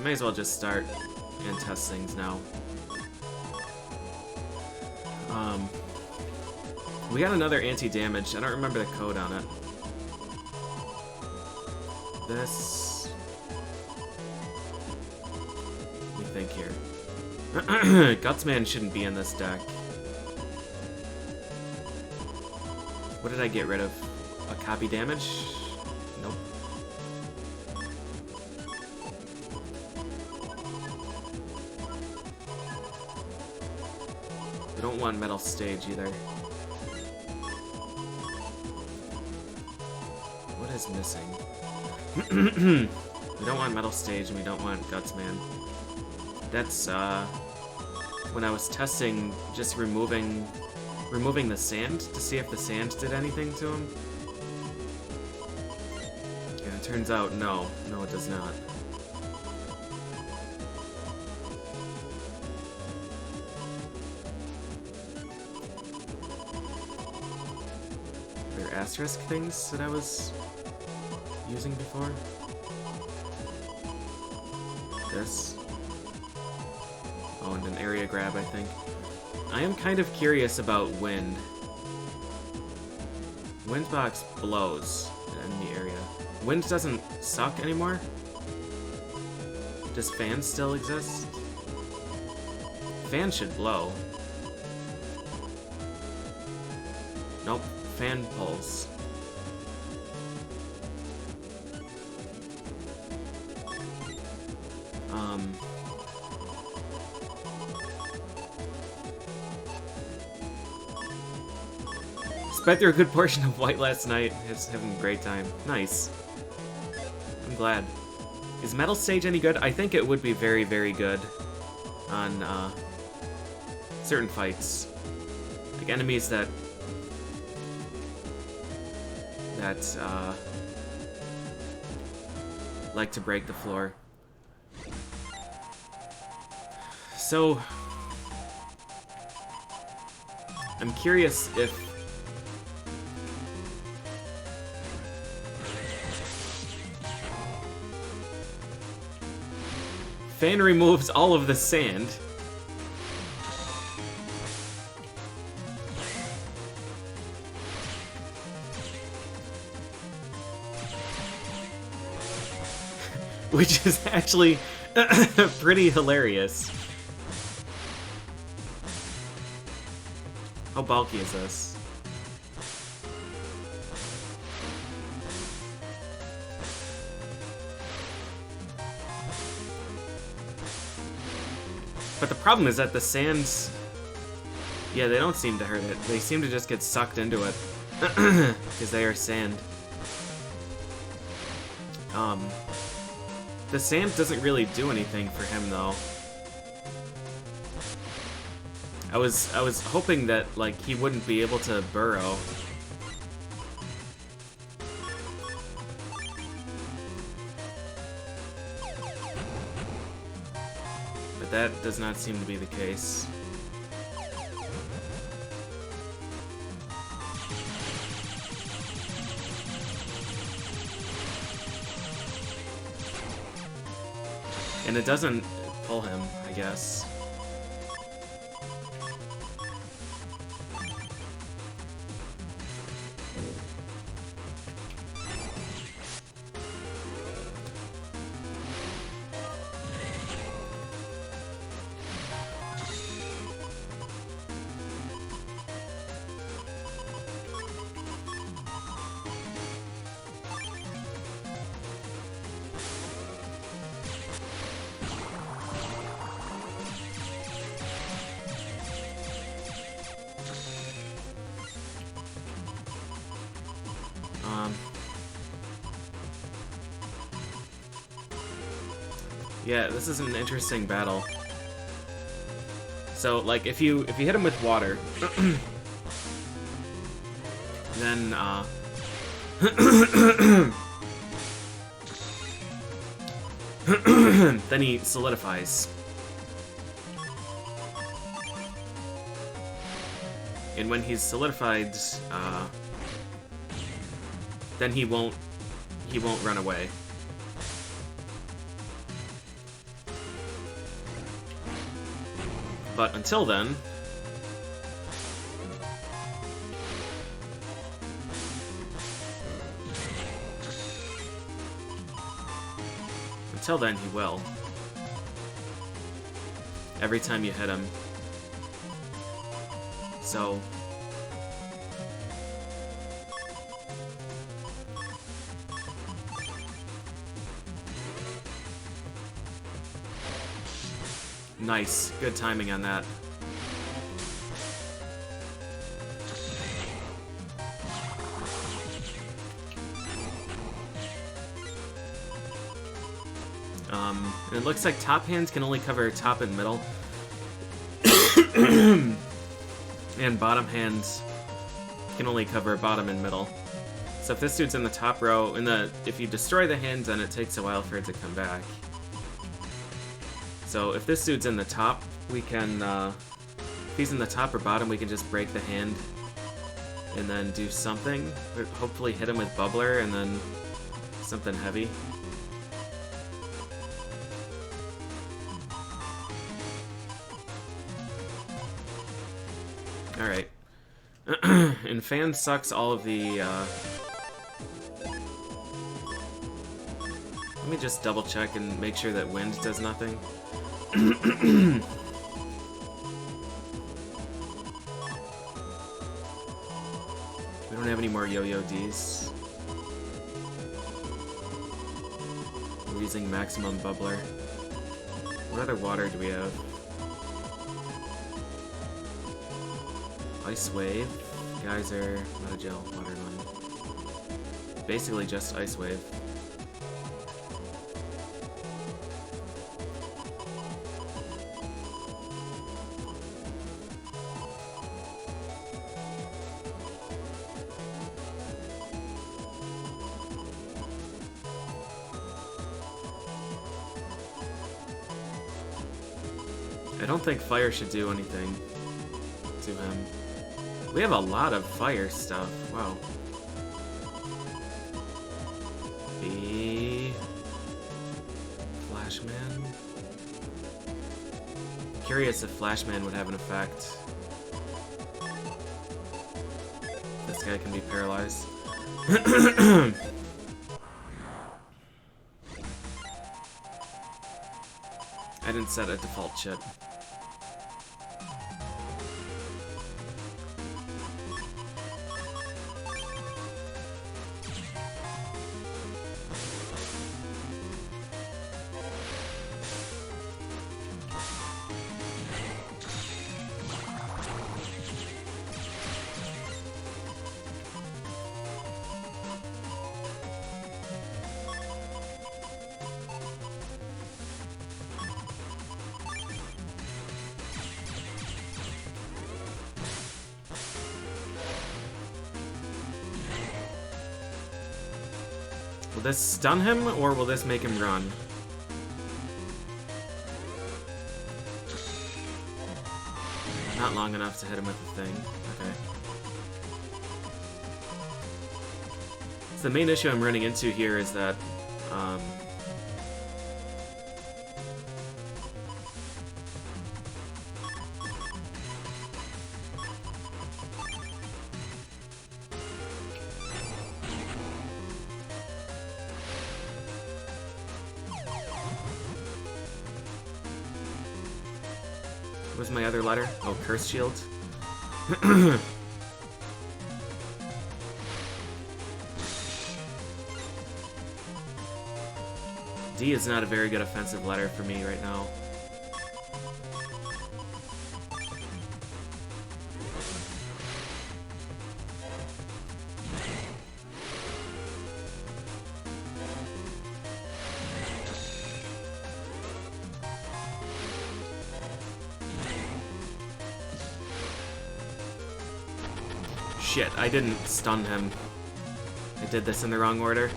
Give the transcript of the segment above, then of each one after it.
may as well just start and test things now. We got another anti-damage. I don't remember the code on it. This... Let me think here. Gutsman shouldn't be in this deck. What did I get rid of? A copy damage? Nope. We don't want Metal Stage either. What is missing? We don't want Metal Stage and we don't want Gutsman. That's, when I was testing just removing the sand to see if the sand did anything to him. And it turns out, no, it does not. There are asterisk things that I was using before. This. Oh, and an area grab, I think. I am kind of curious about wind. Windbox blows in the area. Wind doesn't suck anymore? Does fan still exist? Fan should blow. Nope, fan pulls. Spent through a good portion of White last night. Just having a great time. Nice. I'm glad. Is Metal Stage any good? I think it would be very, very good on certain fights. Like enemies that like to break the floor. So I'm curious if Fan removes all of the sand. Which is actually pretty hilarious. How bulky is this? But the problem is that the sands... Yeah, they don't seem to hurt it. They seem to just get sucked into it. Because they are sand. The sand doesn't really do anything for him, though. I was hoping that, like, he wouldn't be able to burrow. But that does not seem to be the case. And it doesn't pull him, I guess. Yeah, this is an interesting battle. So, like, if you hit him with water, then then he solidifies. And when he's solidified, then he won't run away. But until then... Until then, he will. Every time you hit him. So... Nice. Good timing on that. And it looks like top hands can only cover top and middle. And bottom hands can only cover bottom and middle. So if this dude's in the top row, if you destroy the hand, then it takes a while for it to come back. So if this dude's in the top, we can, if he's in the top or bottom, we can just break the hand and then do something. Hopefully hit him with Bubbler and then something heavy. Alright. And Fan sucks all of the, Let me just double check and make sure that Wind does nothing. We don't have any more Yo-Yo Ds. We're using Maximum Bubbler. What other water do we have? Ice Wave, Geyser, not a gel, water line. Basically just Ice Wave. I don't think fire should do anything to him. We have a lot of fire stuff. Wow. B. Flashman. Curious if Flashman would have an effect. This guy can be paralyzed. I didn't set a default chip. Will this stun him, or will this make him run? Not long enough to hit him with the thing. Okay. So the main issue I'm running into here is that, What's my other letter? Oh, Curse Shield. D is not a very good offensive letter for me right now. Shit, I didn't stun him. I did this in the wrong order.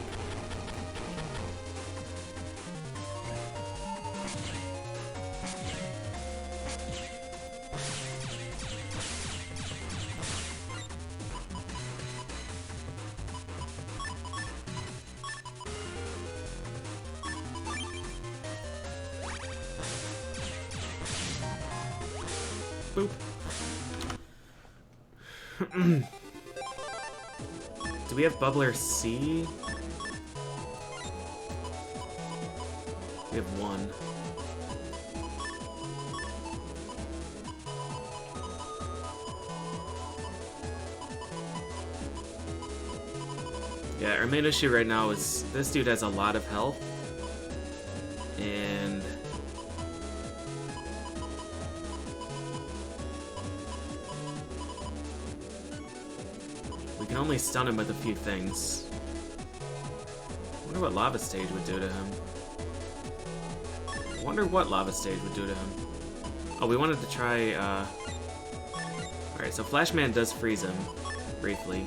Boop. Do we have Bubbler C? We have one. Yeah, our main issue right now is this dude has a lot of health. And we can only stun him with a few things. I wonder what Lava Stage would do to him. I wonder what Lava Stage would do to him. Oh, we wanted to try, Alright, so Flashman does freeze him, briefly.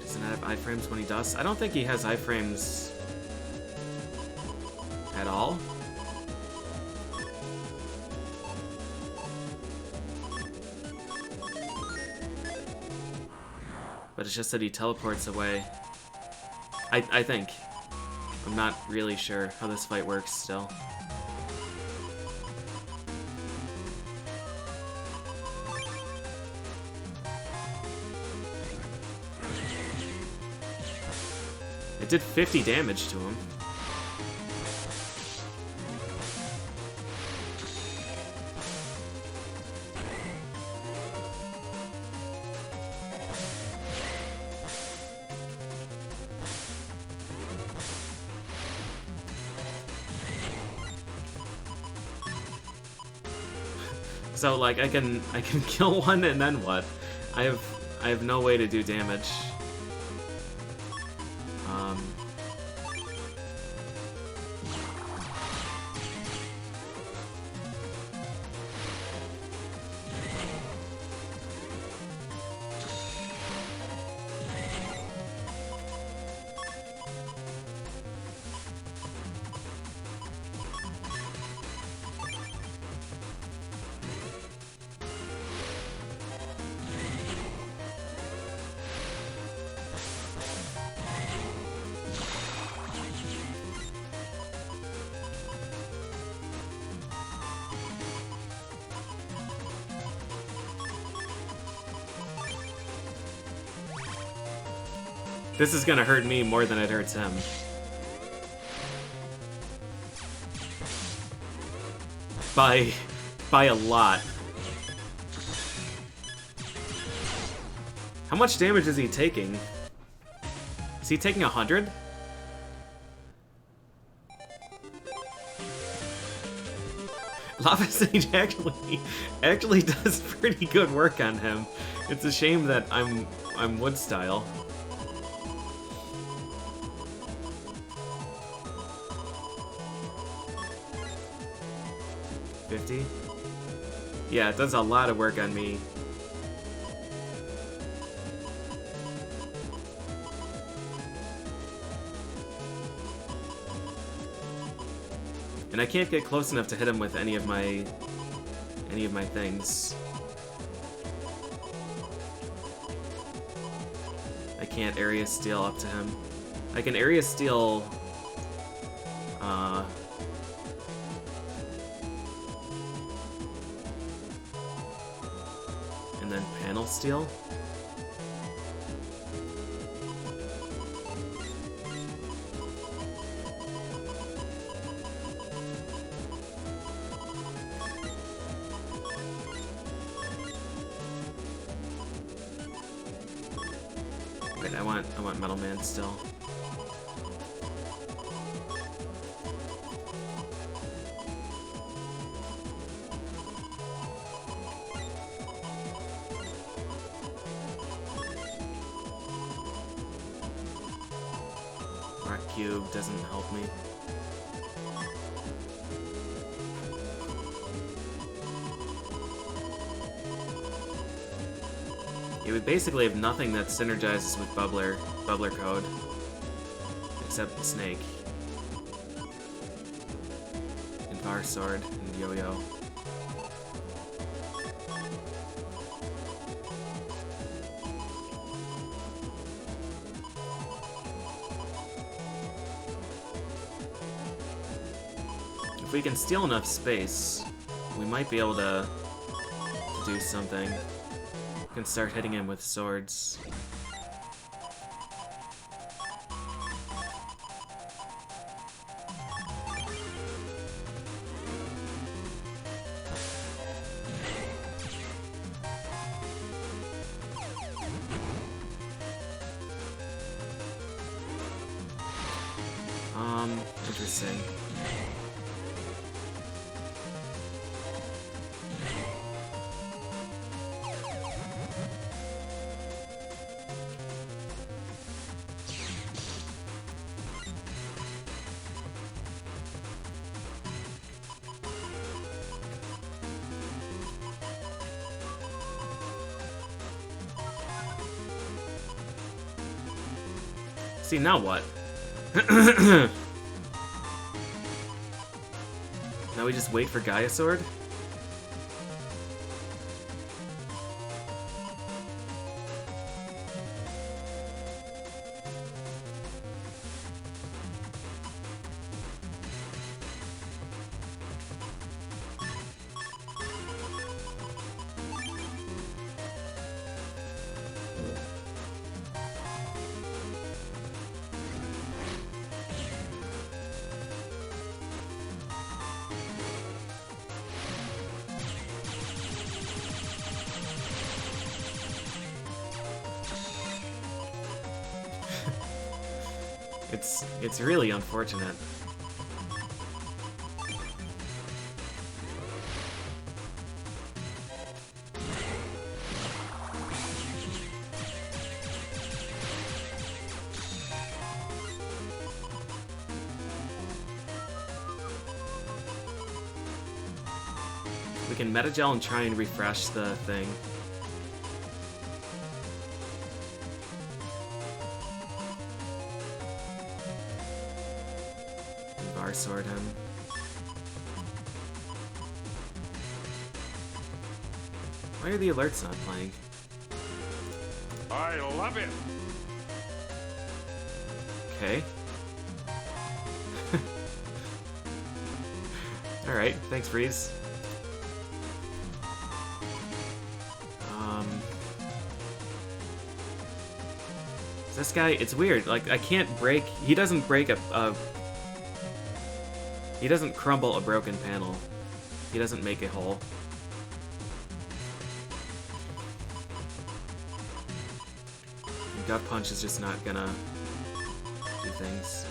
Doesn't have iframes when he does. I don't think he has iframes at all. But it's just that he teleports away. I think. I'm not really sure how this fight works still. It did 50 damage to him. So like I can kill one and then what? I have no way to do damage. This is gonna hurt me more than it hurts him. By a lot. How much damage is he taking? Is he taking 100? Lava Sage actually does pretty good work on him. It's a shame that I'm wood style. Yeah, it does a lot of work on me. And I can't get close enough to hit him with any of my things. I can't area steal up to him. I can area steal and then panel steal. Wait, I want Metal Man still. Rock Cube doesn't help me. Yeah, we basically have nothing that synergizes with Bubbler code. Except the Snake. And Fire Sword and Yo-Yo. If we can steal enough space, we might be able to do something. We can start hitting him with swords. Interesting. See, now what? Now we just wait for Gaia Sword? It's really unfortunate. We can Metagel and try and refresh the thing. Sword him. Why are the alerts not playing? I love it. Okay. Alright, thanks, Breeze. This guy, it's weird. Like, I can't break. He doesn't break he doesn't crumble a broken panel. He doesn't make a hole. Gut Punch is just not gonna do things.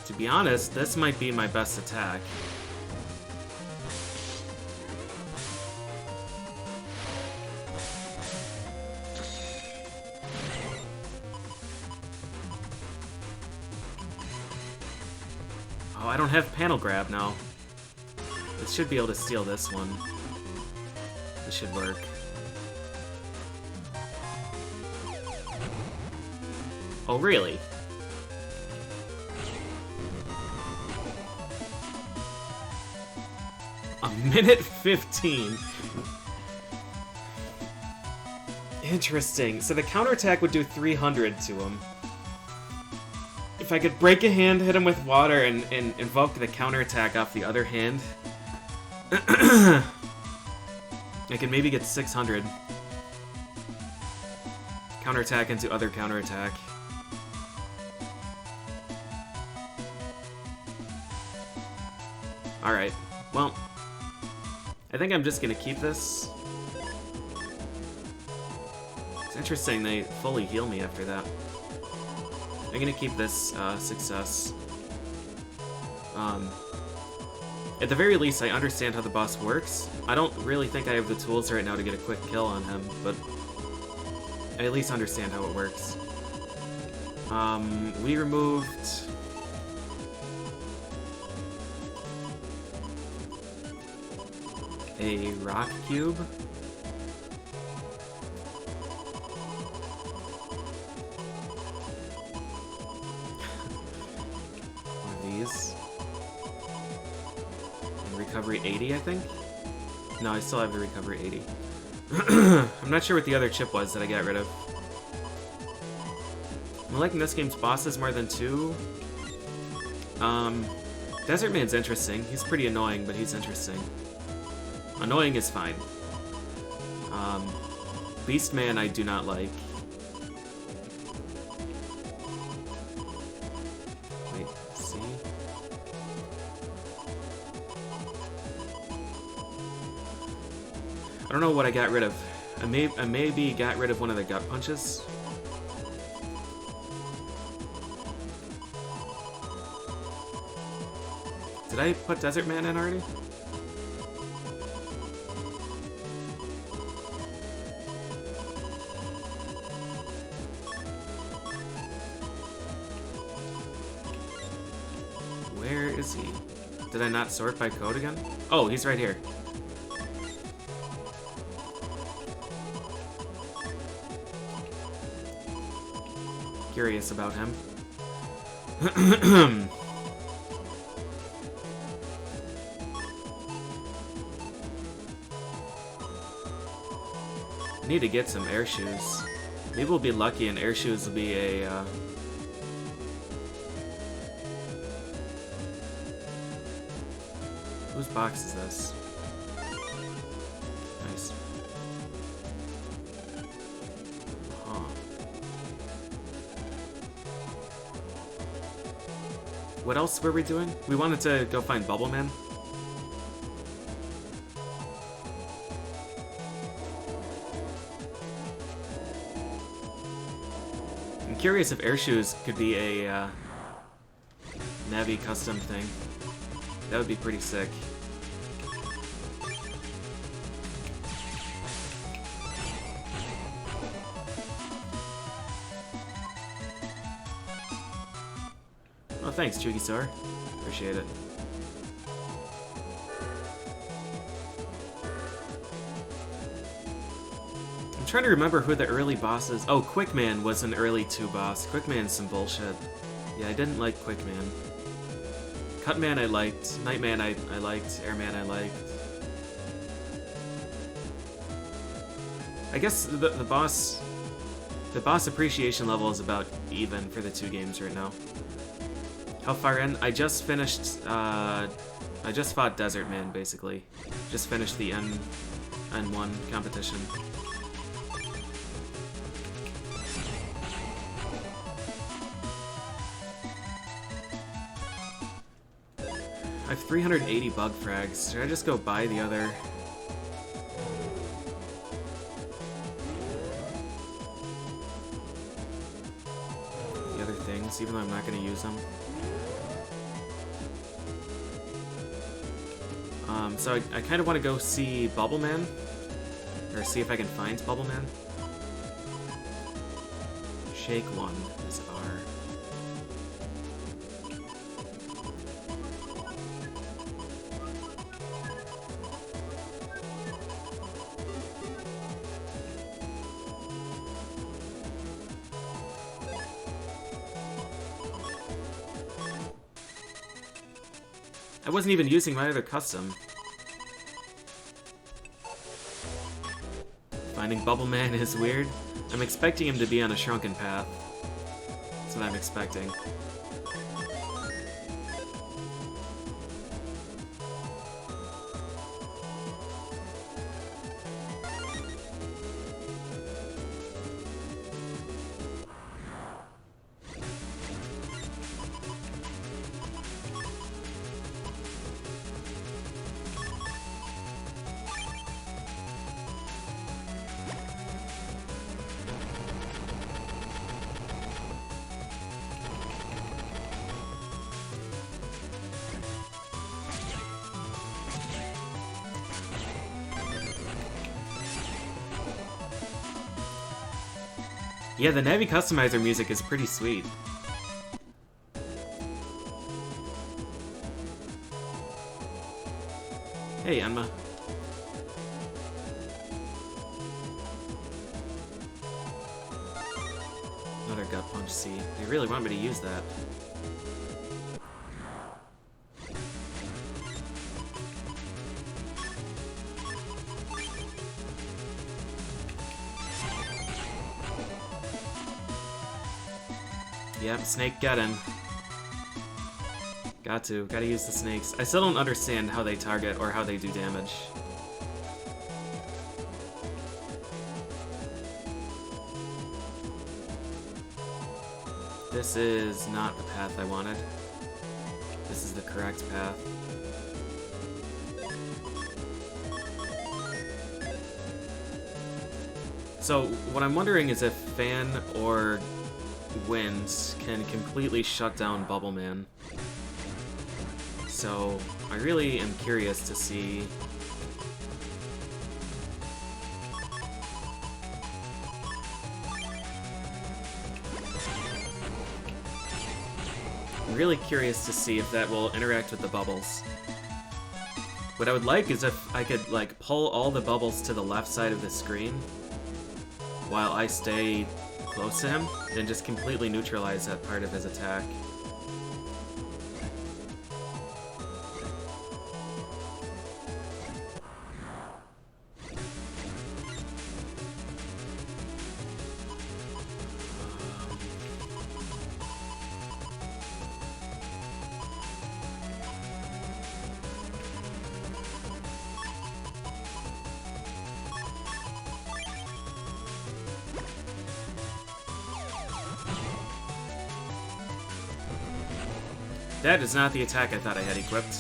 To be honest, this might be my best attack. Oh, I don't have panel grab now. This should be able to steal this one. This should work. Oh, really? Minute 15. Interesting. So the counterattack would do 300 to him. If I could break a hand, hit him with water, and invoke the counterattack off the other hand. I can maybe get 600. Counterattack into other counterattack. Alright, well, I think I'm just gonna keep this. It's interesting they fully heal me after that. I'm gonna keep this success. At the very least, I understand how the boss works. I don't really think I have the tools right now to get a quick kill on him, but I at least understand how it works. We removed... a rock cube. One of these. And recovery 80, I think? No, I still have the recovery 80. I'm not sure what the other chip was that I got rid of. I'm liking this game's bosses more than 2. Desert Man's interesting. He's pretty annoying, but he's interesting. Annoying is fine. Beast Man I do not like. Wait, see? I don't know what I got rid of. I maybe got rid of one of the gut punches. Did I put Desert Man in already? Where is he? Did I not sort by code again? Oh, he's right here. Curious about him. I need to get some air shoes. Maybe we'll be lucky and air shoes will be a, Whose box is this? Nice. Huh. What else were we doing? We wanted to go find Bubbleman. I'm curious if air shoes could be a Navi custom thing. That would be pretty sick. Oh, thanks, Chugi-sar. Appreciate it. I'm trying to remember who the early bosses... Oh, Quickman was an early 2 boss. Quickman's some bullshit. Yeah, I didn't like Quickman. Cutman I liked, Nightman I liked, Airman I liked. I guess the boss appreciation level is about even for the 2 games right now. How far in? I just finished, I just fought Desert Man, basically. Just finished the N1 competition. I have 380 bug frags. Should I just go buy the other... things, even though I'm not going to use them? So I kind of want to go see Bubbleman, or see if I can find Bubbleman. Shake 1 is R. I wasn't even using my other custom. Finding Bubbleman is weird. I'm expecting him to be on a shrunken path. That's what I'm expecting. Yeah, the Navi customizer music is pretty sweet. Hey, Enma. Another gut punch C. They really want me to use that. Yep, snake getting. Gotta use the snakes. I still don't understand how they target or how they do damage. This is not the path I wanted. This is the correct path. So, what I'm wondering is if Fan or Wind can completely shut down Bubbleman. So, I really am curious to see... I'm really curious to see if that will interact with the bubbles. What I would like is if I could, like, pull all the bubbles to the left side of the screen while I stay close to him, and just completely neutralize that part of his attack. That is not the attack I thought I had equipped.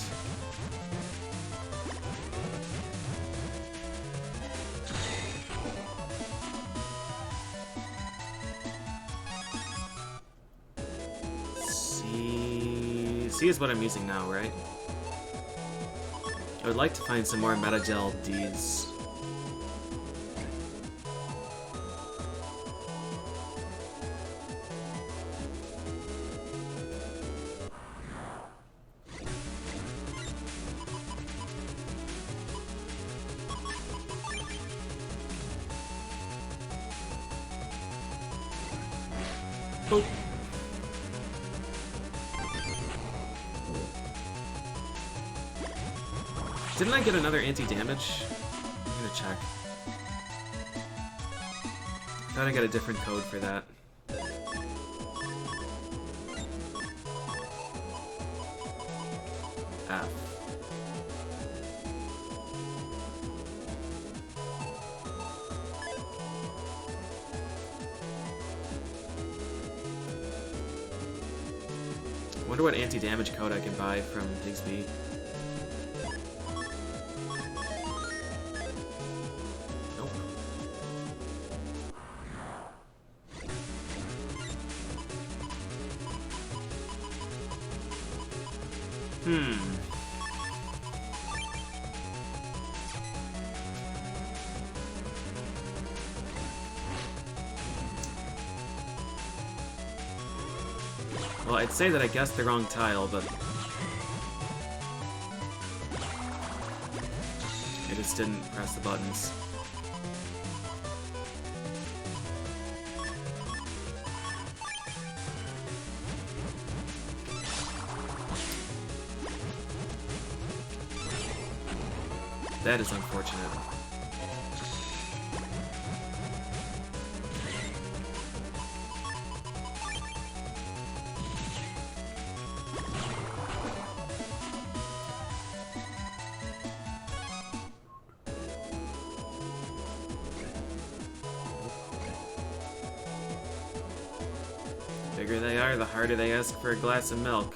C is what I'm using now, right? I would like to find some more Metagel Ds. Boop. Didn't I get another anti-damage? I'm gonna check. Thought I got a different code for that. F. Wonder what anti-damage code I can buy from Bigsby. Nope. Well, I'd say that I guessed the wrong tile, but I just didn't press the buttons. That is unfortunate. The bigger they are, the harder they ask for a glass of milk.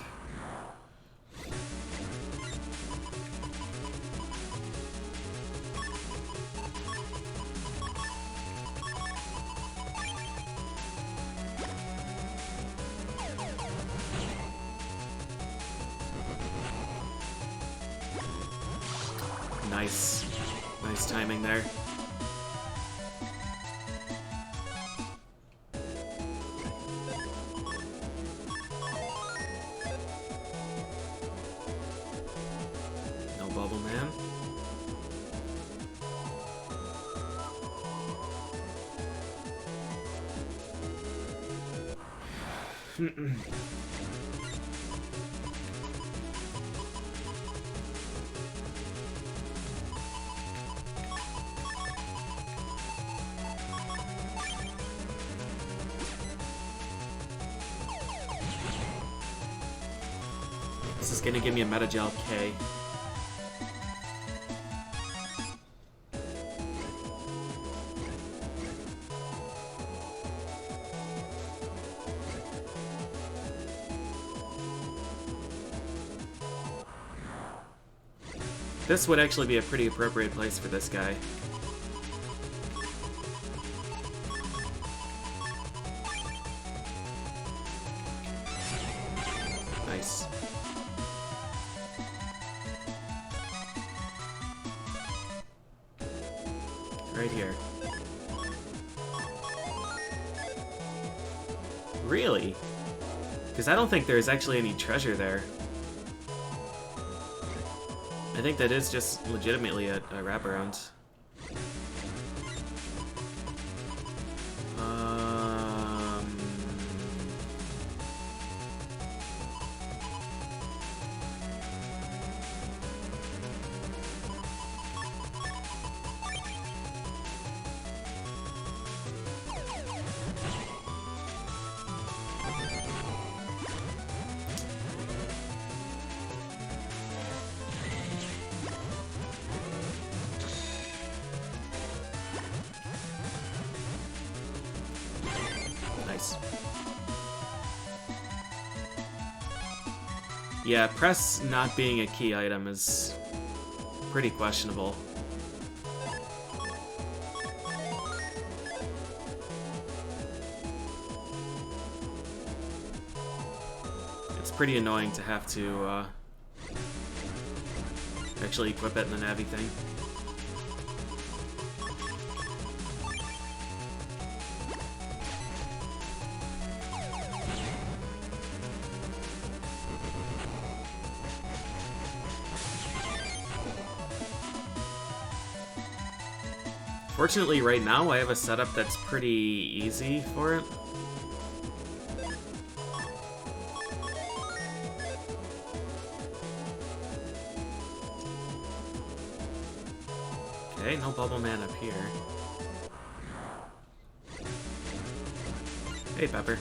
Nice. Nice timing there. This is gonna give me a Metagel K. This would actually be a pretty appropriate place for this guy. Nice. Right here. Really? Because I don't think there's actually any treasure there. I think that is just legitimately a wraparound. Yeah, press not being a key item is pretty questionable. It's pretty annoying to have to actually equip it in the Navi thing. Fortunately, right now, I have a setup that's pretty easy for it. Okay, no Bubbleman up here. Hey, Pepper.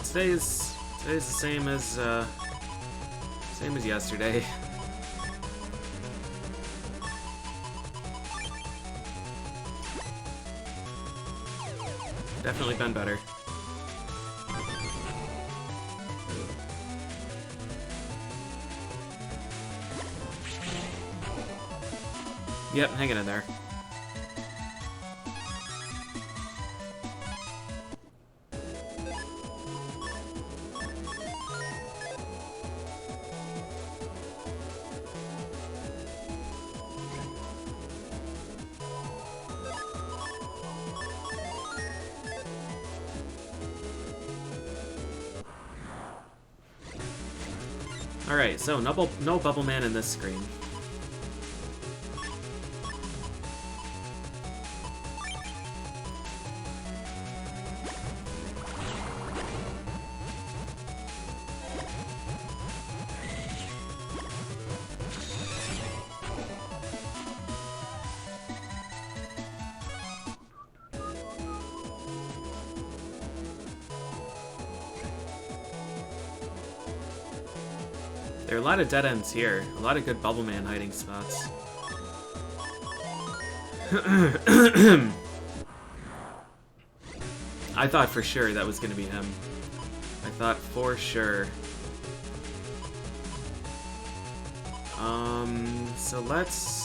Today's the same as yesterday. Definitely been better. Yep, hanging in there. Alright, so no Bubbleman in this screen. There are a lot of dead ends here. A lot of good Bubbleman hiding spots. I thought for sure that was going to be him. I thought for sure. So let's...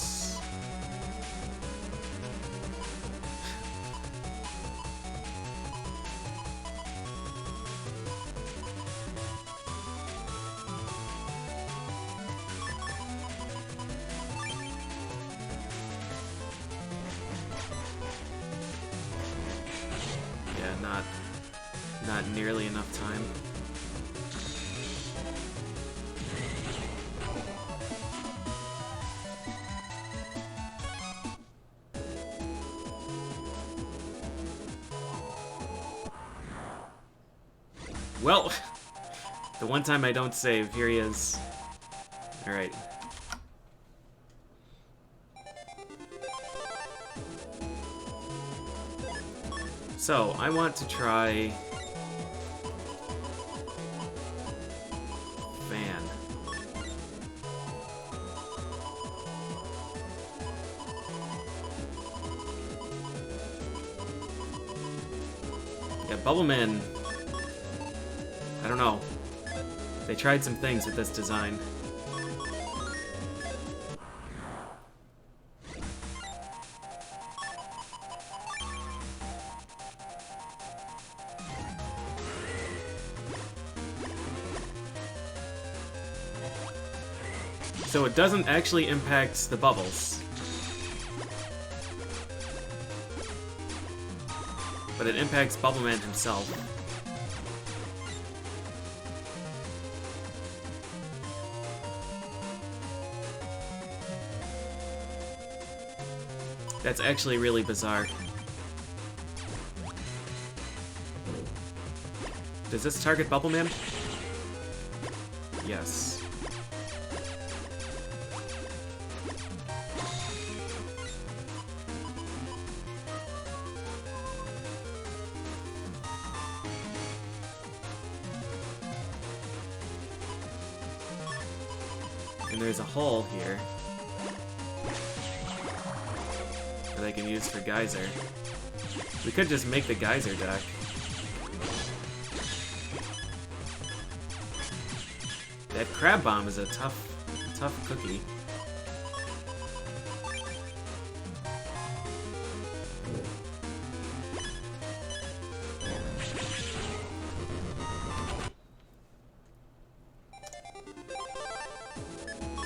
Not nearly enough time. Well, the one time I don't save, here he is. Alright. So, I want to try... Fan. Yeah, Bubbleman... I don't know. They tried some things with this design. So it doesn't actually impact the bubbles. But it impacts Bubbleman himself. That's actually really bizarre. Does this target Bubbleman? Yes. And there's a hole here that I can use for Geyser. We could just make the Geyser deck. That Crab Bomb is a tough cookie.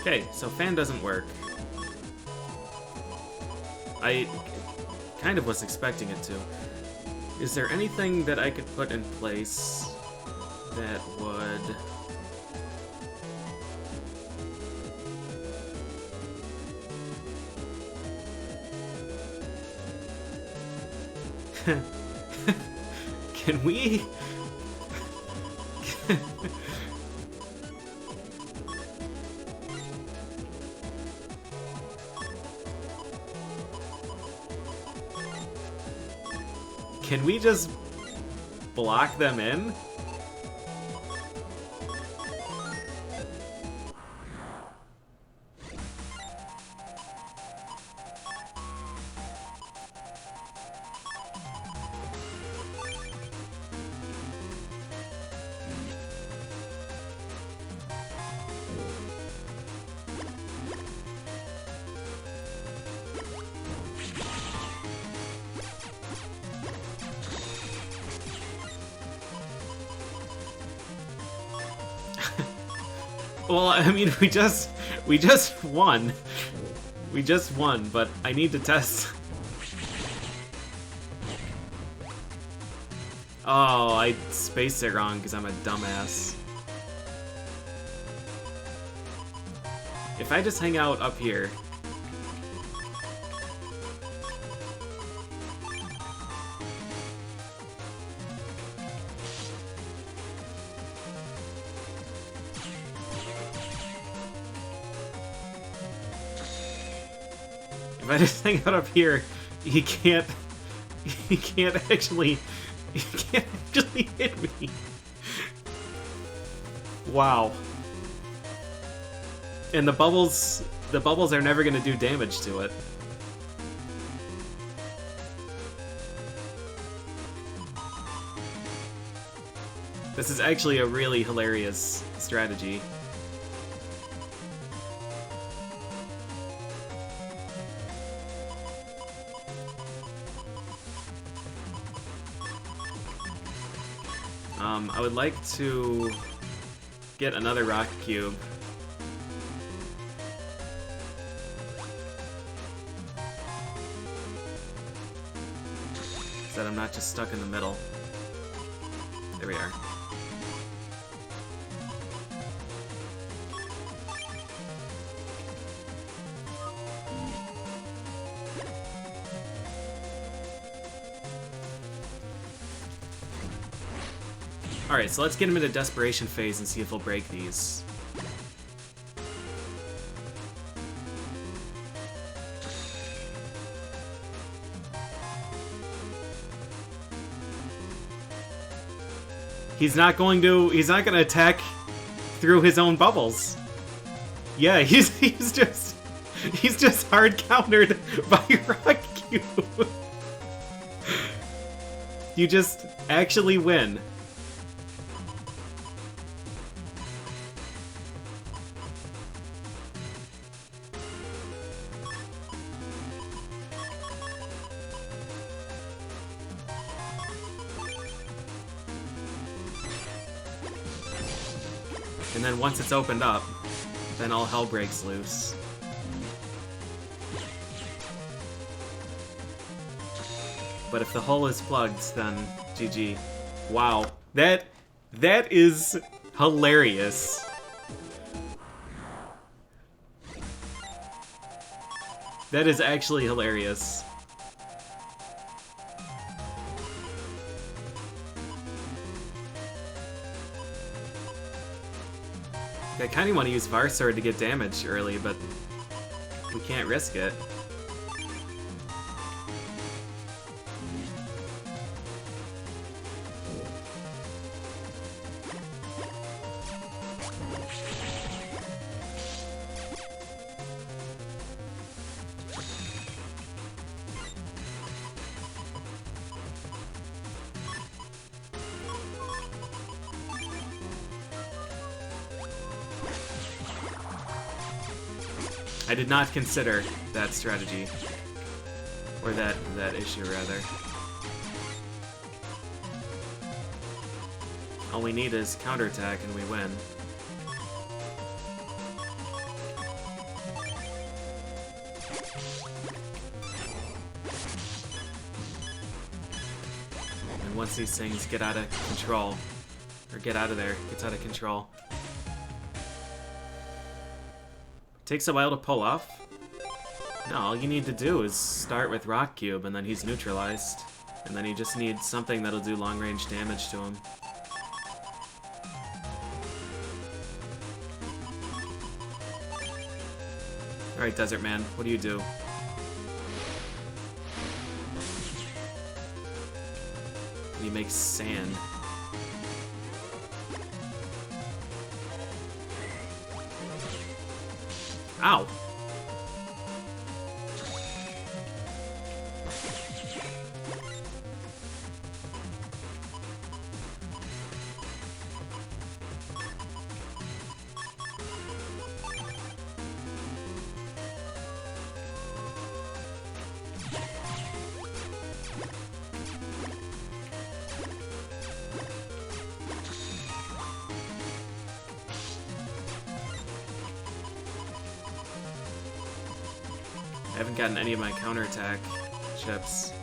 Okay, so fan doesn't work. I kind of was expecting it to. Is there anything that I could put in place that would... Can we... Can we just block them in? Well, I mean, we just won. We just won, but I need to test. Oh, I spaced it wrong because I'm a dumbass. If I just hang out up here... If I just hang out up here, he can't actually hit me. Wow. And the bubbles are never gonna do damage to it. This is actually a really hilarious strategy. I would like to get another rock cube. So that I'm not just stuck in the middle. There we are. Alright, so let's get him into desperation phase and see if he'll break these. He's not gonna attack through his own bubbles. Yeah, he's just hard countered by Rock Cube. You just actually win. And then once it's opened up, then all hell breaks loose. But if the hole is plugged, then GG. Wow. That is hilarious. That is actually hilarious. I kinda wanna use Varsword to get damage early, but we can't risk it. I did not consider that strategy. Or that issue, rather. All we need is counterattack and we win. And once these things get out of control, or get out of there, gets out of control, takes a while to pull off? No, all you need to do is start with Rock Cube and then he's neutralized. And then you just need something that'll do long-range damage to him. Alright, Desert Man, what do you do? He makes sand. Ow! I haven't gotten any of my counterattack chips.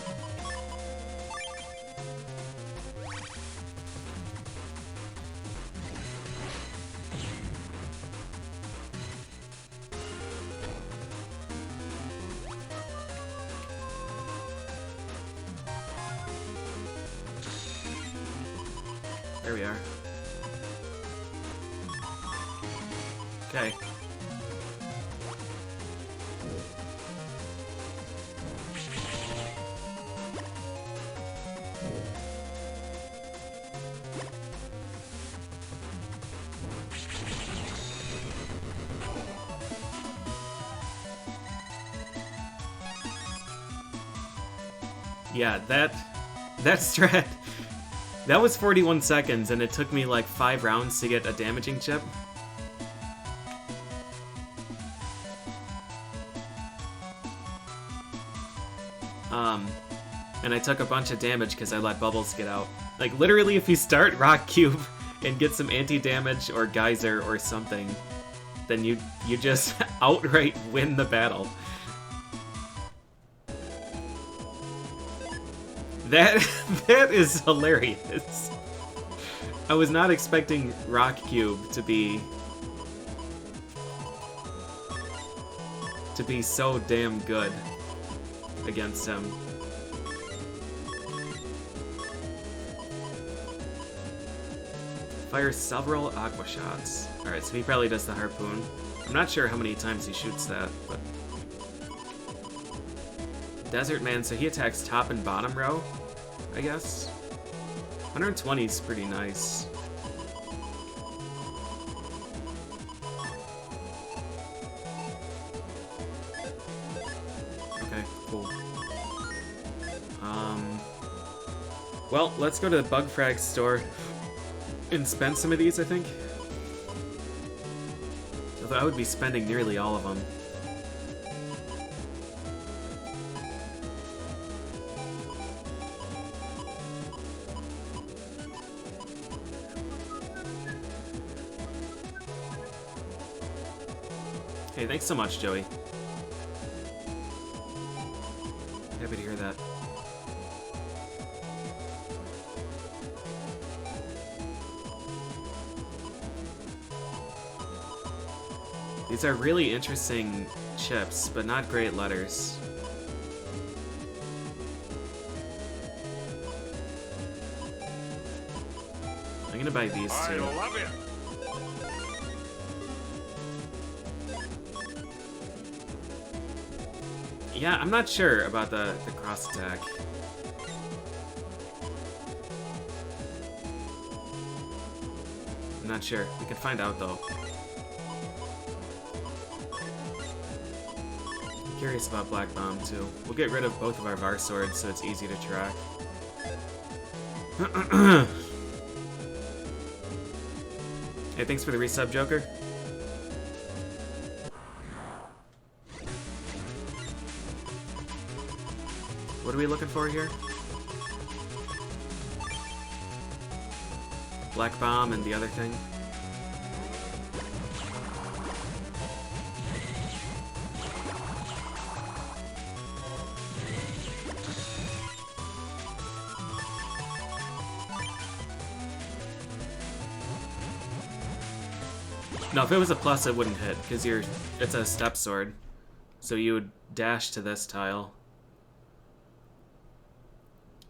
There we are. Okay. Yeah, that strat, that was 41 seconds, and it took me like 5 rounds to get a damaging chip. And I took a bunch of damage because I let bubbles get out. Like, literally, if you start Rock Cube and get some anti-damage or Geyser or something, then you just outright win the battle. That is hilarious. I was not expecting Rock Cube to be so damn good against him. Fires several aqua shots. Alright, so he probably does the harpoon. I'm not sure how many times he shoots that, but... Desert Man, so he attacks top and bottom row, I guess. 120 is pretty nice. Okay, cool. Well, let's go to the Bug Frag store and spend some of these, I think. Although I would be spending nearly all of them. Hey, thanks so much, Joey. Happy to hear that. These are really interesting chips, but not great letters. I'm gonna buy these I two. love it. Yeah, I'm not sure about the cross attack. I'm not sure. We can find out though. I'm curious about Black Bomb too. We'll get rid of both of our Var swords so it's easy to track. Hey, thanks for the resub, Joker. What are we looking for here? Black Bomb and the other thing. No, if it was a plus, it wouldn't hit, because it's a step sword. So you would dash to this tile.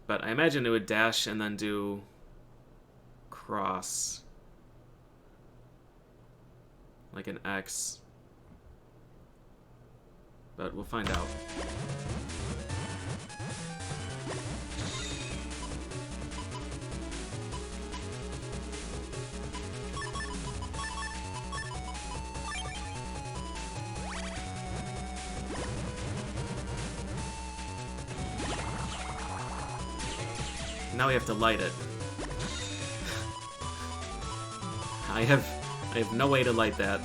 But I imagine it would dash and then do cross. Like an X. But we'll find out. Now we have to light it. I have no way to light that.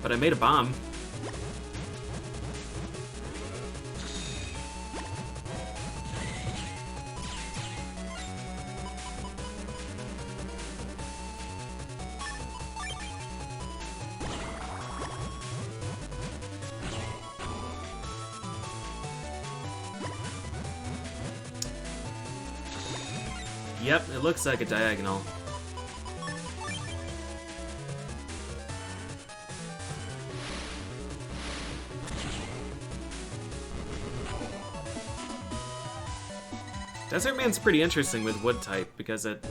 But I made a bomb. Yep, it looks like a diagonal. Desert Man's pretty interesting with wood type because it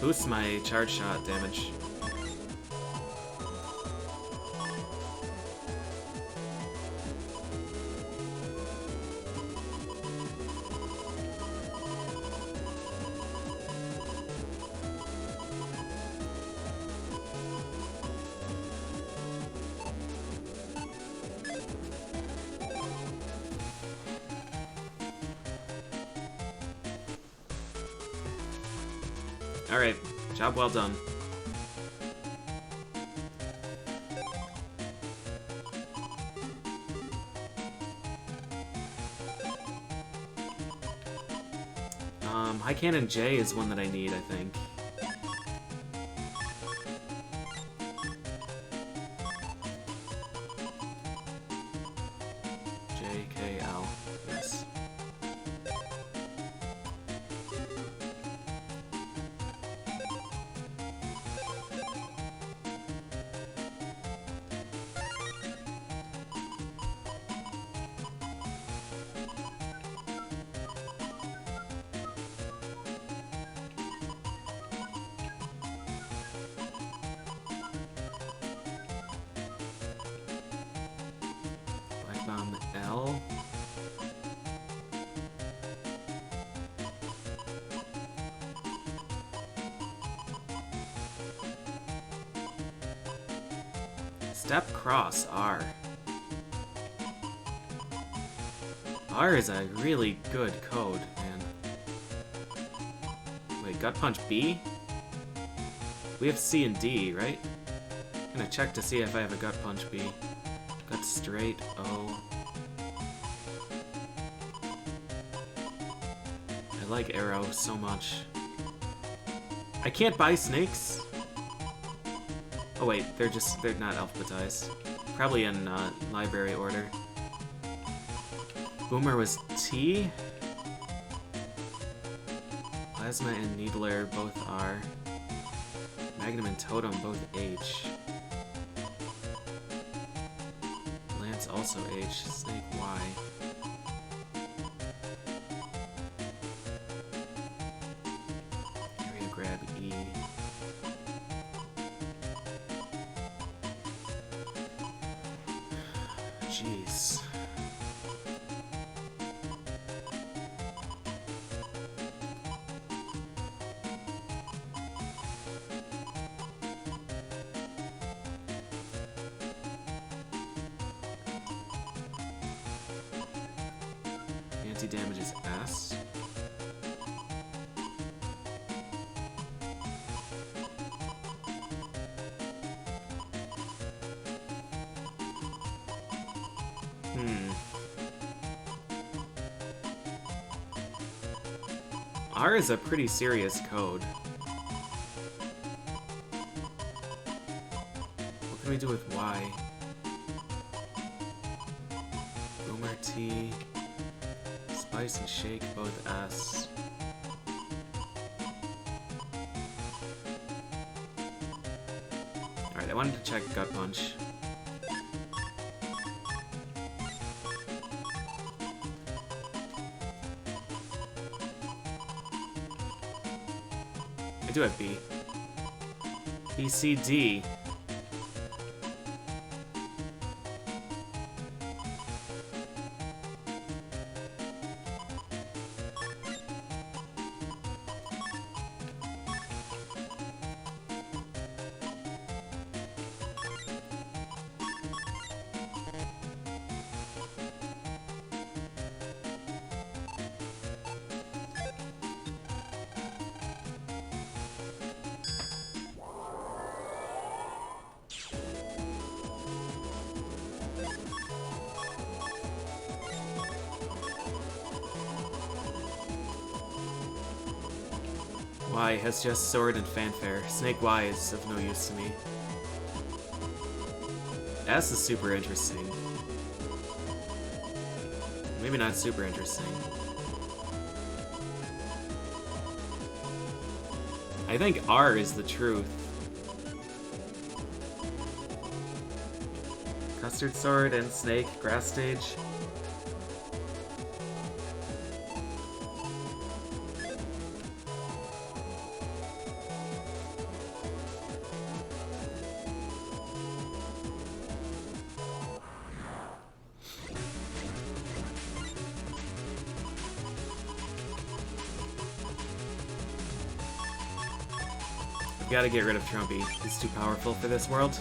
boosts my charge shot damage. Alright, job well done. High Cannon J is one that I need, I think. JKL, yes. Step cross R. R is a really good code, man. Wait, gut punch B? We have C and D, right? I'm gonna check to see if I have a gut punch B. Gut straight O. I like arrow so much. I can't buy snakes. Oh wait, they're not alphabetized. Probably in library order. Boomer was T. Plasma and Needler both R. Magnum and Totem both H. Lance also H. Snake Y. Area grab E. Jeez. Anti-damage is S. R is a pretty serious code. What can we do with Y? Boomer T. Spice and Shake, both S. Alright, I wanted to check Gut Punch. I do have B. B, C, D. Y has just sword and fanfare. Snake Y is of no use to me. S is super interesting. Maybe not super interesting. I think R is the truth. Custard sword and snake, grass stage. Gotta get rid of Trumpy. He's too powerful for this world.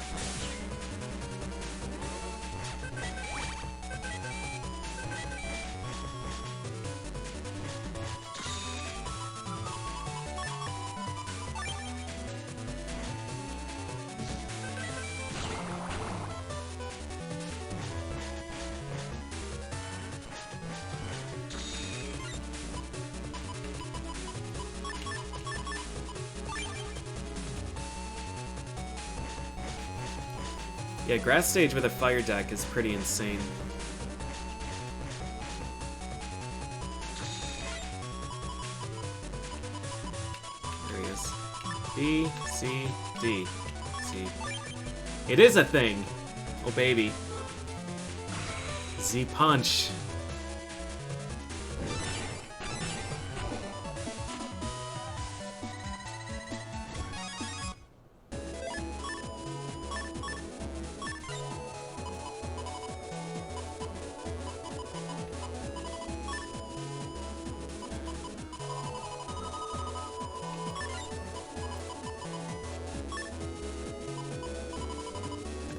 Yeah, grass stage with a fire deck is pretty insane. There he is. B, C, D. C. It is a thing! Oh baby. Z punch.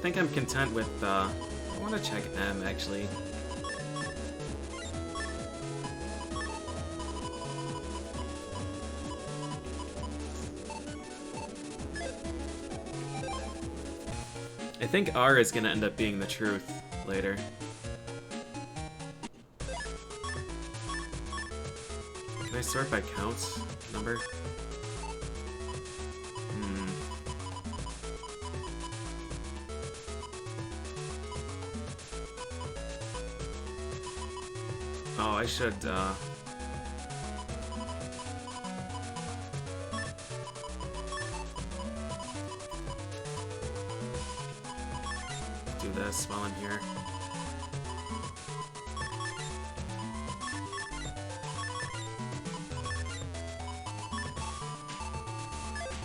think I'm content with, I want to check M, actually. I think R is gonna end up being the truth later. Can I sort by count number? Oh, I should, do this while I'm here.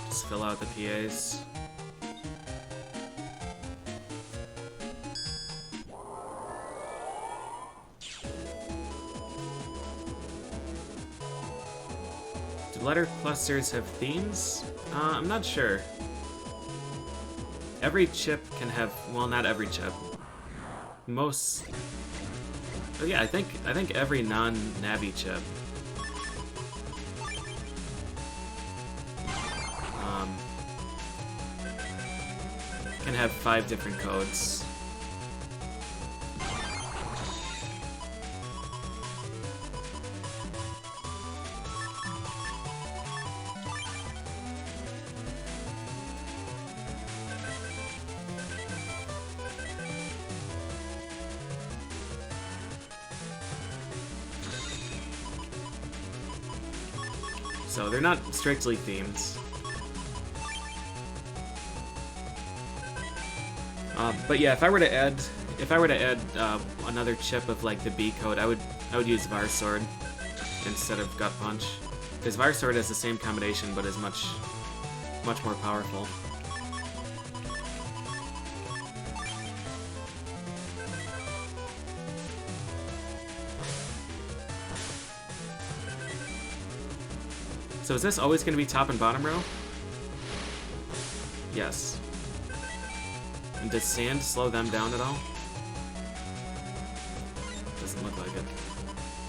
Just fill out the PAs. Do letter clusters have themes? I'm not sure. Every chip can have, well, not every chip. Most, oh yeah, I think every non-Navi chip can have 5 different codes. So they're not strictly themed. But yeah, if I were to add another chip of like the B code, I would use Var Sword instead of Gut Punch, because Var Sword has the same combination but is much more powerful. So is this always going to be top and bottom row? Yes. And does sand slow them down at all? Doesn't look like it.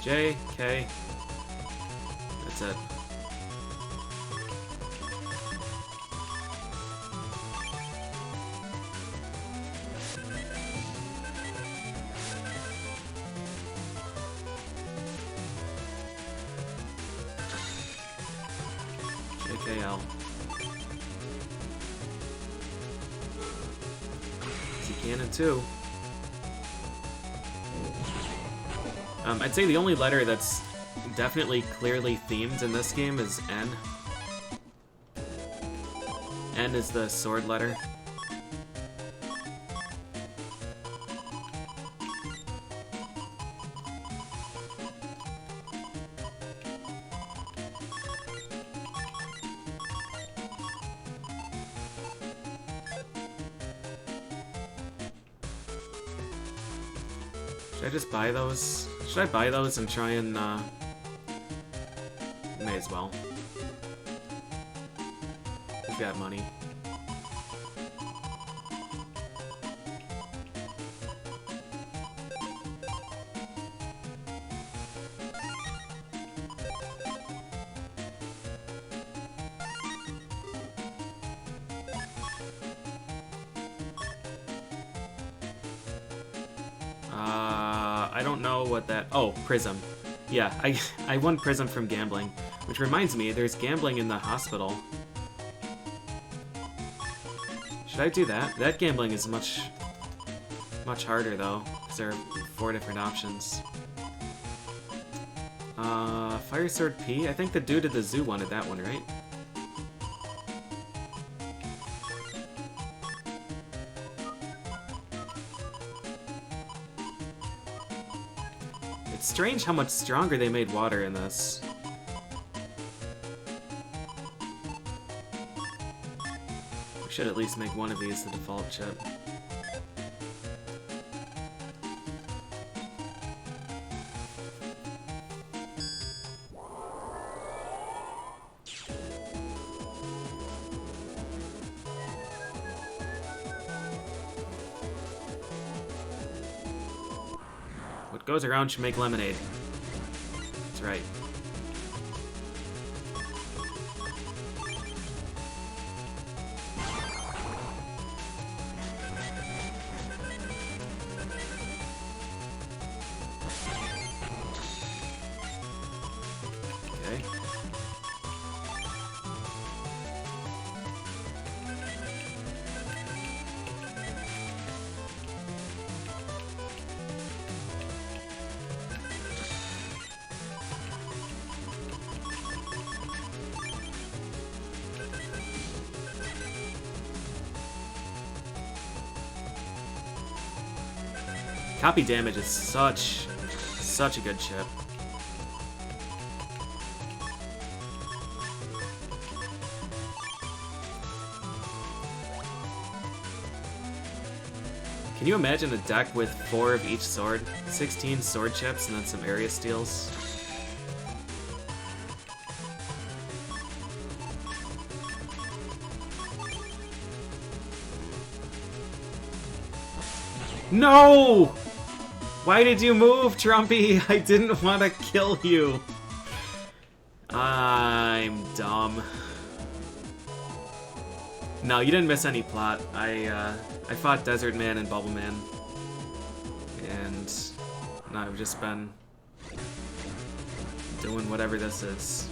J, K. That's it. JKL. Cannon 2. I'd say the only letter that's definitely clearly themed in this game is N. N is the sword letter. Should I just buy those? Should I buy those and try and, may as well. We've got money. I don't know what that... Oh, Prism. Yeah, I won Prism from gambling. Which reminds me, there's gambling in the hospital. Should I do that? That gambling is much harder, though, because there are 4 different options. Fire Sword P? I think the dude at the zoo wanted that one, right? It's strange how much stronger they made water in this. We should at least make one of these the default chip. What goes around should make lemonade. That's right. Okay. Copy damage is such a good chip. Can you imagine a deck with 4 of each sword? 16 sword chips and then some area steals? No! Why did you move, Trumpy? I didn't want to kill you. I'm dumb. No, you didn't miss any plot. I fought Desert Man and Bubbleman. And no, I've just been doing whatever this is.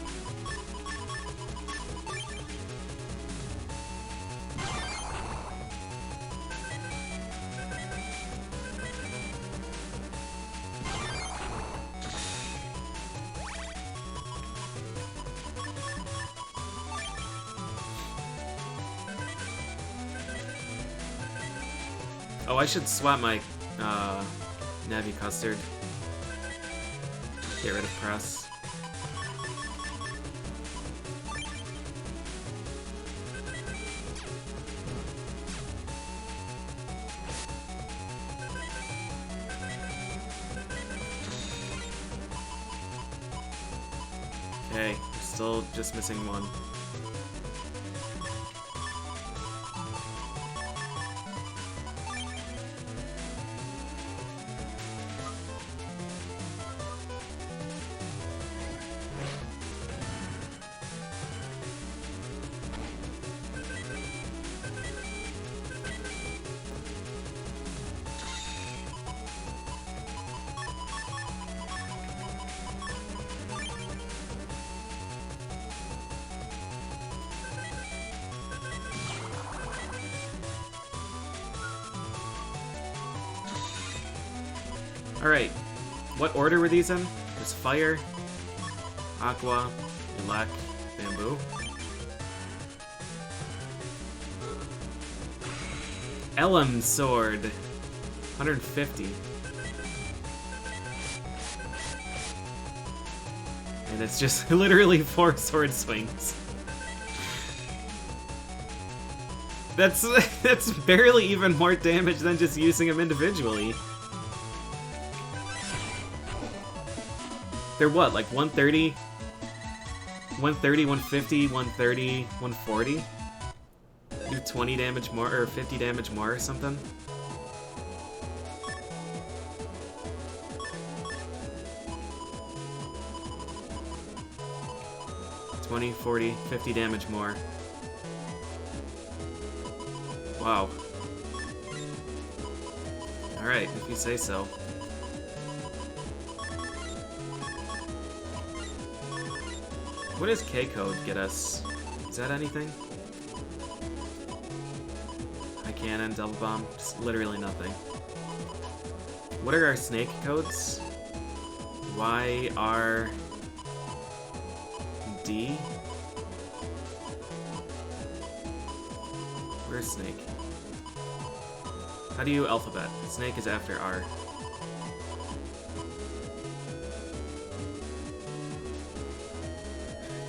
Oh, I should swap my Navi Custard. Get rid of press. Okay, we're still just missing one. Alright, what order were these in? There's Fire, Aqua, Elec, Bamboo. Elm Sword, 150. And it's just literally 4 sword swings. That's barely even more damage than just using them individually. They're what, like 130? 130, 150, 130, 140? Do 20 damage more, or 50 damage more or something? $20, $40, $50 damage more. Wow. Alright, if you say so. What does K-Code get us? Is that anything? High Cannon, Double Bomb, just literally nothing. What are our snake codes? Y, R, D? Where's Snake? How do you alphabet? Snake is after R.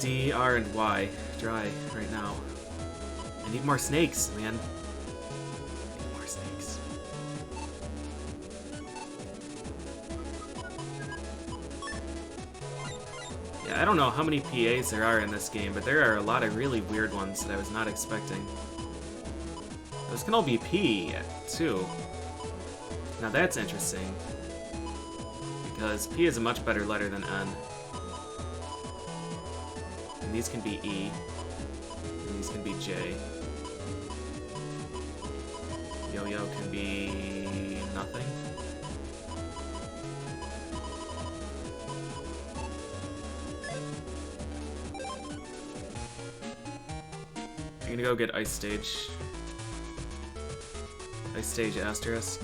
D, R, and Y. Dry right now. I need more snakes, man. I need more snakes. Yeah, I don't know how many PAs there are in this game, but there are a lot of really weird ones that I was not expecting. Those can all be P, too. Now that's interesting. because P is a much better letter than N. And these can be E. And these can be J. Yo-yo can be nothing. I'm gonna go get Ice Stage. Ice Stage asterisk.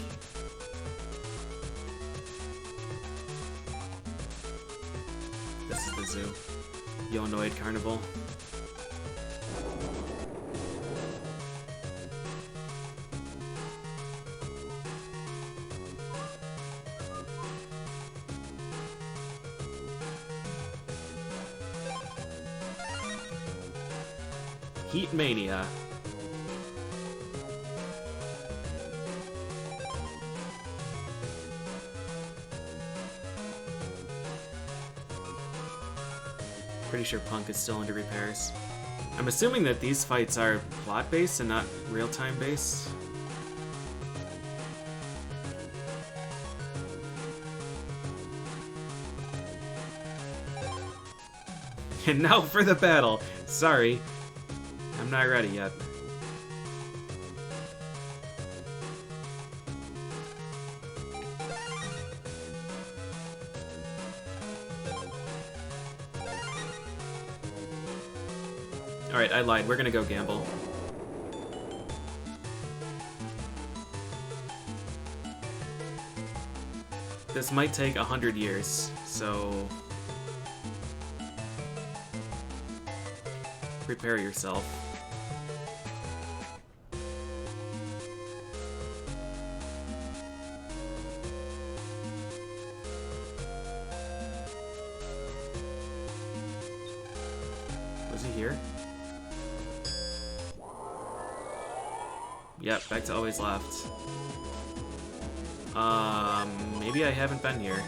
This is the zoo. Yonoid Carnival. Heat Mania. Pretty sure Punk is still under repairs. I'm assuming that these fights are plot-based and not real-time based. And now for the battle. Sorry, I'm not ready yet. Alright, I lied. We're gonna go gamble. This might take 100 years, so prepare yourself. Was he here? Yep, back to always left. Maybe I haven't been here.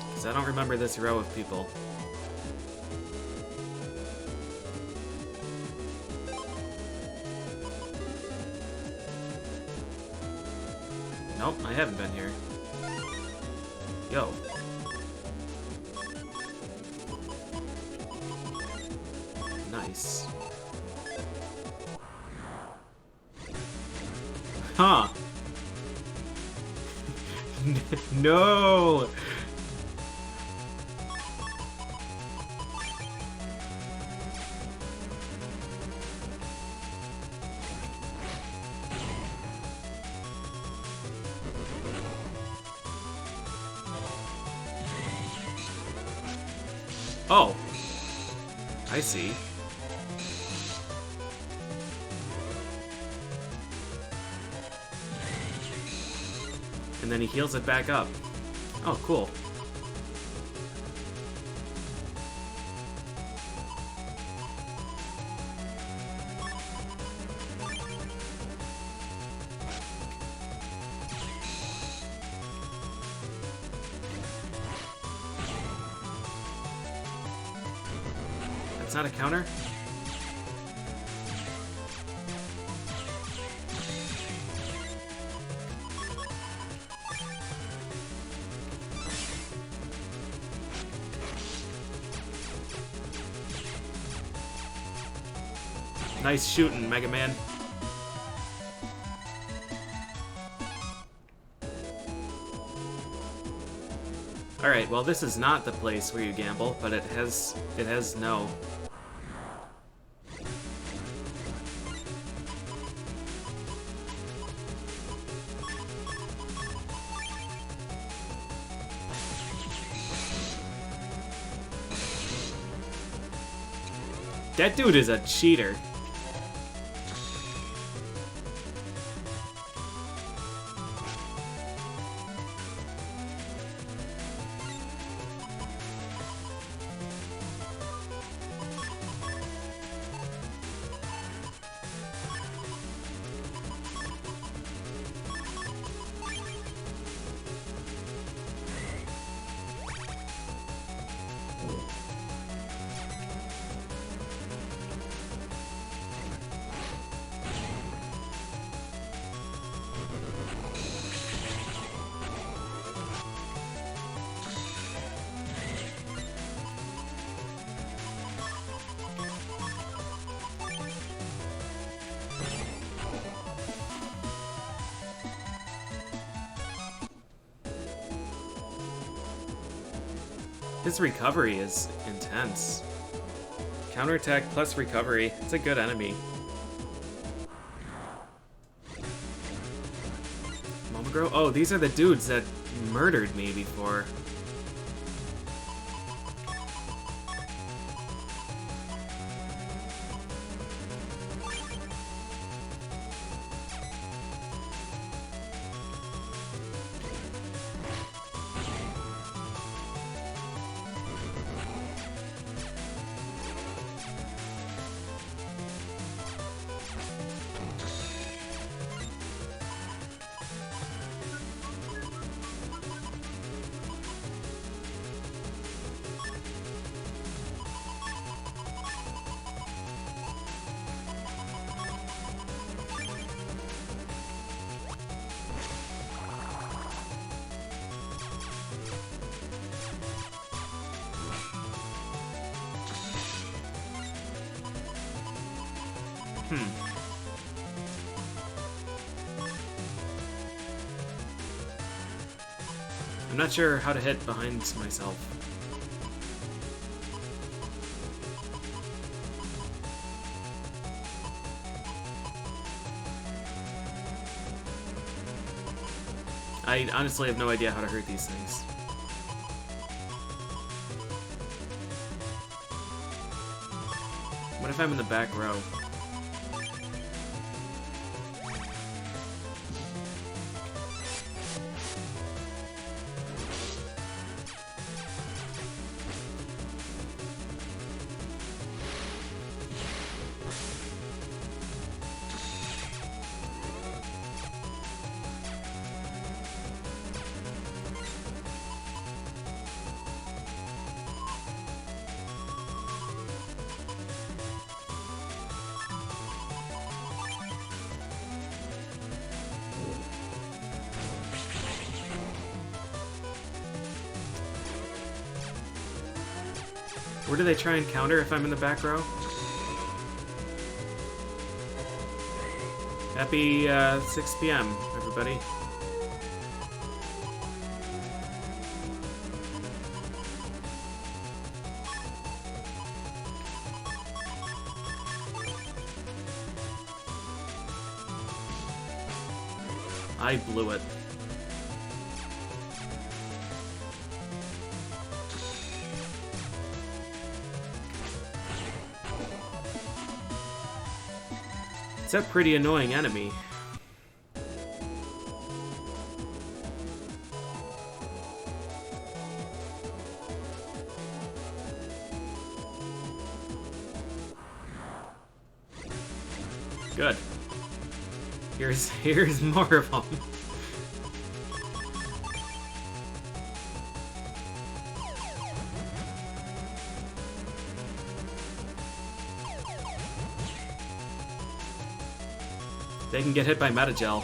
Because I don't remember this row of people. Nope, I haven't been here. Yo. Nice. Huh. No! Oh. I see. And then he heals it back up. Oh, cool. That's not a counter? Nice shooting, Mega Man. Alright, well this is not the place where you gamble, but it has no. That dude is a cheater. His recovery is intense. Counterattack plus recovery. It's a good enemy. Momogro? Oh, these are the dudes that murdered me before. I'm not sure how to hit behind myself. I honestly have no idea how to hurt these things. What if I'm in the back row? Where do they try and counter if I'm in the back row? Happy 6 p.m., everybody. I blew it. It's a pretty annoying enemy. Good. Here's more of them. They can get hit by Metagel.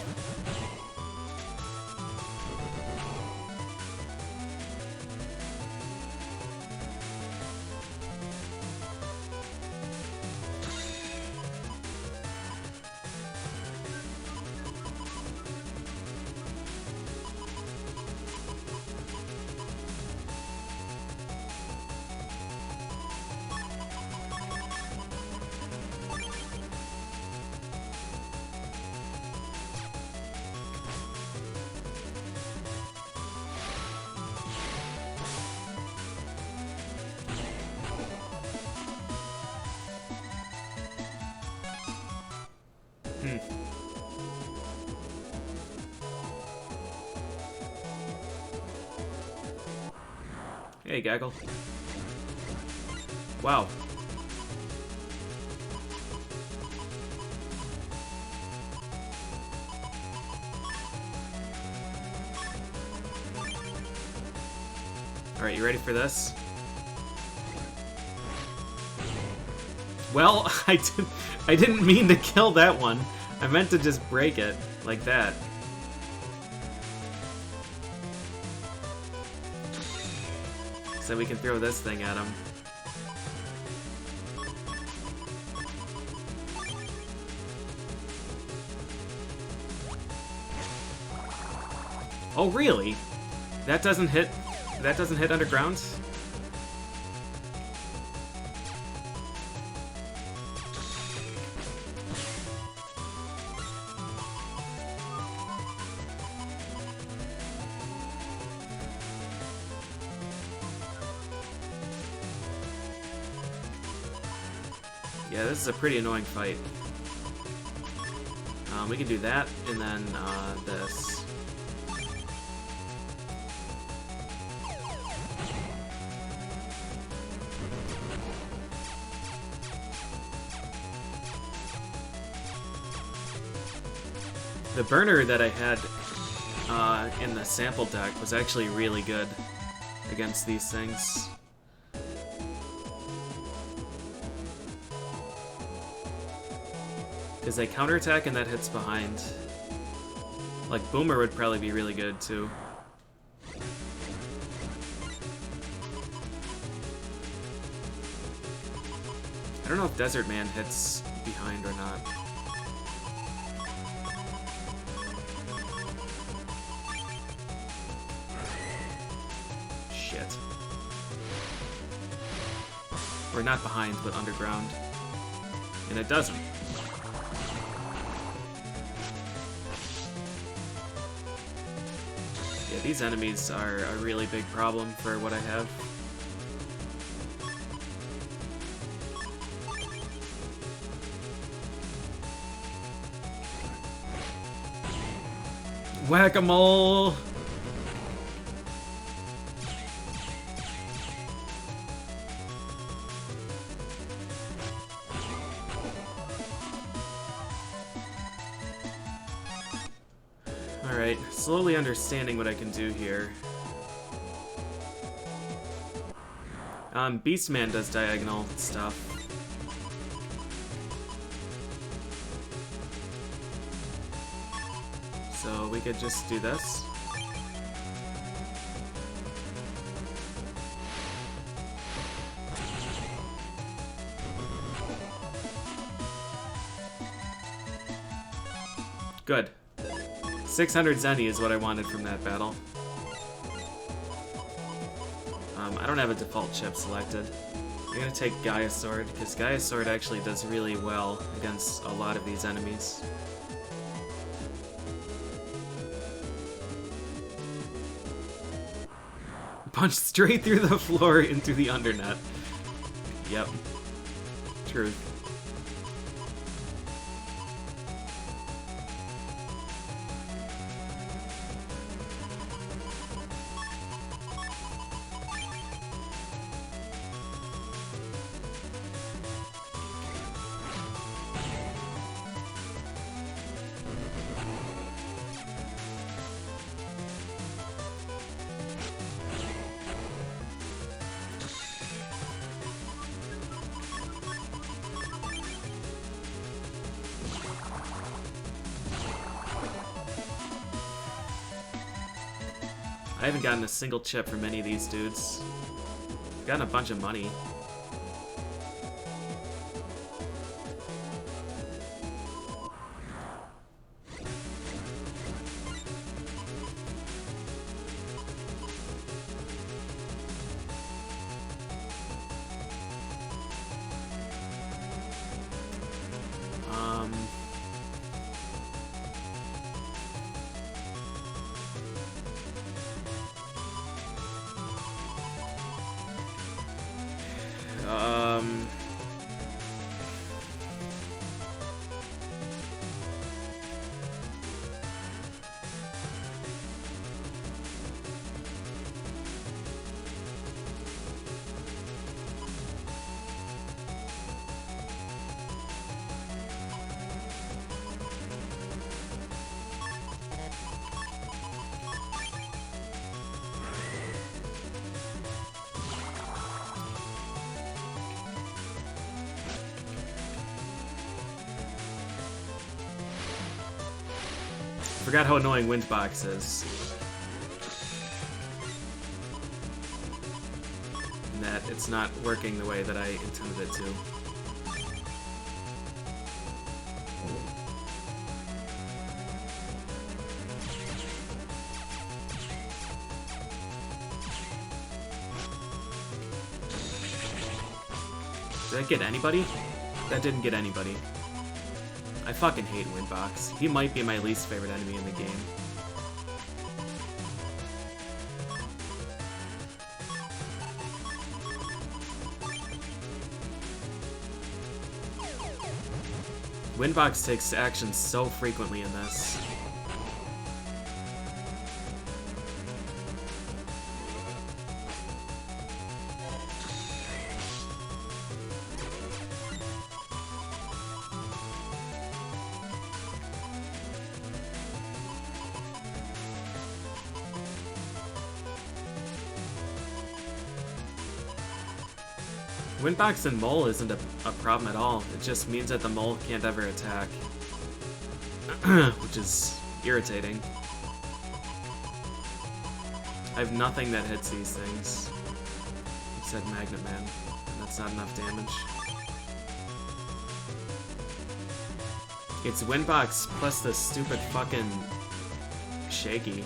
Hey, Gaggle. Wow. Alright, you ready for this? Well, I didn't mean to kill that one. I meant to just break it, like that. So we can throw this thing at him. Oh, really? That doesn't hit underground? Yeah, this is a pretty annoying fight. We can do that, and then this. The burner that I had in the sample deck was actually really good against these things. Because they counterattack and that hits behind. Like, Boomer would probably be really good, too. I don't know if Desert Man hits behind or not. Shit. Or not behind, but underground. And it doesn't. Yeah, these enemies are a really big problem for what I have. Whack-a-mole! Alright, slowly understanding what I can do here. Beastman does diagonal stuff. So we could just do this. Good. 600 Zenny is what I wanted from that battle. I don't have a default chip selected. I'm gonna take Gaia Sword, because Gaia Sword actually does really well against a lot of these enemies. Punch straight through the floor into the undernet. Yep. Truth. I haven't gotten a single chip from any of these dudes. I've gotten a bunch of money. Forgot how annoying Windbox is. And that it's not working the way that I intended it to. Did that get anybody? That didn't get anybody. I fucking hate Windbox. He might be my least favorite enemy in the game. Windbox takes action so frequently in this. Windbox and Mole isn't a problem at all. It just means that the Mole can't ever attack. Which is irritating. I have nothing that hits these things. Except Magnet Man. And that's not enough damage. It's Windbox plus the stupid fucking Shaky.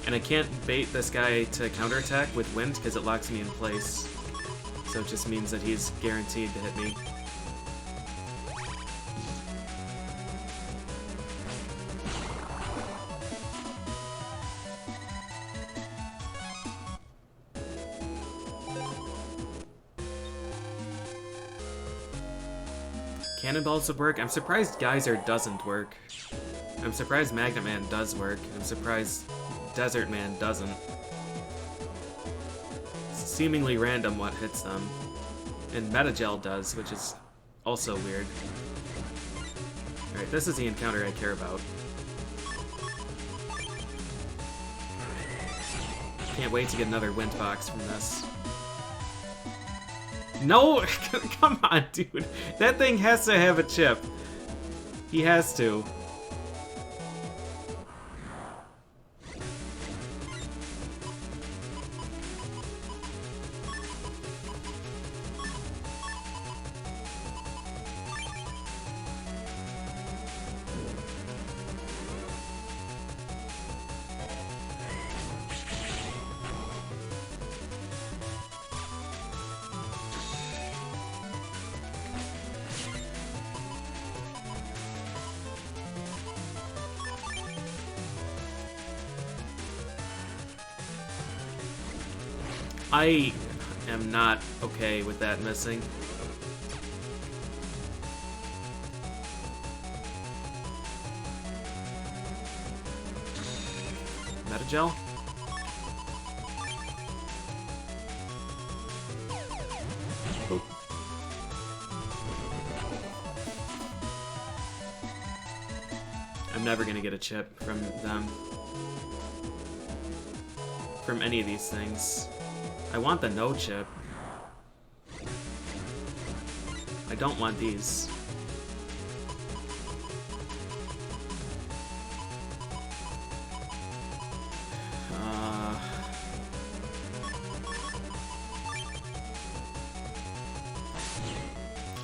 And I can't bait this guy to counterattack with wind because it locks me in place. So it just means that he's guaranteed to hit me. Cannonballs would work. I'm surprised Geyser doesn't work. I'm surprised Magnet Man does work. I'm surprised Desert Man doesn't. It's seemingly random what hits them. And Metagel does, which is also weird. Alright, this is the encounter I care about. Can't wait to get another Windbox from this. No! Come on, dude! That thing has to have a chip. He has to. I am not okay with that missing. Metagel? Oh. I'm never gonna get a chip from them. From any of these things. I want the no chip. I don't want these.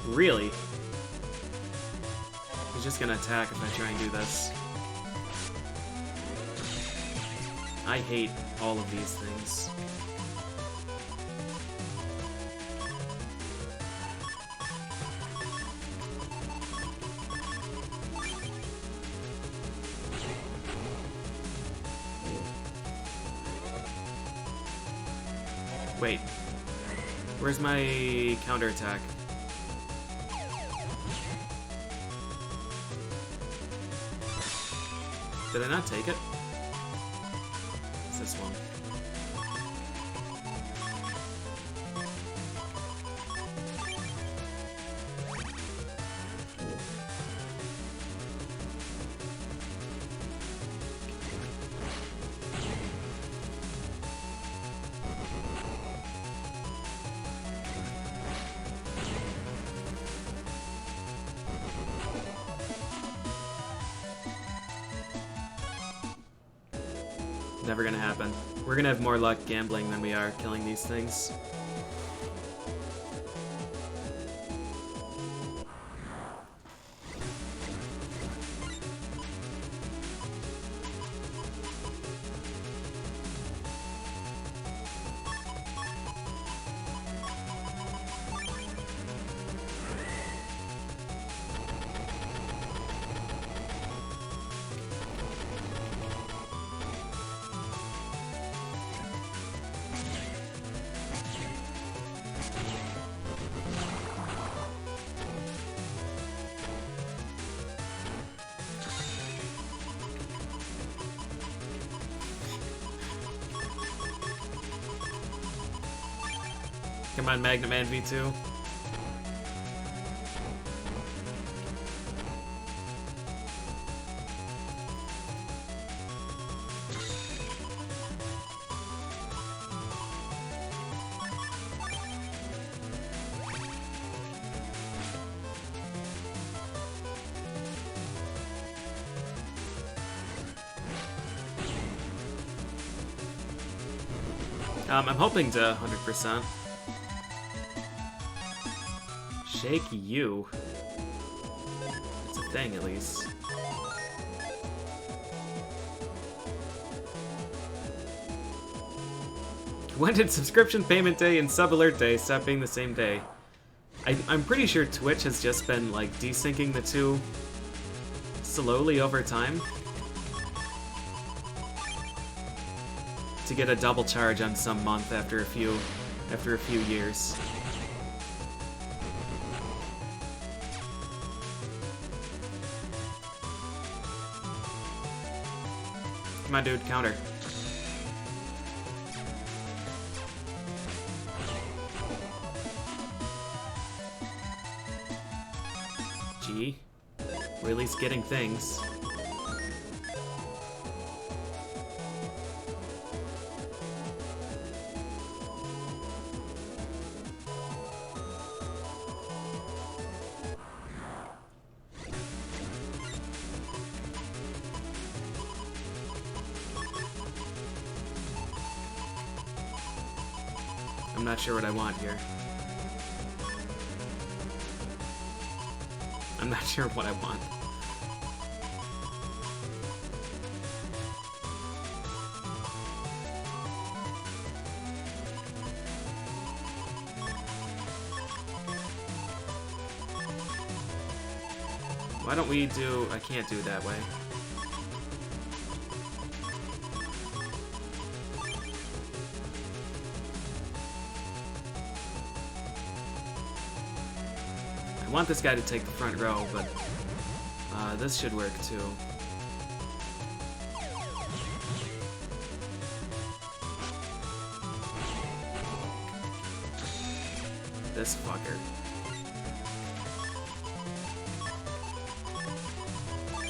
Really? He's just gonna attack if I try and do this. I hate all of these things. Wait. Where's my counterattack? Did I not take it? It's this one. Never gonna happen. We're gonna have more luck gambling than we are killing these things. time on Magnet Man V2. I'm hoping to 100%. Shake you. It's a thing, at least. When did subscription payment day and sub alert day stop being the same day? I'm pretty sure Twitch has just been, like, desyncing the two slowly over time to get a double charge on some month after a few years. Come on, dude, counter. Gee, we're at least getting things. I'm not sure what I want here. I'm not sure what I want. Why don't we do... I can't do it that way. I want this guy to take the front row, but this should work too. This fucker.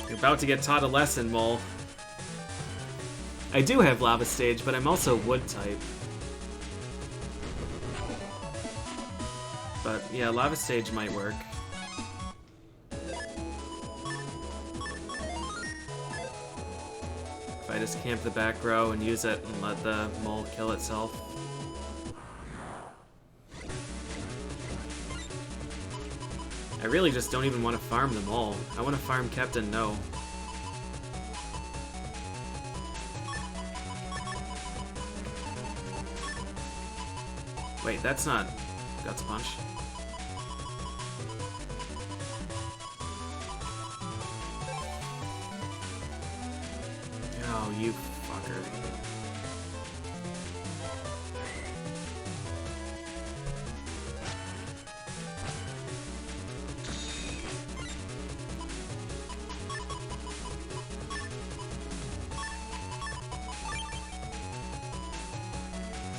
You're about to get taught a lesson, Mole. I do have Lava Stage, but I'm also Wood type. But yeah, Lava Stage might work. If I just camp the back row and use it and let the mole kill itself. I really just don't even want to farm the mole. I want to farm Captain No. Wait, that's not Guts Punch. Oh, you fucker.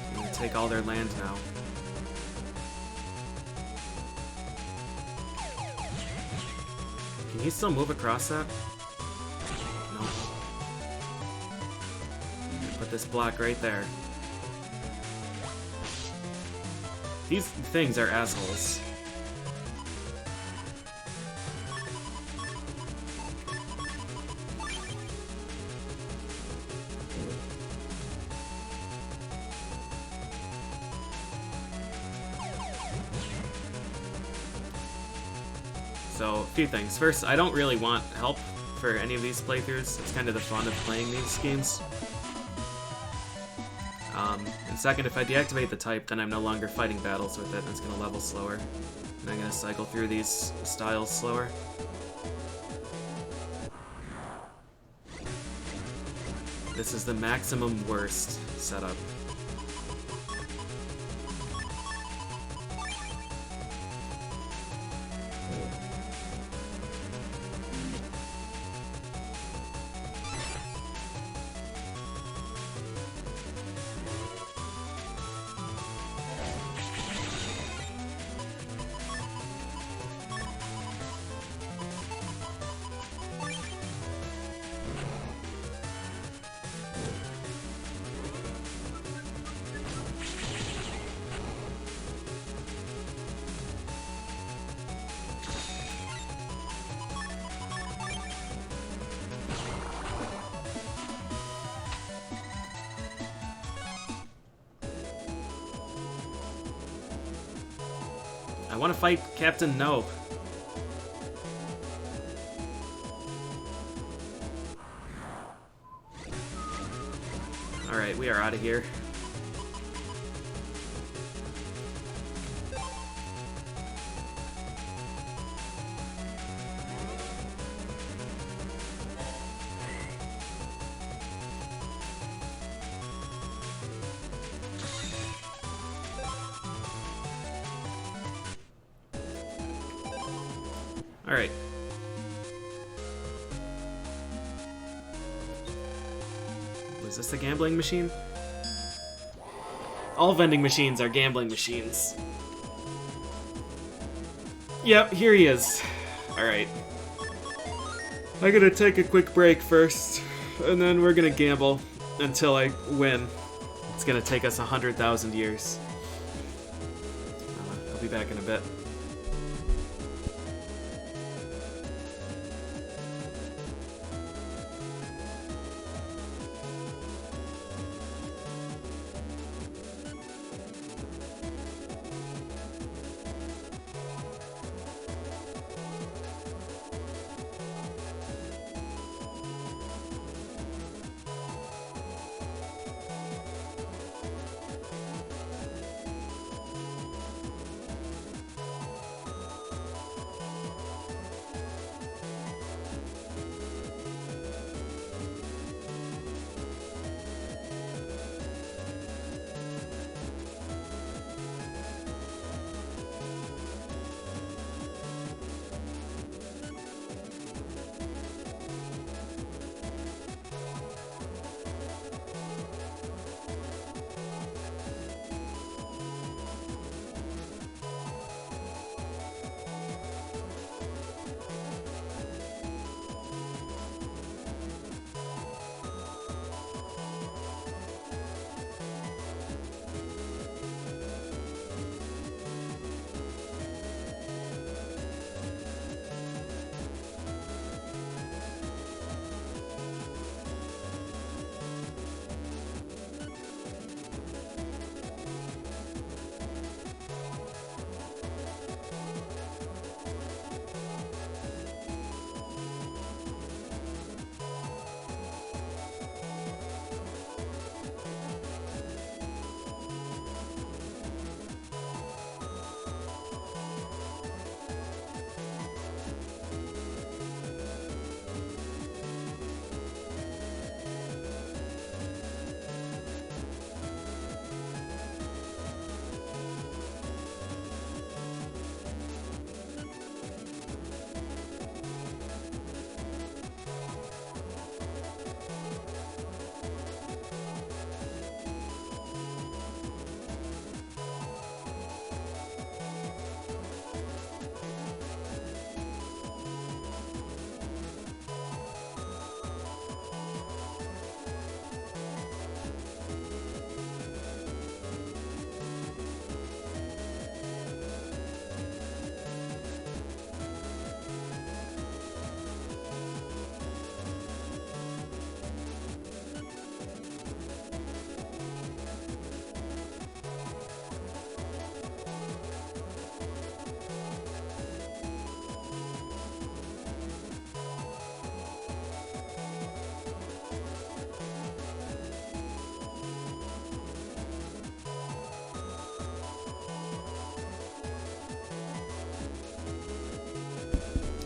I'm gonna take all their land now. Can he still move across that? No. Put this block right there. These things are assholes. So, a few things. First, I don't really want help for any of these playthroughs. It's kind of the fun of playing these games. And second, if I deactivate the type, then I'm no longer fighting battles with it, and it's going to level slower. And I'm going to cycle through these styles slower. This is the maximum worst setup. I want to fight Captain No. Alright, we are out of here. Alright. Was this a gambling machine? All vending machines are gambling machines. Yep, here he is. Alright. I'm gonna take a quick break first, and then we're gonna gamble until I win. It's gonna take us 100,000 years. I'll be back in a bit.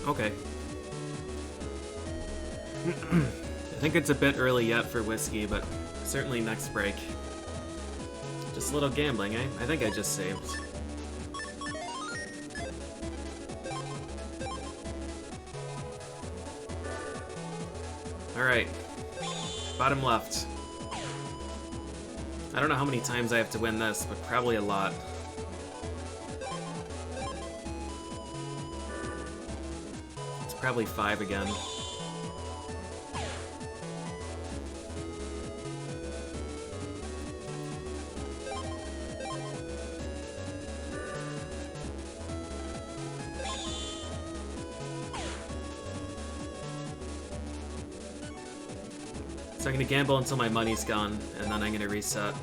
Okay. I think it's a bit early yet for whiskey, but certainly next break. Just a little gambling, eh? I think I just saved. Alright. Bottom left. I don't know how many times I have to win this, but probably a lot. It's probably 5 again. So I'm gonna gamble until my money's gone, and then I'm gonna reset.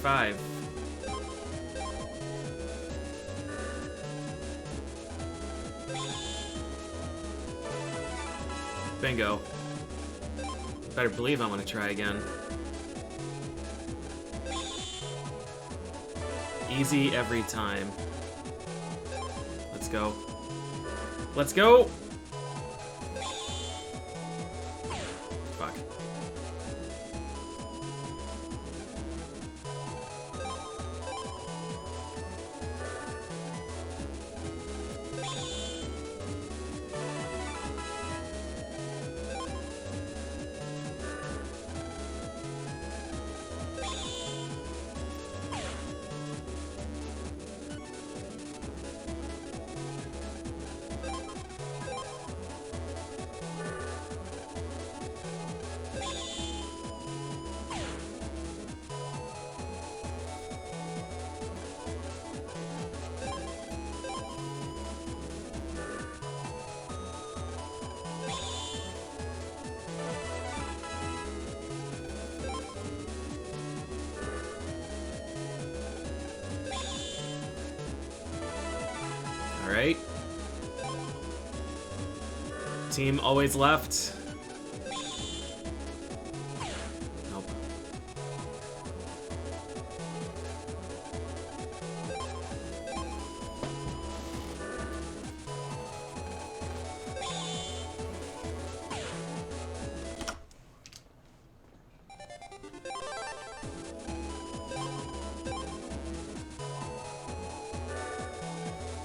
5. Bingo. Better believe I'm gonna try again. Easy every time. Let's go. Let's go! Fuck. Alright. Team always left. Nope.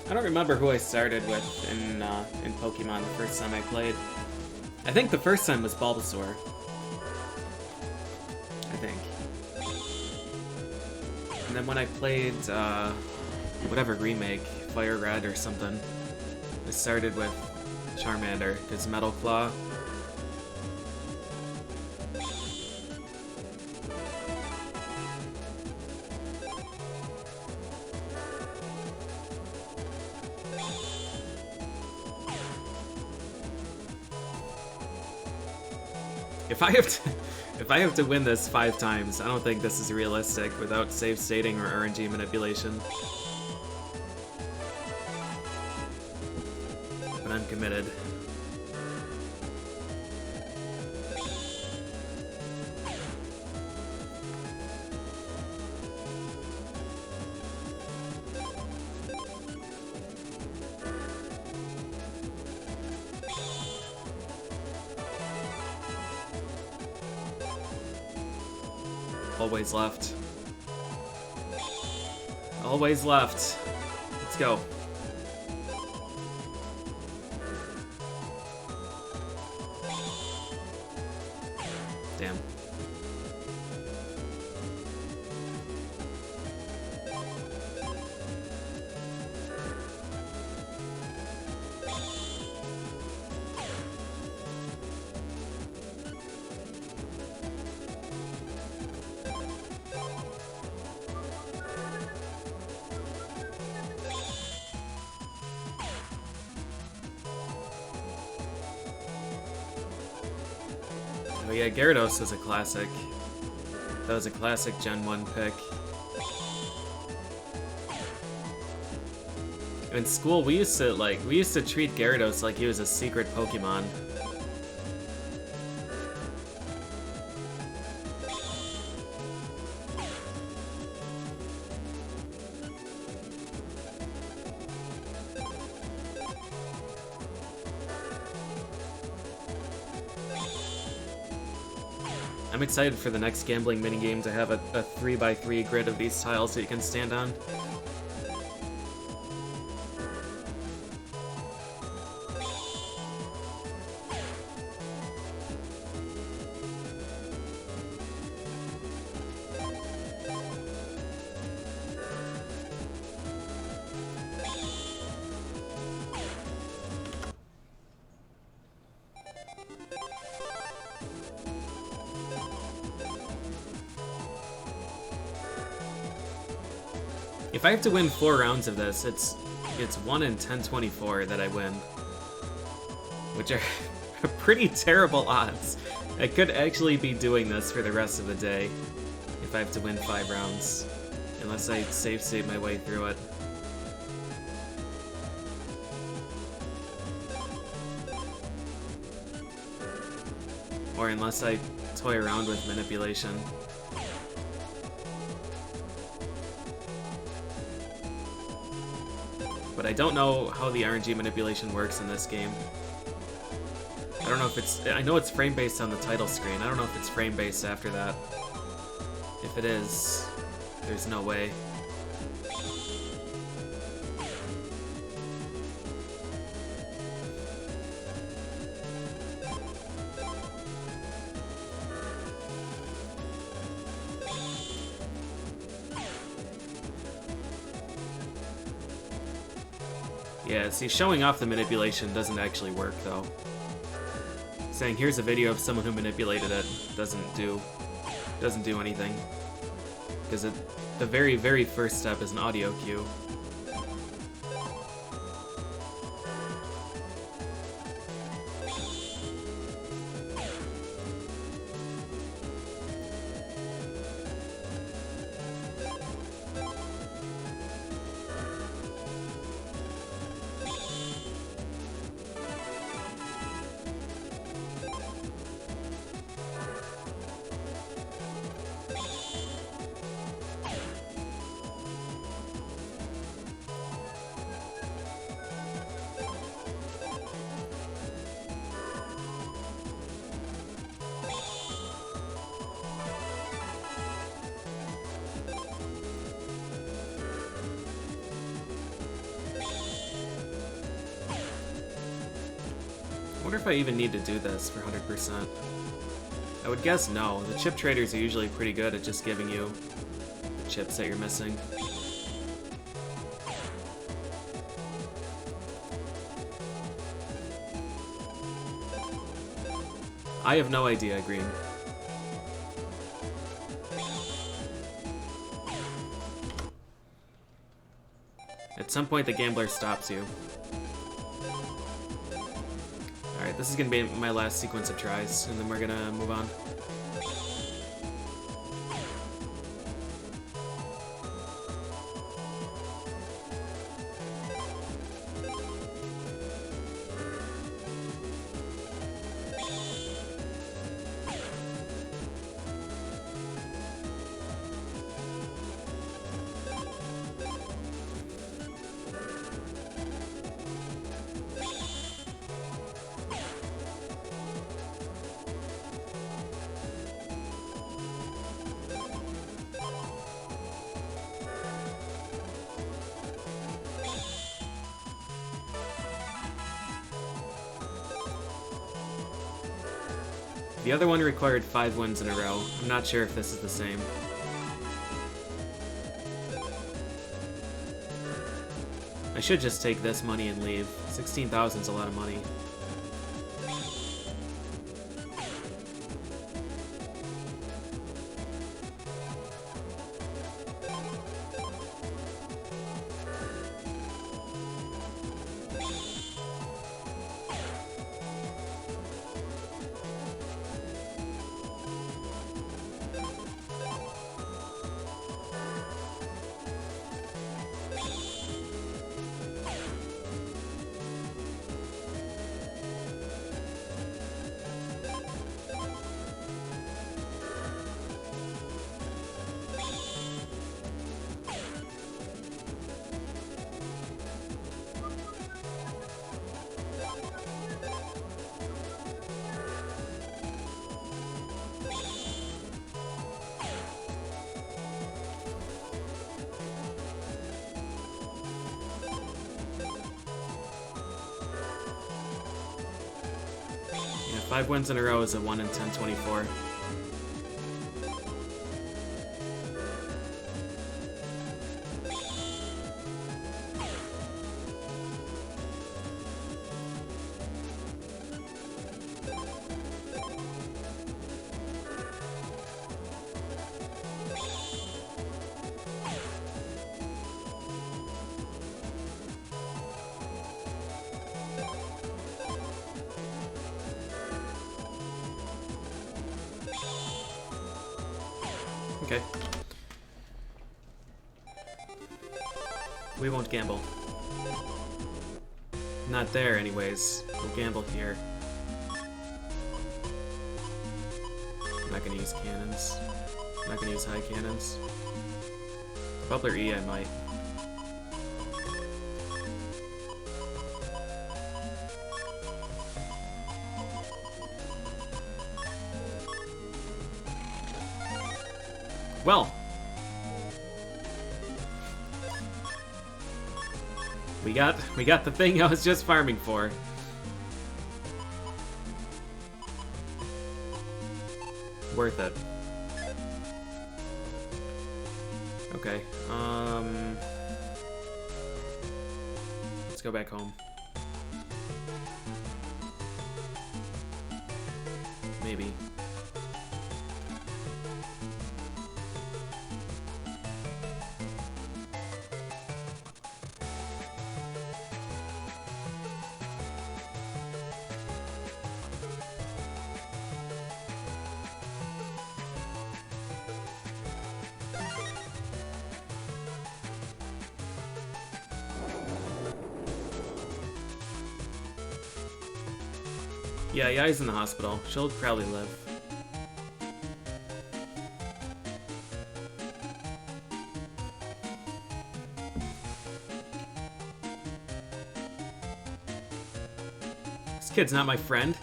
I don't remember who I started with in Pokemon the first time I played. I think the first time was Bulbasaur. I think. And then when I played whatever remake, Fire Red or something, I started with Charmander, because Metal Claw. If I have to win this 5 times, I don't think this is realistic without save stating or RNG manipulation. But I'm committed. Always left. Always left. Let's go. Damn. Oh yeah, Gyarados was a classic. That was a classic Gen 1 pick. In school, we used to treat Gyarados like he was a secret Pokemon. I'm excited for the next gambling minigame to have a 3x3 grid of these tiles that you can stand on. If I have to win 4 rounds of this, it's 1 in 1024 that I win. Which are pretty terrible odds. I could actually be doing this for the rest of the day if I have to win 5 rounds. Unless I save my way through it. Or unless I toy around with manipulation. But I don't know how the RNG manipulation works in this game. I don't know if it's... I know it's frame-based on the title screen. I don't know if it's frame-based after that. If it is, there's no way. Yeah, see, showing off the manipulation doesn't actually work, though. Saying, here's a video of someone who manipulated it doesn't do anything. Because the very, very first step is an audio cue. I wonder if I even need to do this for 100%. I would guess no. The chip traders are usually pretty good at just giving you the chips that you're missing. I have no idea, Green. At some point, the gambler stops you. Alright, this is gonna be my last sequence of tries, and then we're gonna move on. The other one required 5 wins in a row. I'm not sure if this is the same. I should just take this money and leave. 16,000 is a lot of money. Yeah, 5 wins in a row is a 1 in 10-24. Okay. We won't gamble. Not there, anyways. We'll gamble here. I'm not gonna use cannons. I'm not gonna use high cannons. Bubbler E, I might. Well, we got the thing I was just farming for. Worth it. Okay. Let's go back home. Maybe. Yeah, Yai's in the hospital. She'll probably live. This kid's not my friend.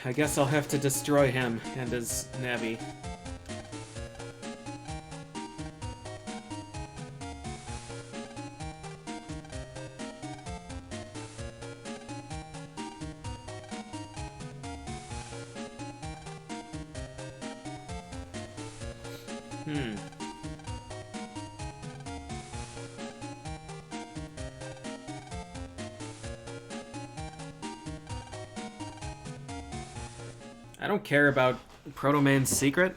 I guess I'll have to destroy him and his Navi. I don't care about Proto Man's secret.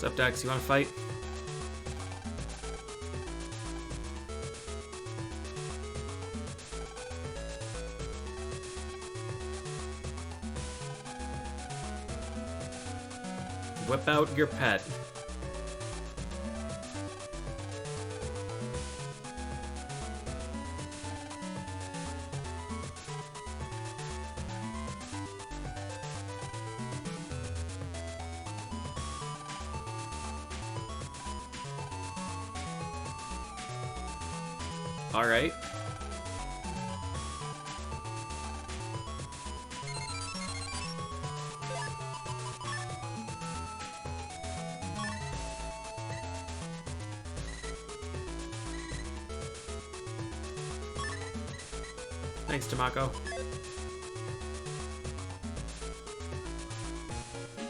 What's up, Dex? You want to fight? Whip out your pet. All right. Thanks, Tamako.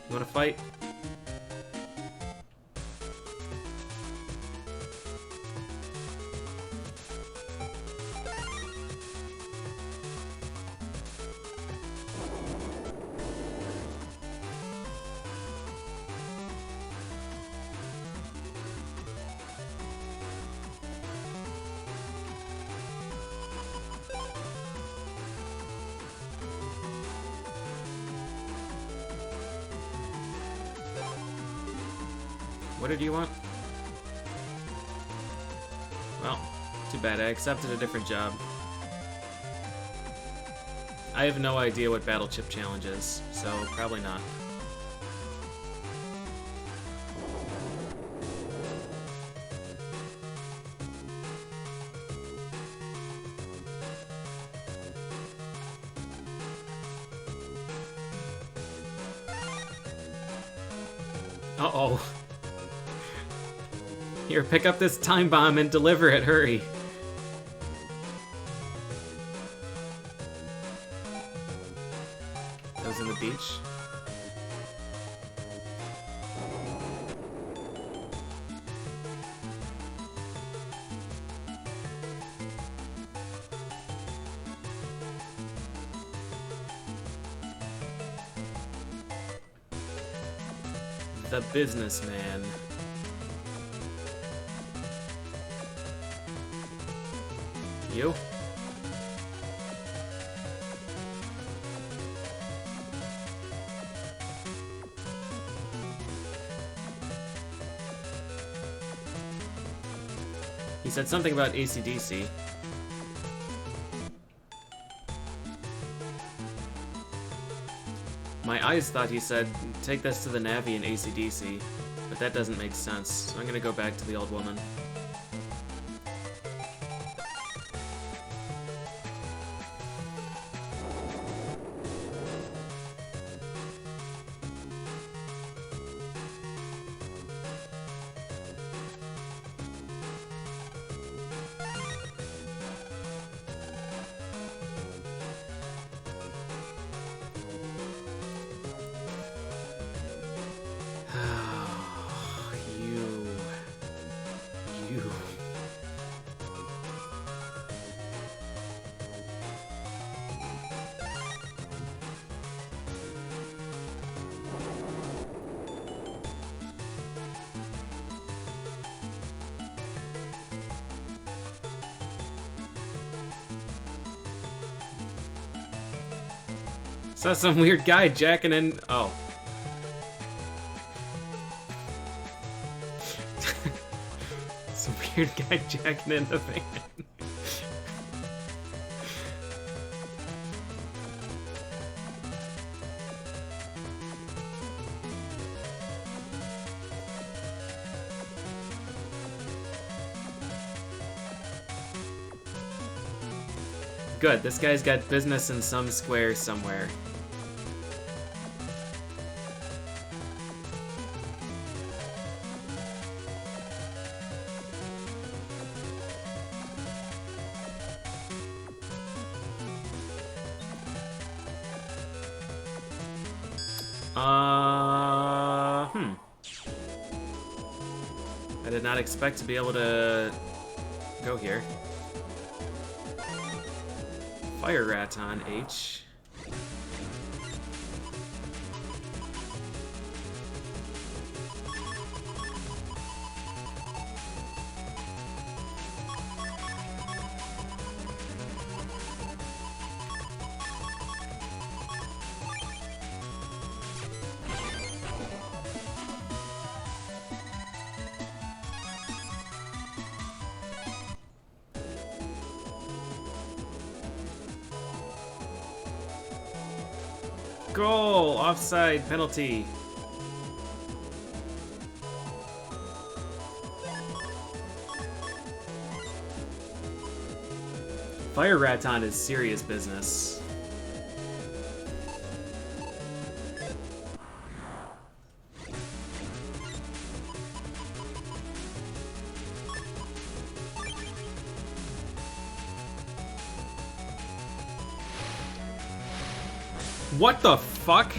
You wanna fight? What did you want? Well, too bad. I accepted a different job. I have no idea what Battle Chip Challenge is, so probably not. Uh-oh. Here, pick up this time bomb and deliver it, hurry. Those in the beach. The businessman. You? He said something about AC/DC. My eyes thought he said, take this to the Navi and AC/DC, but that doesn't make sense, so I'm gonna go back to the old woman. Saw some weird guy jacking in. Oh. Some weird guy jacking in the van. Good, this guy's got business in some square somewhere. I did not expect to be able to go here. Fire rat on H. Goal! Offside penalty. Fire Raton is serious business. What the fuck?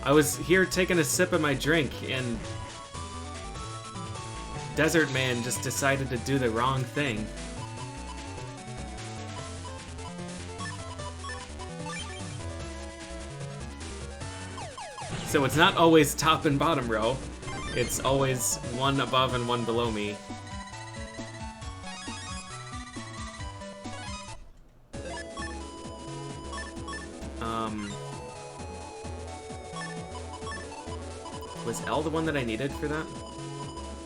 I was here taking a sip of my drink and Desert Man just decided to do the wrong thing. So it's not always top and bottom row. It's always one above and one below me. Was L the one that I needed for that?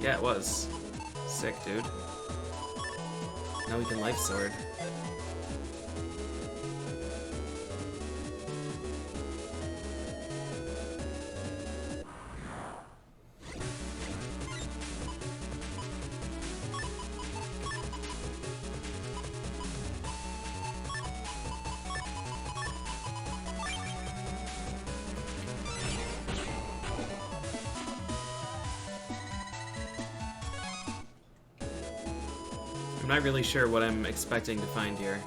Yeah, it was. Sick, dude. Now we can life sword. I'm not really sure what I'm expecting to find here.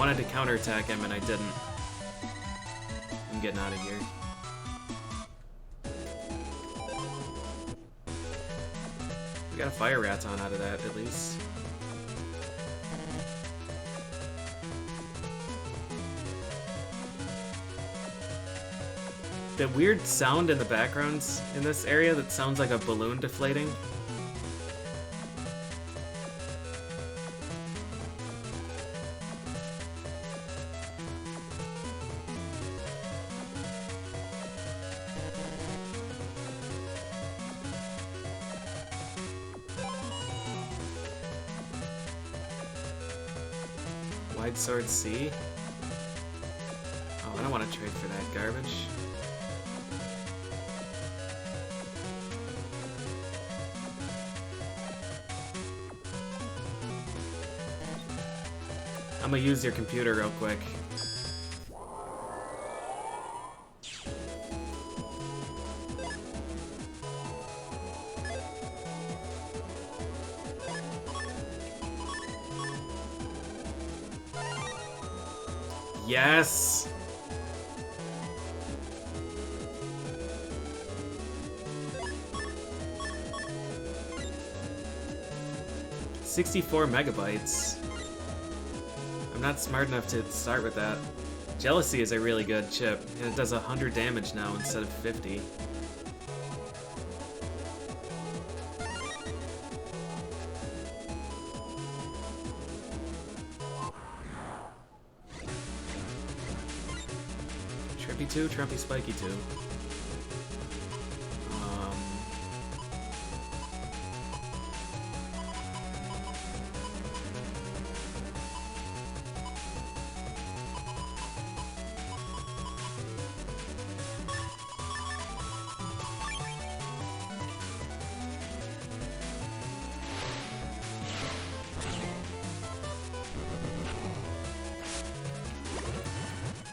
wanted to counterattack him and I didn't. I'm getting out of here. We got a fire raton out of that, at least. The weird sound in the backgrounds in this area that sounds like a balloon deflating. Wide sword C? Oh, I don't want to trade for that garbage. I'm gonna use your computer real quick. Yes! $64 megabytes. I'm not smart enough to start with that. Jealousy is a really good chip, and it does 100 damage now instead of 50. Trippy 2, Trumpy Spiky 2.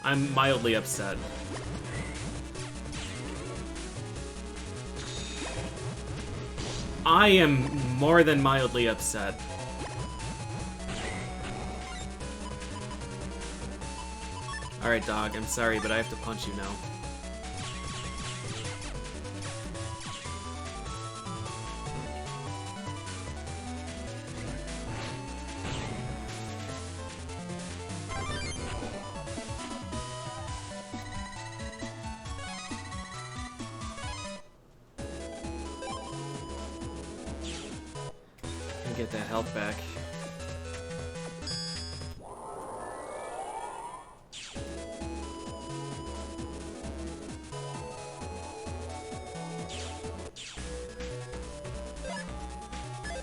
I'm mildly upset. I am more than mildly upset. Alright, dog, I'm sorry, but I have to punch you now. Get that health back.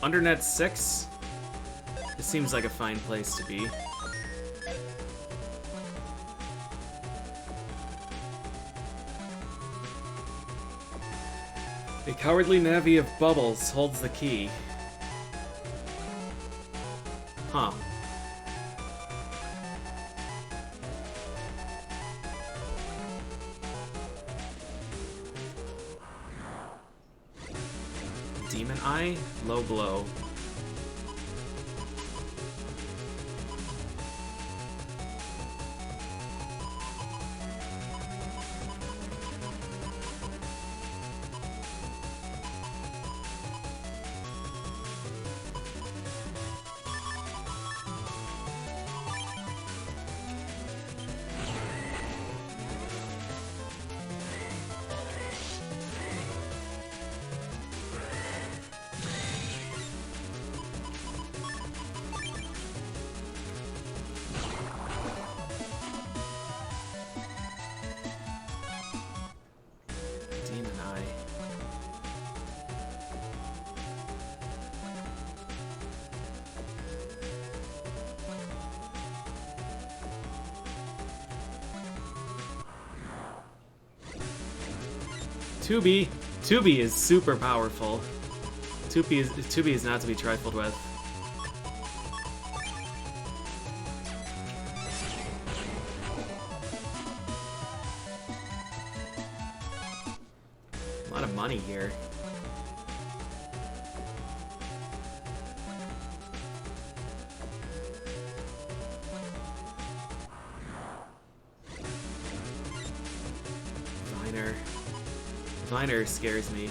Undernet 6? This seems like a fine place to be. The cowardly Navi of Bubbles holds the key. Huh. Demon Eye, low blow. Tubi is super powerful. Tubi is not to be trifled with. A lot of money here. Viner scares me.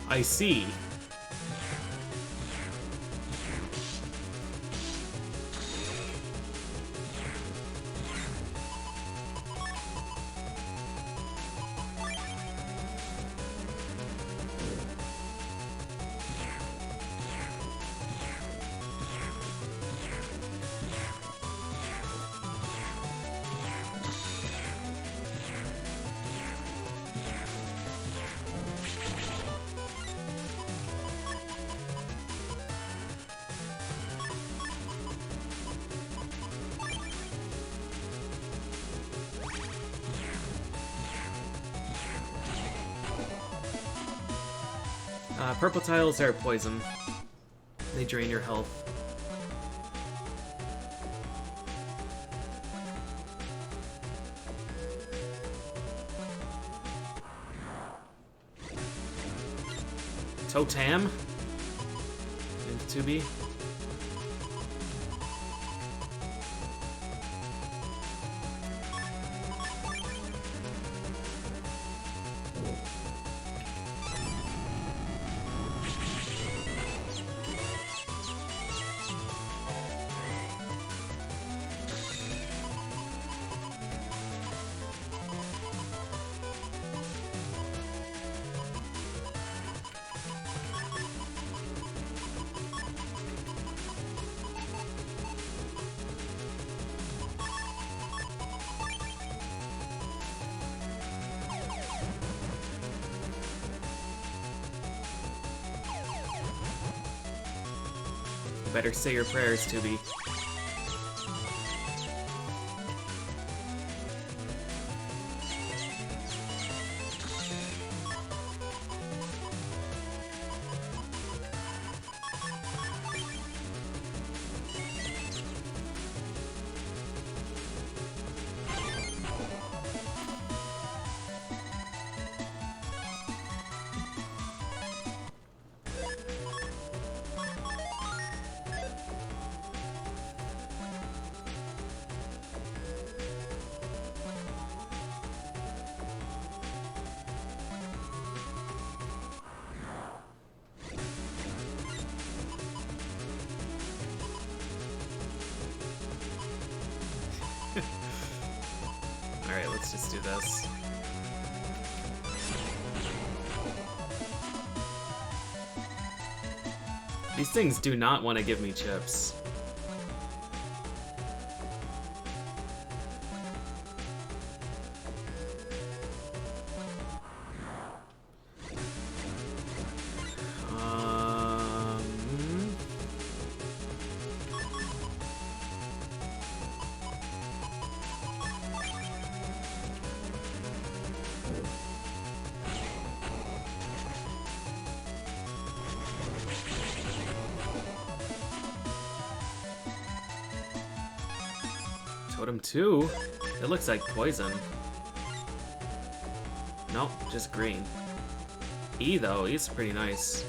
I see. Purple tiles are poison. They drain your health. Totem? Into 2B? Better say your prayers, 2B. Alright, let's just do this. These things do not want to give me chips. Totem 2? It looks like poison. Nope, just green. E though, E's pretty nice.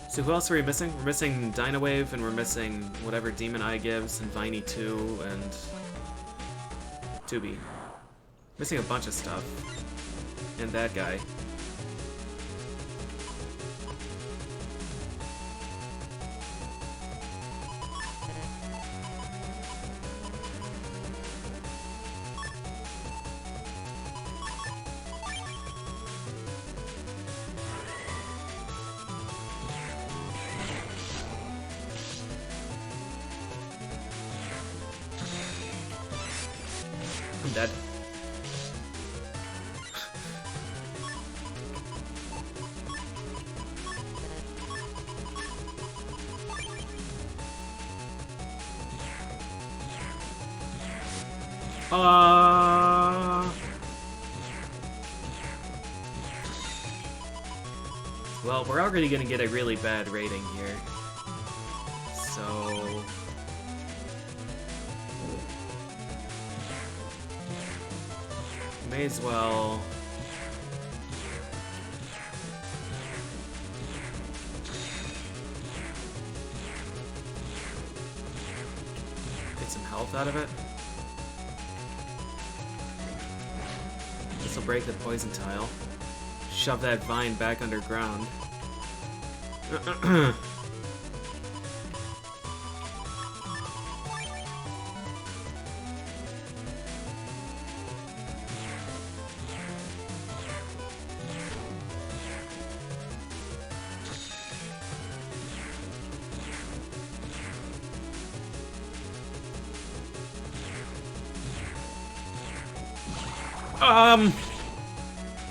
So who else are we missing? We're missing Dino Wave, and we're missing whatever Demon Eye gives, and Viney 2, and 2B. Missing a bunch of stuff. And that guy. I'm dead. Well, we're already gonna get a really bad rating here. So... may as well... get some health out of it. This'll break the poison tile. Shove that vine back underground.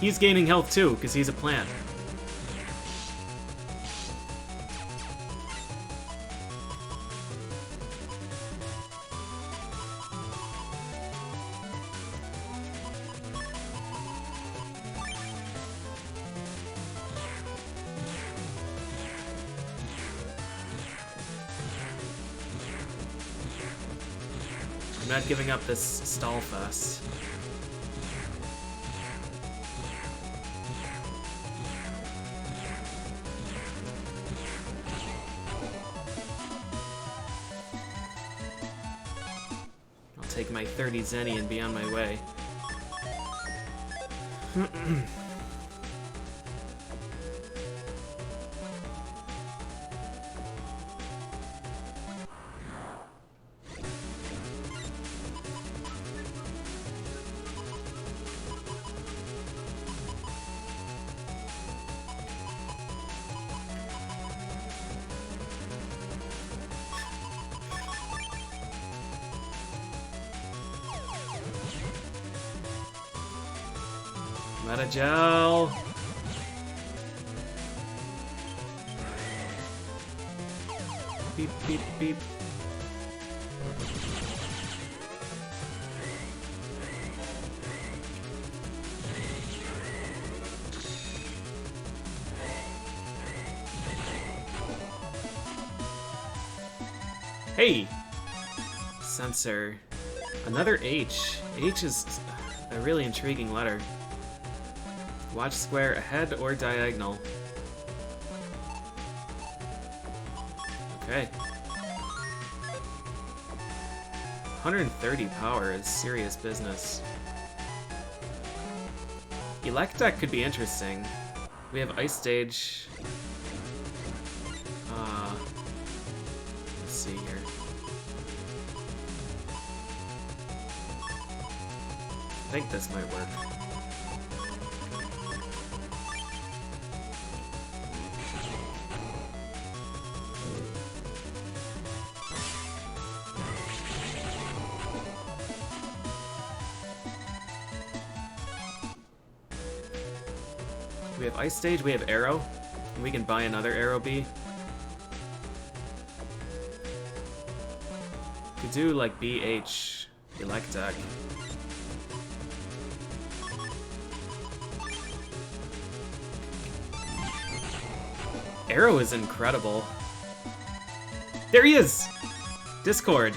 He's gaining health too, because he's a plant. I'm not giving up this stall fest. Take my 30 zenny and be on my way. Meta gel. Beep, beep, beep. Hey! Sensor. Another H. H is a really intriguing letter. Watch square ahead or diagonal. Okay. 130 power is serious business. Electek could be interesting. We have Ice Stage. Let's see here. I think this might work. We have Ice Stage, we have Arrow. And we can buy another Arrow Bee. Could do like BH Electek. Arrow is incredible. There he is! Discord.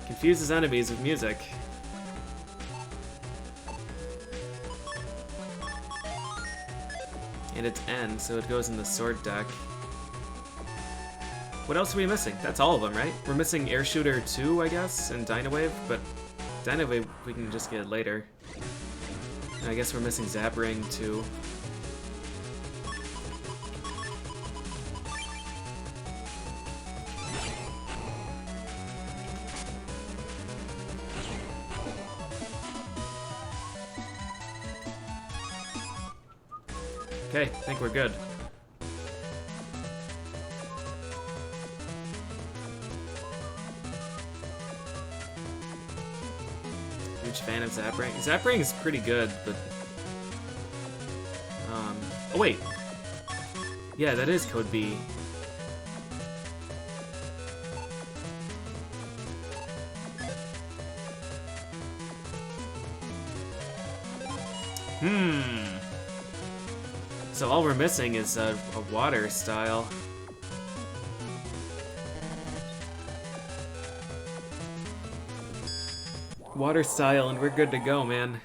Confuses enemies with music. And it's N, so it goes in the sword deck. What else are we missing? That's all of them, right? We're missing Air Shooter 2, I guess, and Dynawave, but Dynawave we can just get later. And I guess we're missing Zapring too. Okay, I think we're good. huge fan of Zapring. Zapring is pretty good, but... oh wait. Yeah, that is Code B. So all we're missing is a water style. Water style, and we're good to go, man.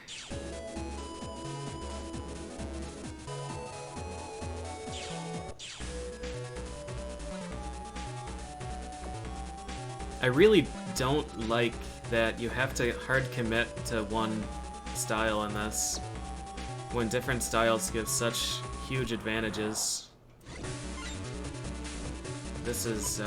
I really don't like that you have to hard commit to one style in this, when different styles give such huge advantages. This is,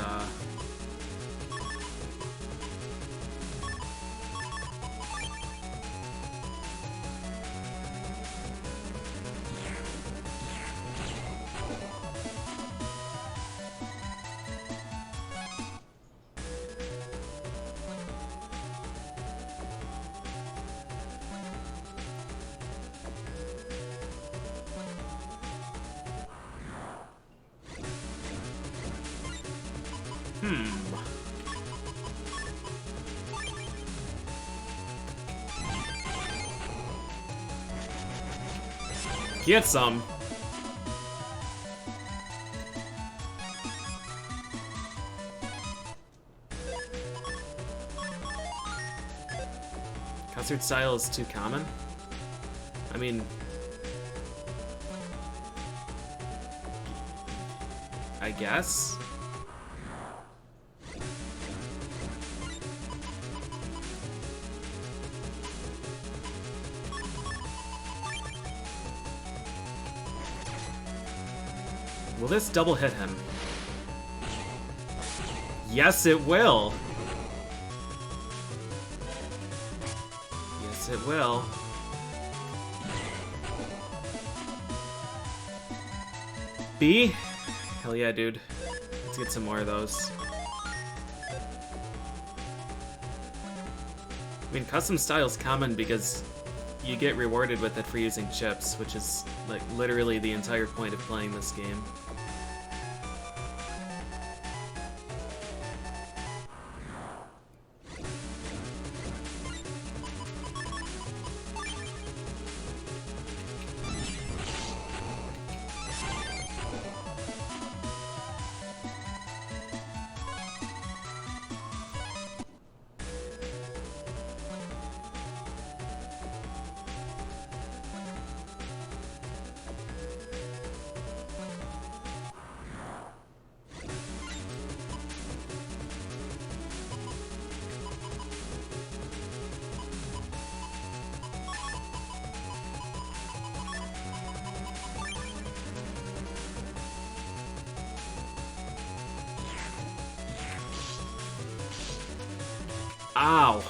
Get some. Custard style is too common? I mean... I guess? Will this double hit him? Yes, it will! Yes, it will. B? Hell yeah, dude. Let's get some more of those. I mean, custom style's common because you get rewarded with it for using chips, which is, like, literally the entire point of playing this game. Ow.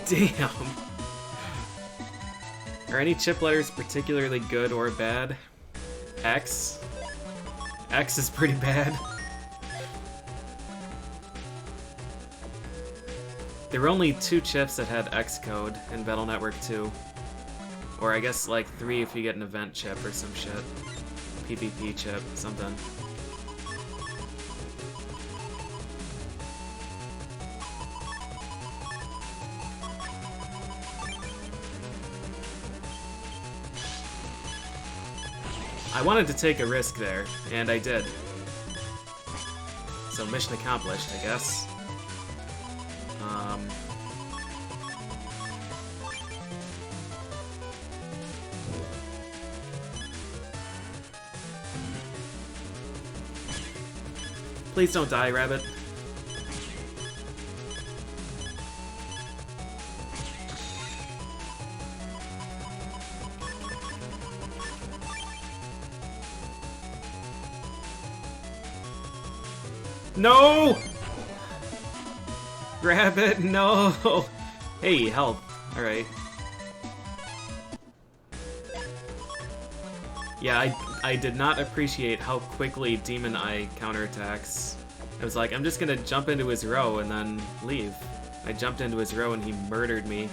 Damn. Are any chip letters particularly good or bad? X? X is pretty bad. There were only 2 chips that had X code in Battle Network 2. Or I guess like 3 if you get an event chip or some shit. PvP chip, something. I wanted to take a risk there, and I did. So mission accomplished, I guess. Please don't die, Rabbit. No! Rabbit, no! Hey, help. Alright. Yeah, I did not appreciate how quickly Demon Eye counterattacks. I was like, I'm just gonna jump into his row and then leave. I jumped into his row and he murdered me.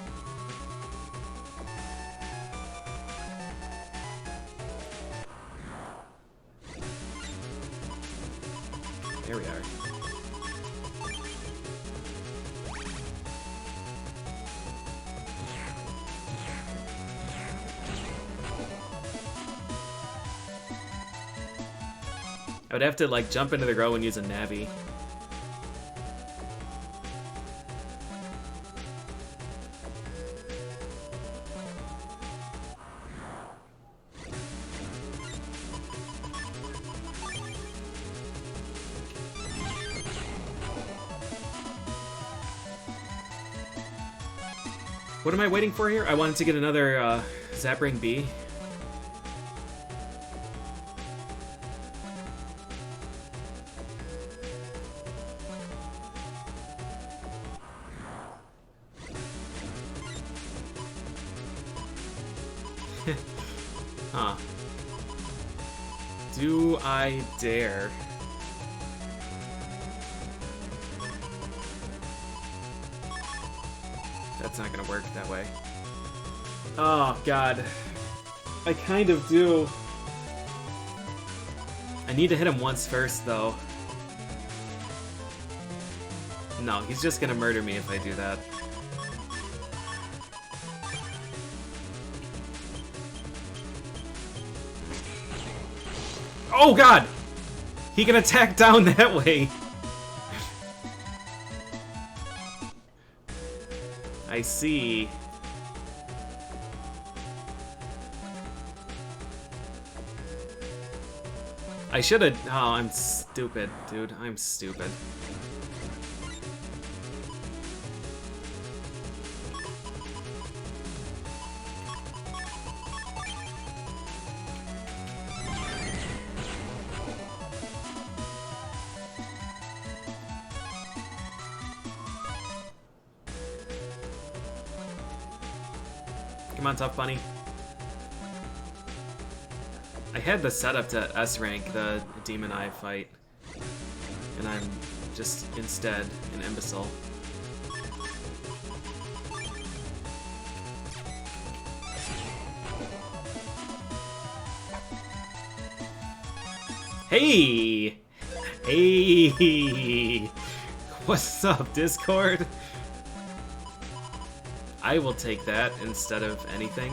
There we are. I would have to, like, jump into the row and use a Navi. What am I waiting for here? I wanted to get another Zapring B. Huh. Do I dare? That's not gonna work that way. Oh, God. I kind of do. I need to hit him once first, though. No, he's just gonna murder me if I do that. Oh, God! He can attack down that way! I see. I should have... Oh, I'm stupid, dude. I'm stupid. Come on, Tough Bunny. I had the setup to S rank the Demon Eye fight, and I'm just instead an imbecile. Hey! Hey! What's up, Discord? I will take that instead of anything.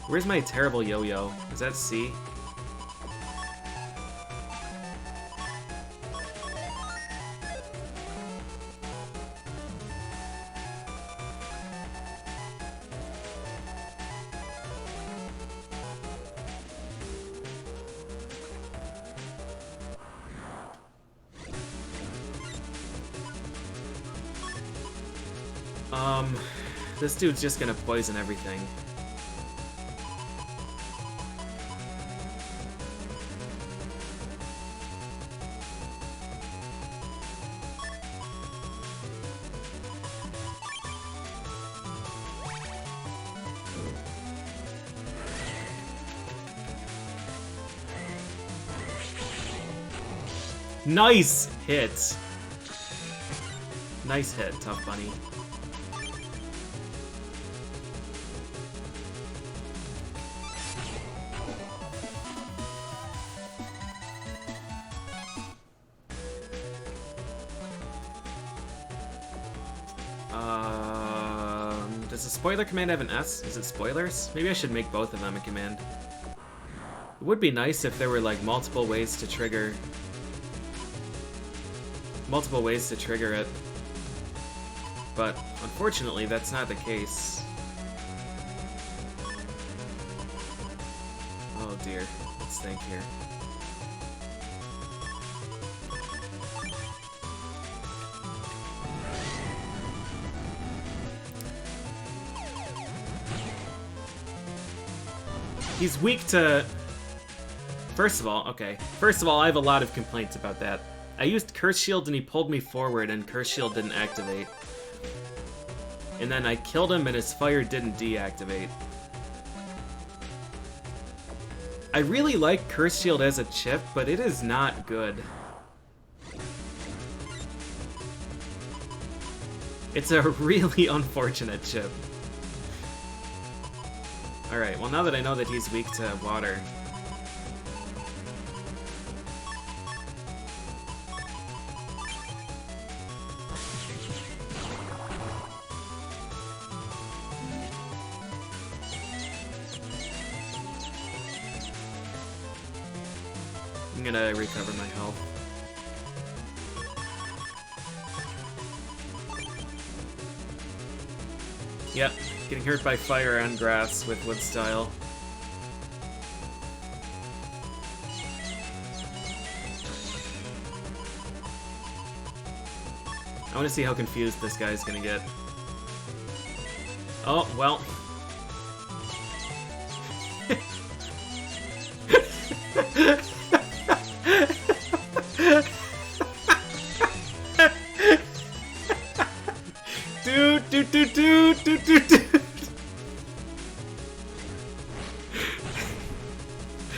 Where's my terrible yo-yo? Is that C? This dude's just gonna poison everything. Nice hit. Nice hit, Tough Bunny. Does the spoiler command have an S? Is it spoilers? Maybe I should make both of them a command. It would be nice if there were like multiple ways to trigger it. But unfortunately, that's not the case. Oh dear. Let's think here. He's weak to... First of all, I have a lot of complaints about that. I used Curse Shield and he pulled me forward and Curse Shield didn't activate. And then I killed him and his fire didn't deactivate. I really like Curse Shield as a chip, but it is not good. It's a really unfortunate chip. Alright, well now that I know that he's weak to water... I'm gonna recover my health. Yep, getting hurt by fire on grass with wood style. I want to see how confused this guy's gonna get. Oh, well.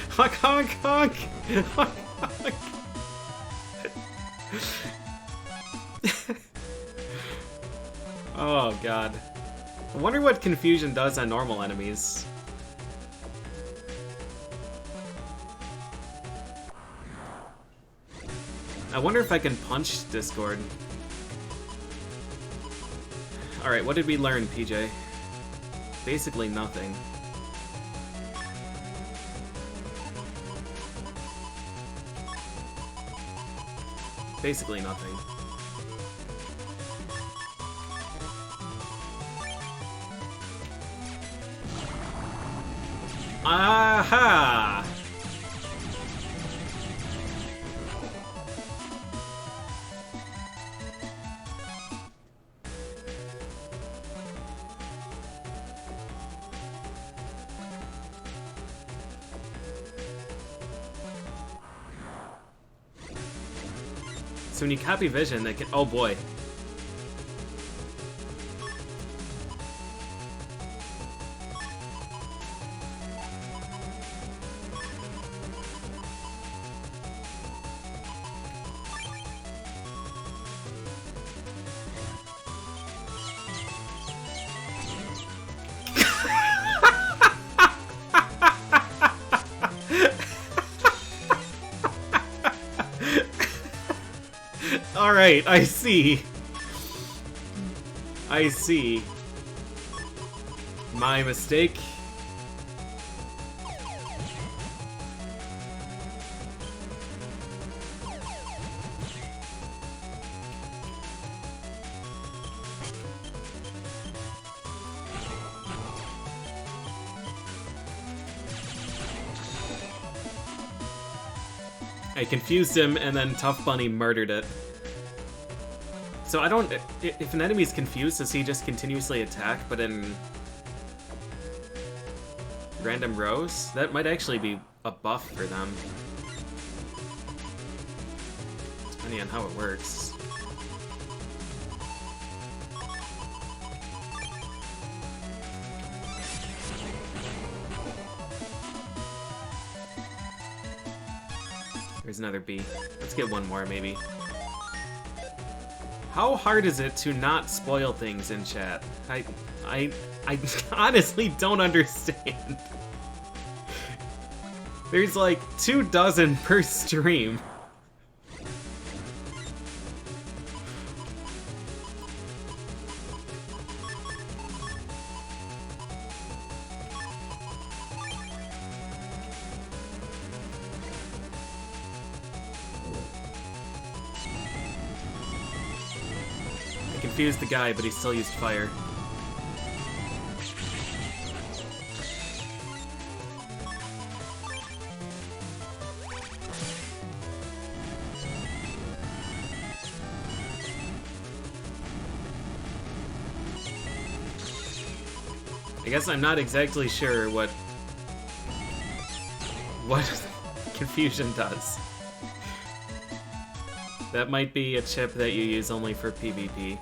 Honk, honk, honk! Honk, honk! Oh, God. I wonder what confusion does on normal enemies. I wonder if I can punch Discord. Alright, what did we learn, PJ? Basically nothing. Basically nothing. Aha! So when you copy vision, it can... Oh boy. Alright, I see. I see. My mistake. I confused him, and then Tough Bunny murdered it. So I don't... If an enemy's confused, does he just continuously attack, but in... random rows? That might actually be a buff for them. Depending on how it works. There's another B. Let's get one more, maybe. How hard is it to not spoil things in chat? I honestly don't understand. There's like 24 per stream. Confused the guy, but he still used fire. I guess I'm not exactly sure what confusion does. That might be a chip that you use only for PvP.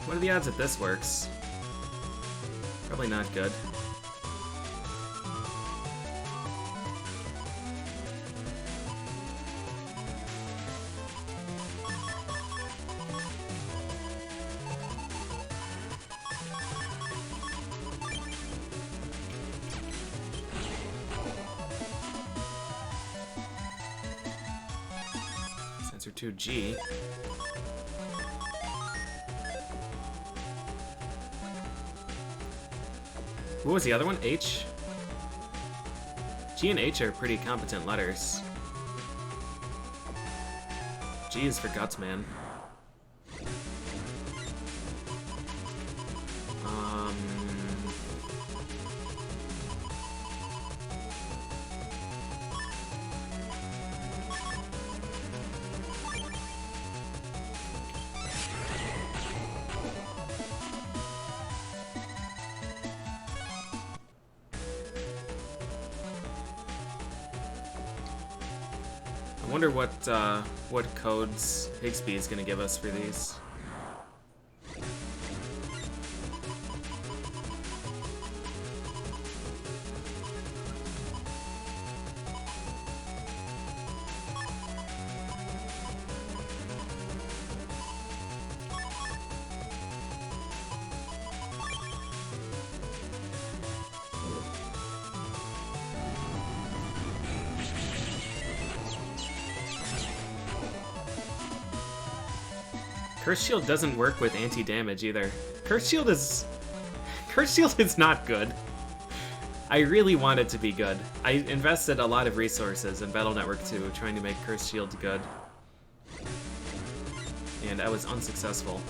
What are the odds that this works? Probably not good. Sensor 2G. What was the other one? H? G and H are pretty competent letters. G is for guts, man. I wonder what codes Higsby is gonna give us for these. Curse Shield doesn't work with anti-damage either. Curse Shield is not good. I really want it to be good. I invested a lot of resources in Battle Network 2 trying to make Curse Shield good. And I was unsuccessful.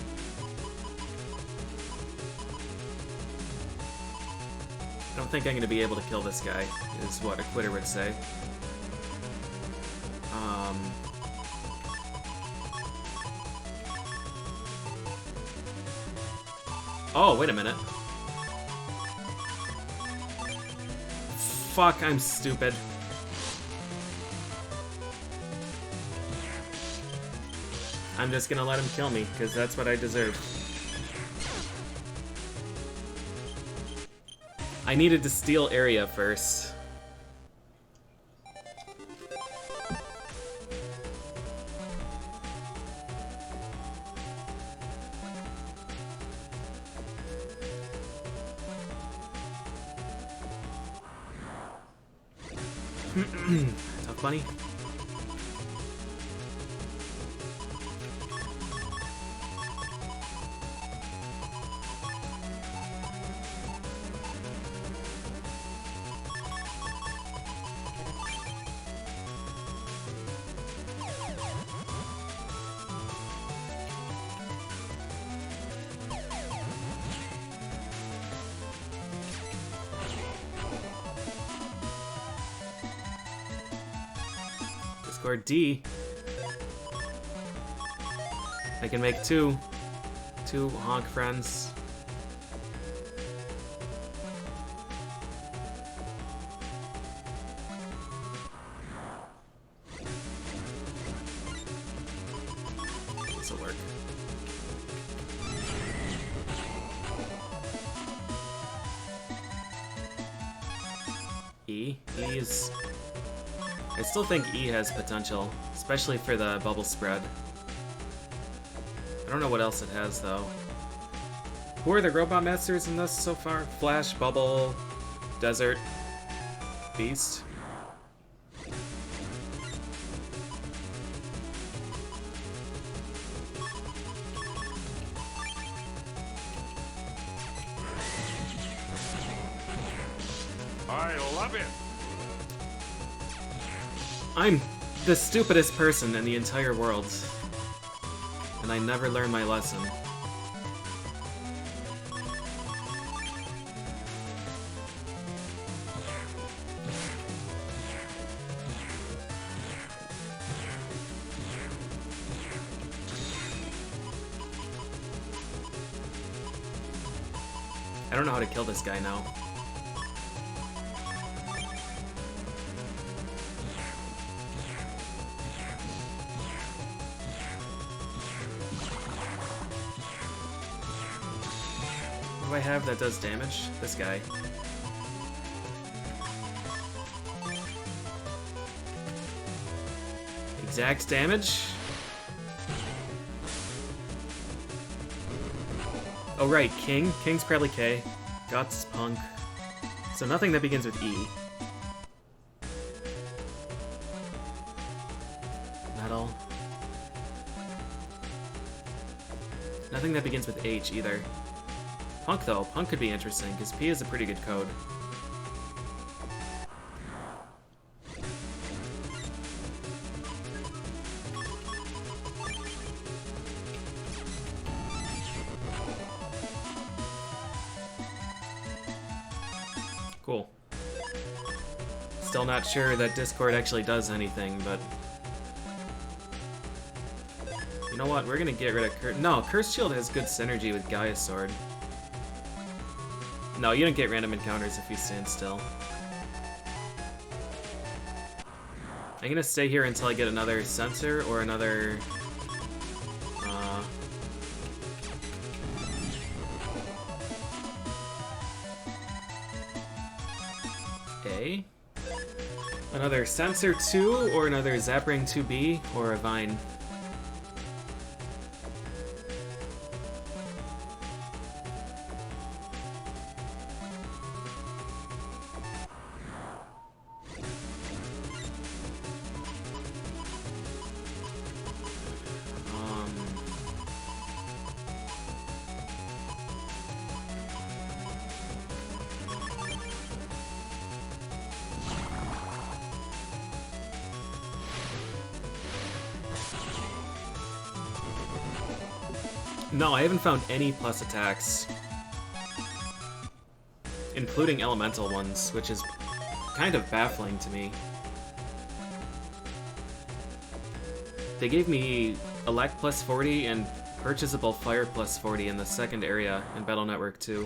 I don't think I'm going to be able to kill this guy, is what a quitter would say. Oh, wait a minute. Fuck, I'm stupid. I'm just gonna let him kill me, because that's what I deserve. I needed to steal area first. Tough bunny. Or D. I can make two honk friends. This'll work. E is. I still think E has potential, especially for the bubble spread. I don't know what else it has, though. Who are the robot masters in this so far? Flash, Bubble, Desert, Beast. I love it. I'm the stupidest person in the entire world, and I never learn my lesson. I don't know how to kill this guy now. do I have that does damage? This guy. Exact damage. Oh right, King. King's probably K. Guts, Punk. So nothing that begins with E. Metal. Nothing that begins with H either. Punk though. Punk could be interesting, because P is a pretty good code. Cool. Still not sure that Discord actually does anything, but... You know what? We're gonna get rid of Curse... No, Curse Shield has good synergy with Gaia's Sword. No, you don't get random encounters if you stand still. I'm gonna stay here until I get another sensor or another... A? Another Sensor 2, or another Zapring 2B, or a Vine. No, I haven't found any plus attacks. Including elemental ones, which is kind of baffling to me. They gave me Elect plus 40 and Purchasable Fire plus 40 in the second area in Battle Network 2.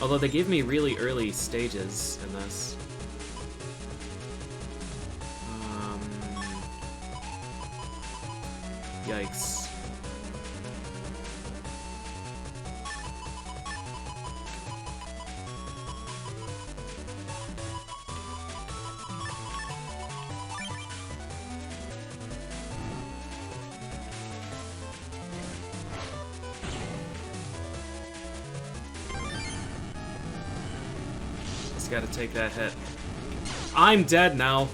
Although they gave me really early stages in this. Yikes. Gotta take that hit. I'm dead now.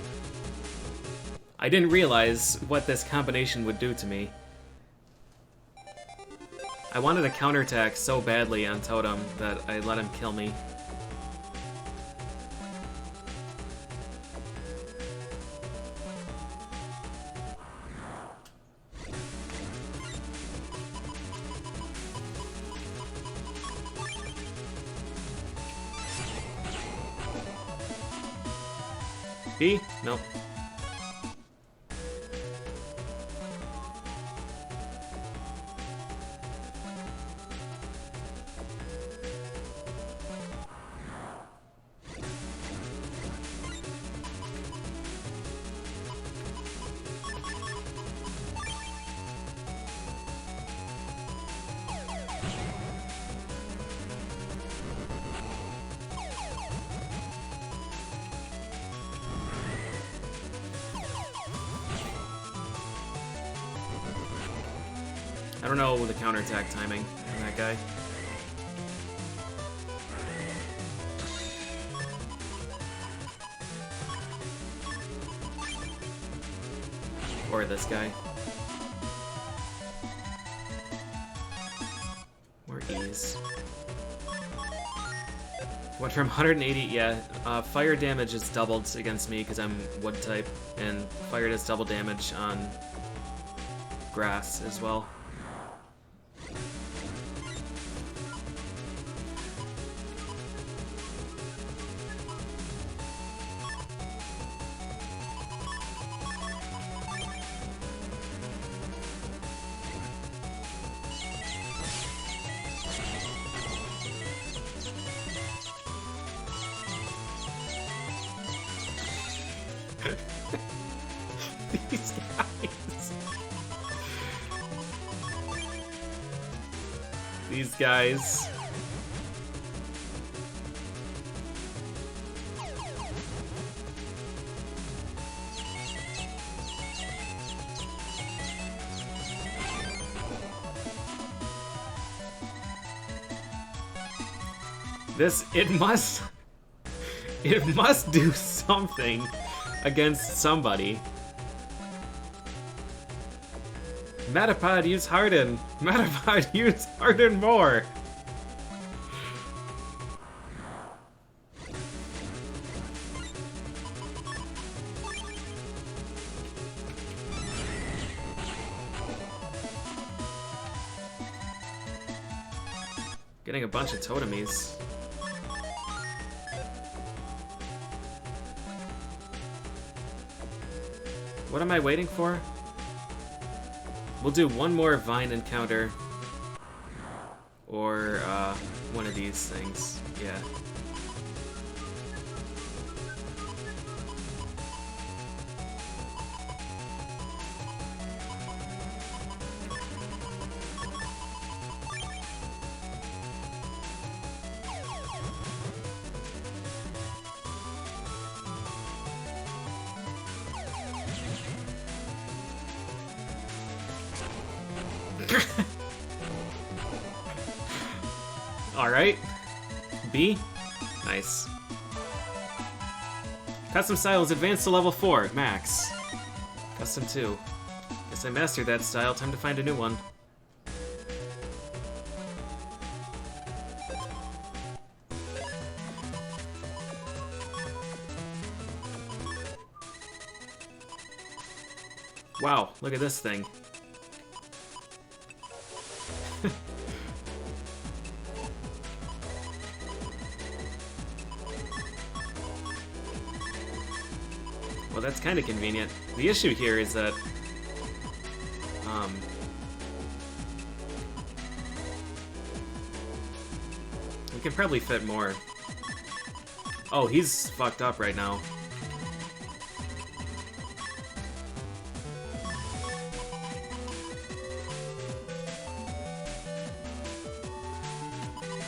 I didn't realize what this combination would do to me. I wanted a counterattack so badly on Totem that I let him kill me. B? Nope. I don't know the counterattack timing on that guy. Or this guy. More ease. Went from 180, yeah. Fire damage is doubled against me because I'm wood type, and fire does double damage on grass as well. These guys. These guys. It must... It must do something against somebody. Metapod, use Harden! Metapod, use Harden more! Getting a bunch of totemies. What am I waiting for? We'll do one more Vine encounter. Or, one of these things. Yeah. Alright. B. Nice. Custom style is advanced to level 4, max. Custom 2. Guess I mastered that style, time to find a new one. Wow, look at this thing. Well, that's kind of convenient. The issue here is that, we can probably fit more. Oh, he's fucked up right now.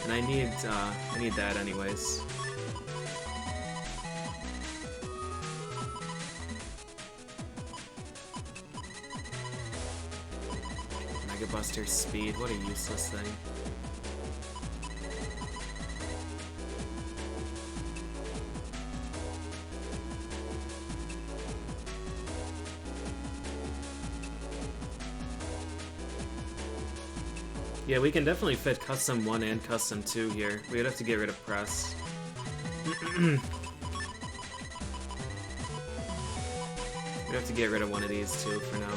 And I need that anyways. Buster's speed, what a useless thing. Yeah, we can definitely fit Custom 1 and Custom 2 here. We'd have to get rid of Press. We'd have to get rid of one of these two for now.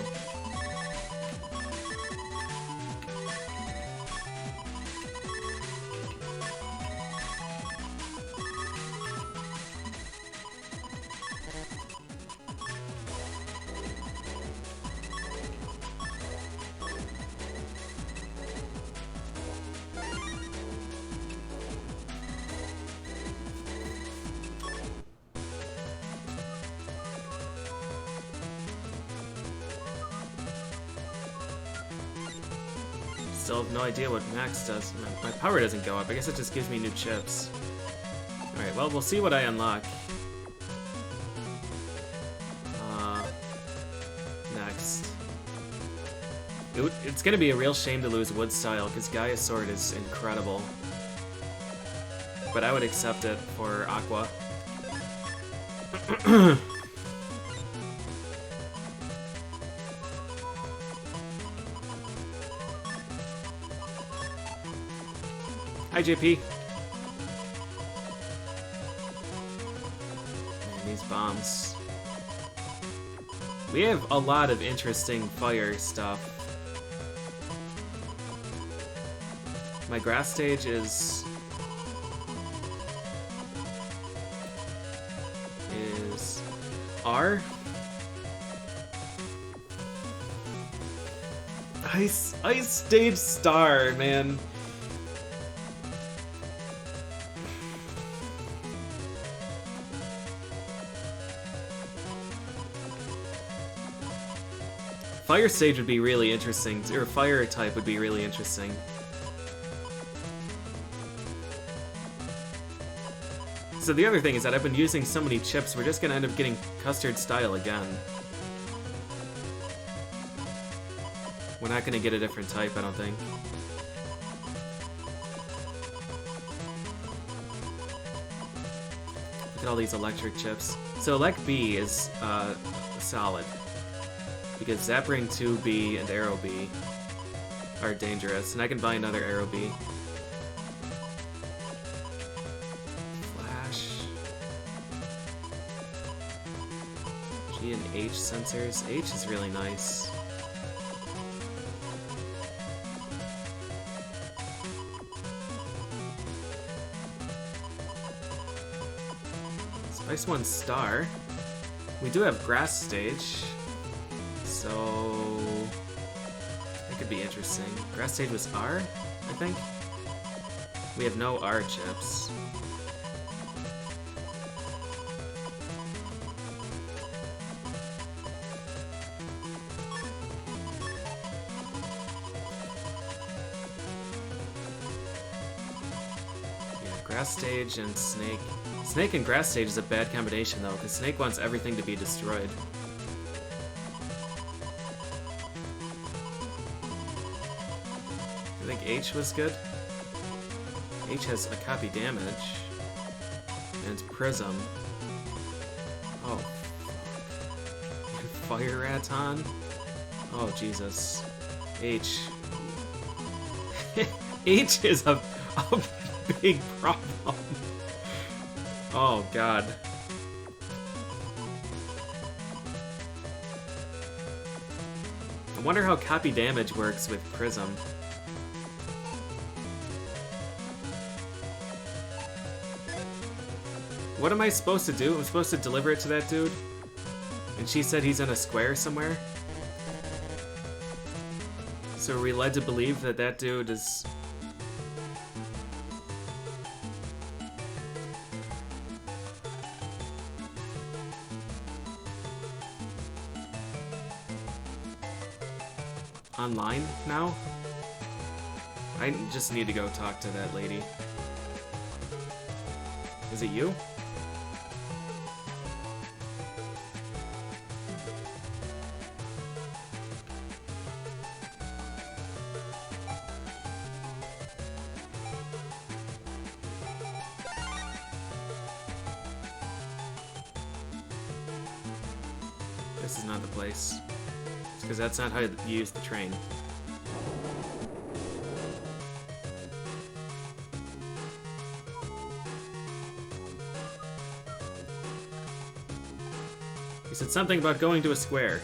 Still have no idea what max does. My power doesn't go up. I guess it just gives me new chips. Alright, well, we'll see what I unlock. Next. It's gonna be a real shame to lose Wood Style, because Gaia's Sword is incredible. But I would accept it for Aqua. Hi, JP. Man, these bombs. We have a lot of interesting fire stuff. My grass stage is R. Ice stage star, man. Fire stage would be really interesting, or fire type would be really interesting. So the other thing is that I've been using so many chips, we're just gonna end up getting custard style again. We're not gonna get a different type, I don't think. Look at all these electric chips. So Elect B is solid. Because Zapring 2B and Arrow B are dangerous. And I can buy another Arrow B. Flash. G and H sensors. H is really nice. Spice 1 star. We do have grass stage, so that could be interesting. Grass stage was R, I think. We have no R chips. Yeah, grass stage and snake. Snake and grass stage is a bad combination though, because Snake wants everything to be destroyed. I think H was good. H has a copy damage. And it's Prism. Oh, fuck. Fire Raton? Oh, Jesus. H. H is a big problem. Oh, God. I wonder how copy damage works with Prism. What am I supposed to do? I'm supposed to deliver it to that dude? And she said he's in a square somewhere? So are we led to believe that that dude is... online now? I just need to go talk to that lady. Is it you? This is not the place. Because that's not how you use the train. He said something about going to a square.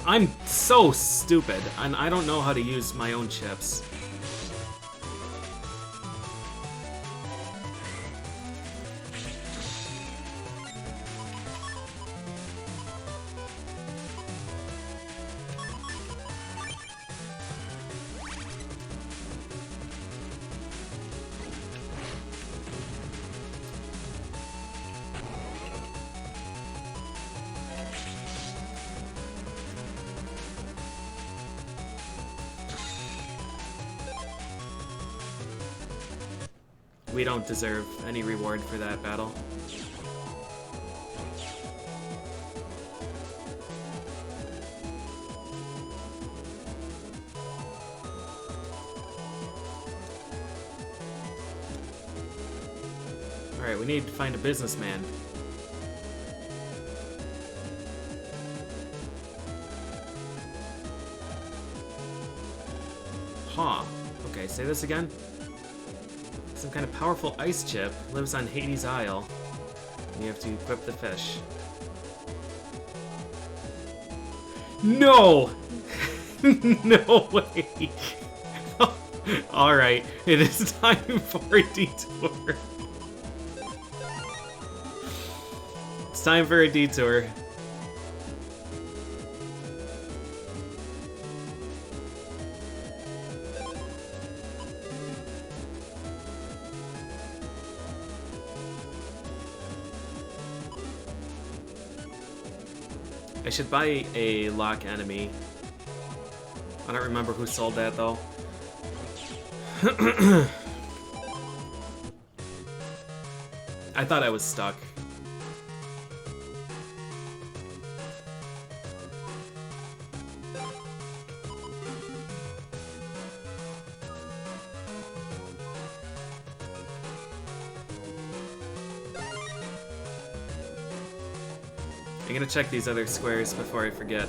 I'm so stupid, and I don't know how to use my own chips. We don't deserve any reward for that battle. Alright, we need to find a businessman. Huh. Okay, say this again. Some kind of powerful ice chip lives on Hades Isle. And you have to equip the fish. No! No way! Alright, it is time for a detour. It's time for a detour. I should buy a lock enemy. I don't remember who sold that though. I thought I was stuck. I'm gonna check these other squares before I forget.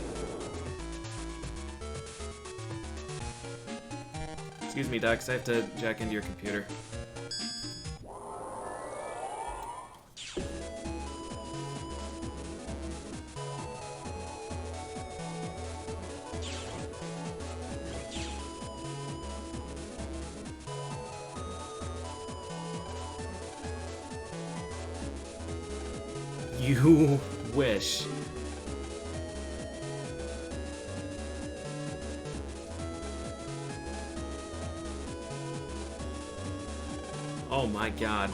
Excuse me, Dex, I have to jack into your computer. You wish. Oh my god.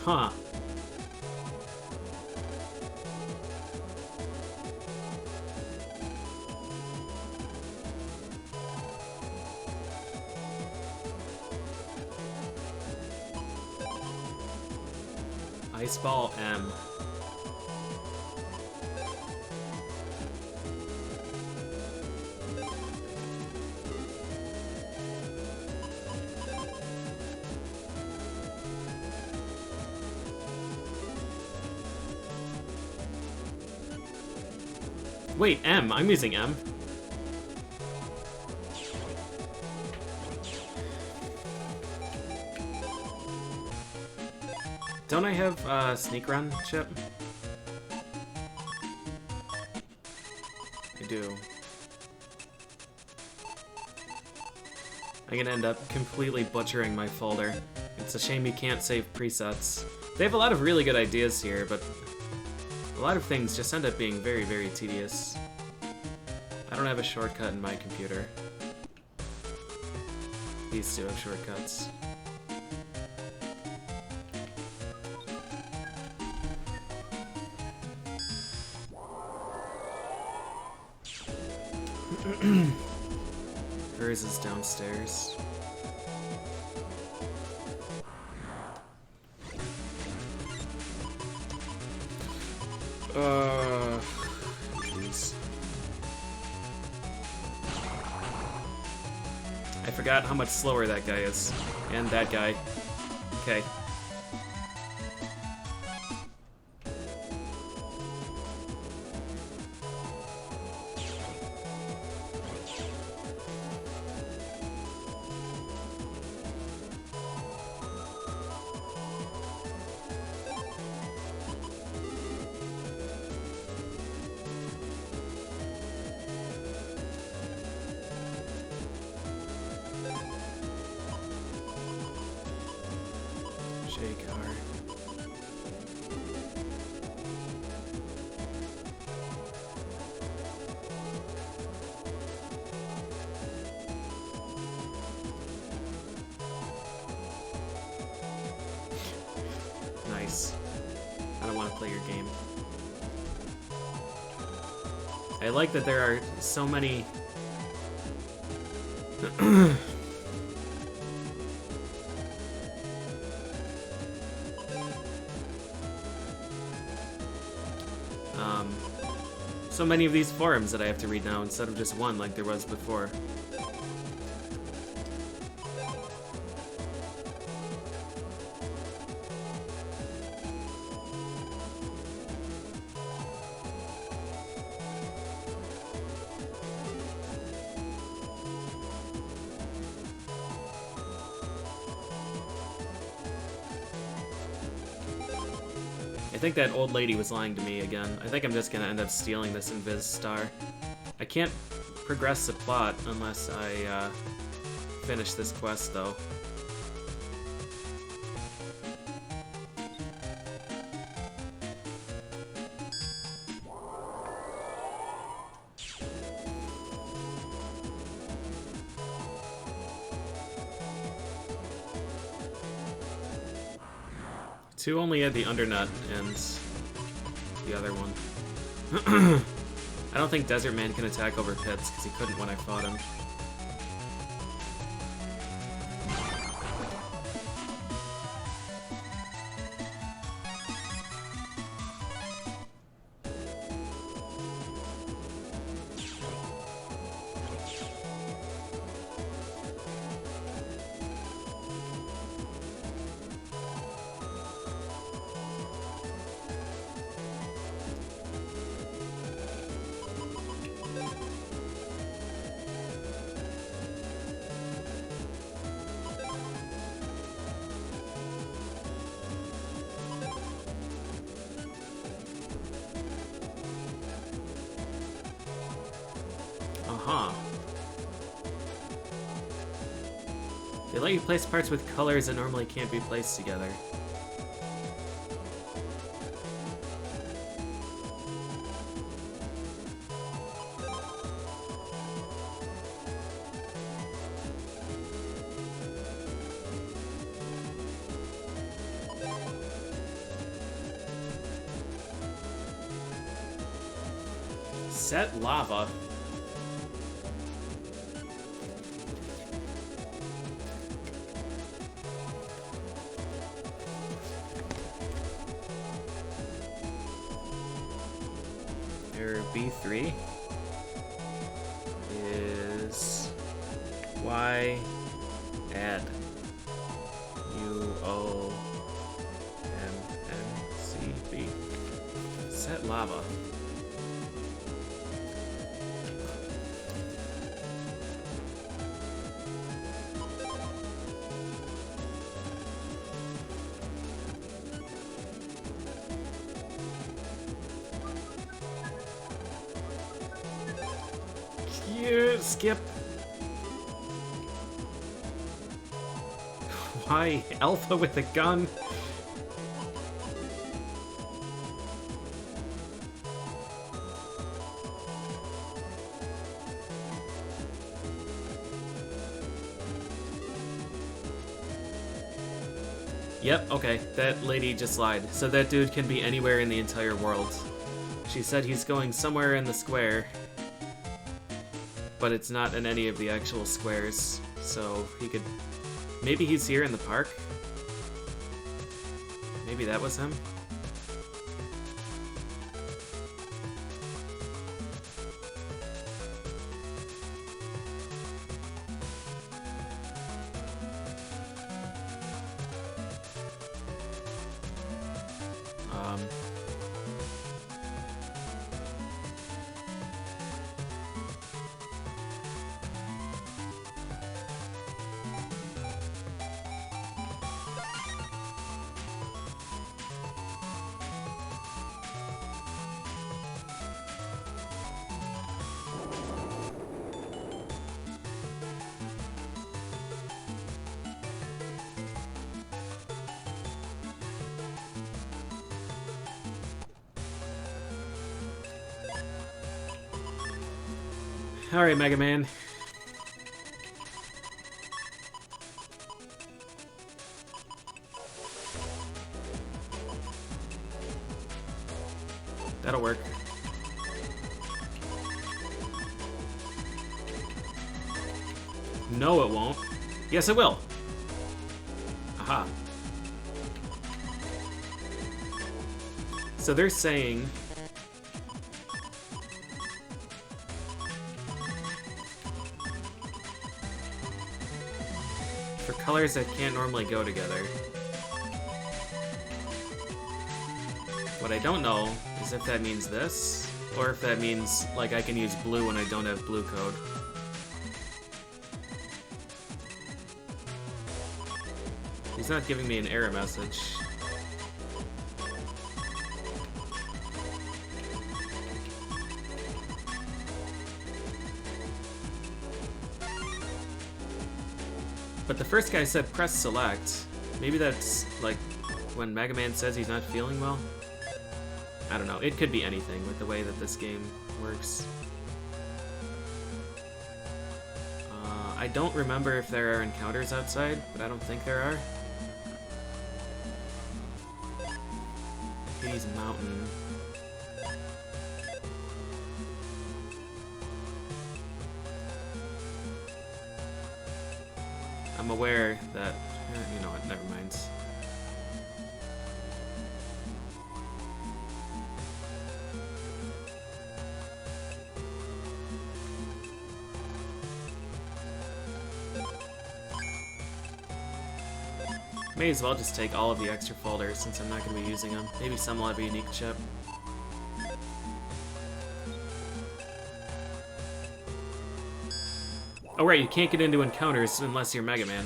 Huh. Ice Ball M. Wait, M. I'm using M. Don't I have Sneak Run chip? I do. I'm gonna end up completely butchering my folder. It's a shame you can't save presets. They have a lot of really good ideas here, but a lot of things just end up being very, very tedious. I don't have a shortcut in my computer. These two have shortcuts. Hers is downstairs. Jeez. I forgot how much slower that guy is. And that guy. Okay. play your game. I like that there are so many... so many of these forums that I have to read now instead of just one like there was before. I think that old lady was lying to me again. I think I'm just gonna end up stealing this Invis Star. I can't progress the plot unless I finish this quest, though. Two only had the undernut and the other one. I don't think Desert Man can attack over pits because he couldn't when I fought him. Uh-huh. They let you place parts with colors that normally can't be placed together. Set lava. Error B3 is Y add UOMNCB. Set lava. Skip. Why? Alpha with a gun? Yep, okay. That lady just lied. So that dude can be anywhere in the entire world. She said he's going somewhere in the square. But it's not in any of the actual squares, so he could... Maybe he's here in the park? Maybe that was him? Alright, Mega Man. That'll work. No, it won't. Yes, it will. Aha. So they're saying... for colors that can't normally go together. What I don't know is if that means this, or if that means, like, I can use blue when I don't have blue code. He's not giving me an error message. But the first guy said press select. Maybe that's, like, when Mega Man says he's not feeling well? I don't know. It could be anything with the way that this game works. I don't remember if there are encounters outside, but I don't think there are. Hades Mountain. I'm aware that... you know what, never mind. May as well just take all of the extra folders since I'm not going to be using them. Maybe some will have a unique chip. Oh right, you can't get into encounters unless you're Mega Man.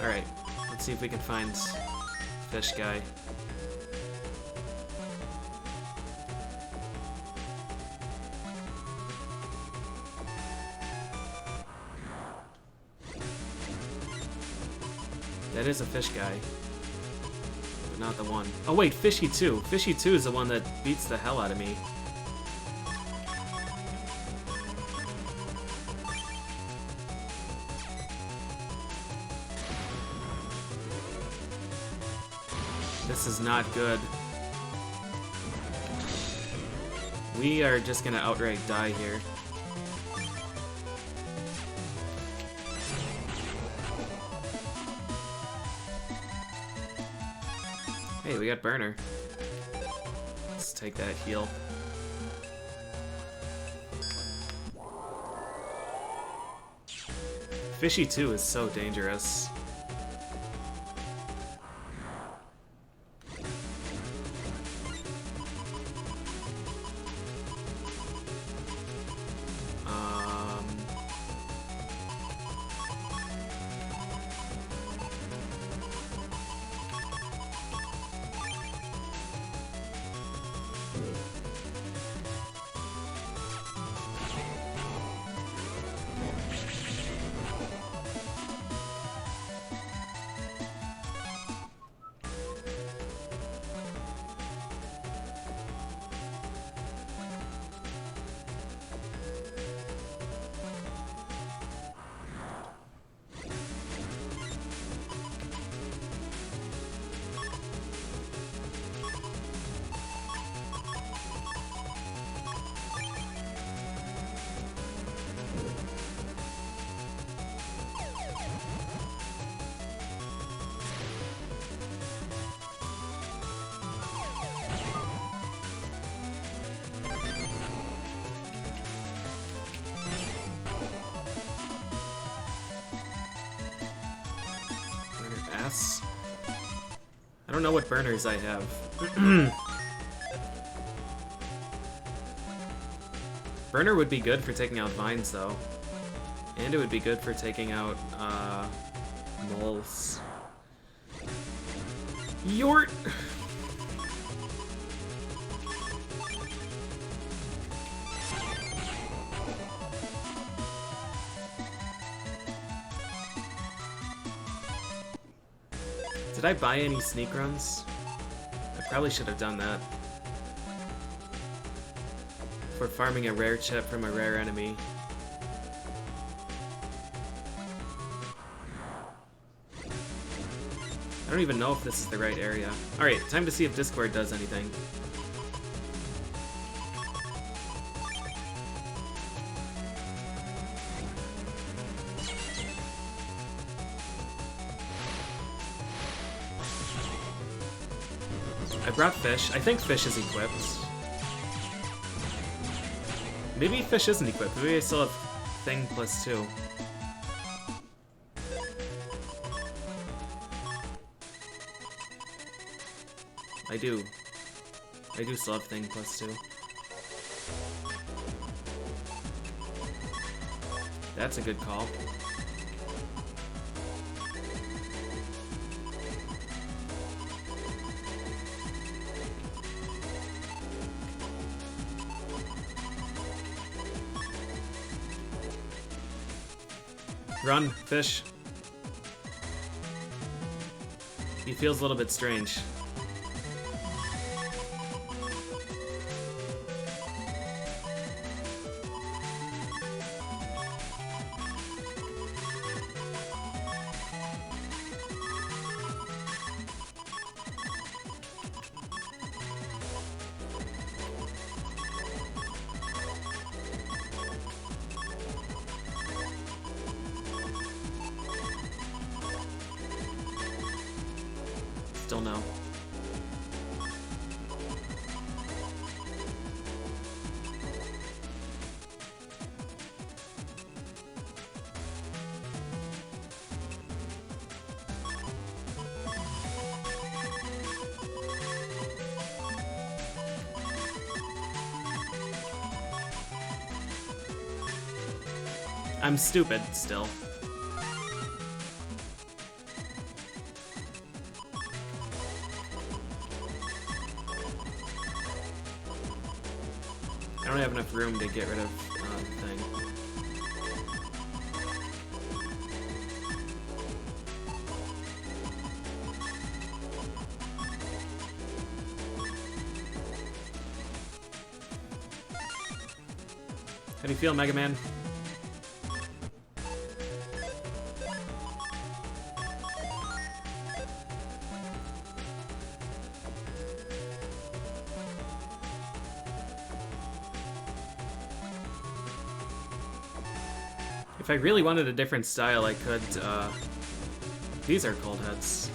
Alright, let's see if we can find Fish Guy. That is a Fish Guy, but not the one. Oh wait, Fishy 2. Fishy 2 is the one that beats the hell out of me. This is not good. We are just gonna outright die here. Hey, we got Burner. Let's take that heal. Fishy 2 is so dangerous. I don't know what burners I have. Burner would be good for taking out vines, though. And it would be good for taking out, moles. Yort! Did I buy any sneak runs? I probably should have done that. For farming a rare chip from a rare enemy. I don't even know if this is the right area. Alright, time to see if Discord does anything. I brought Fish. I think Fish is equipped. Maybe Fish isn't equipped. Maybe I still have Thing +2. I do. I do still have Thing +2. That's a good call. Run, Fish. He feels a little bit strange. Still no. I'm stupid still. I don't have enough room to get rid of the thing. How do you feel, Mega Man? If I really wanted a different style, I could, these are cold heads.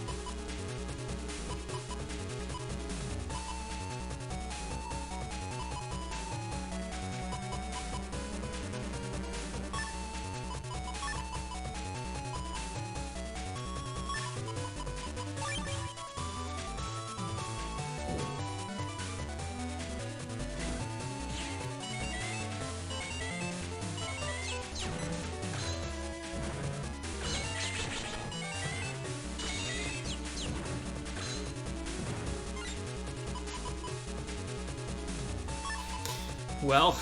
Well,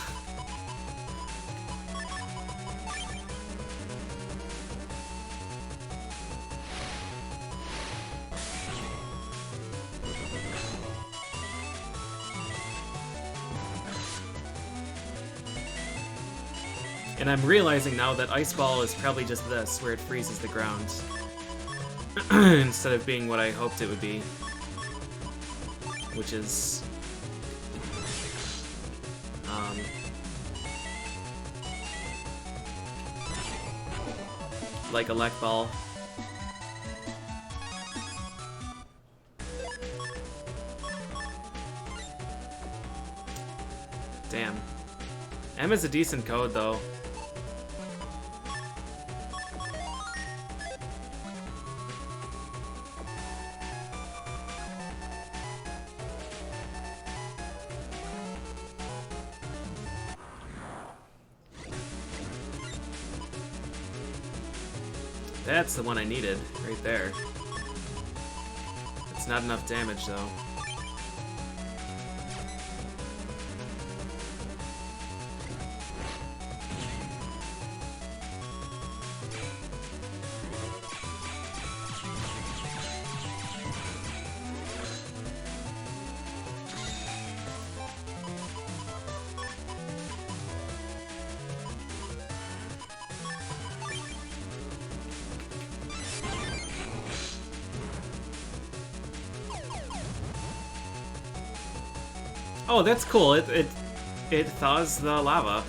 and I'm realizing now that Ice Ball is probably just this, where it freezes the ground, instead of being what I hoped it would be, which is like a Lek Ball. Damn. M is a decent code, though. That's the one I needed, right there. It's not enough damage, though. Oh, that's cool. It thaws the lava.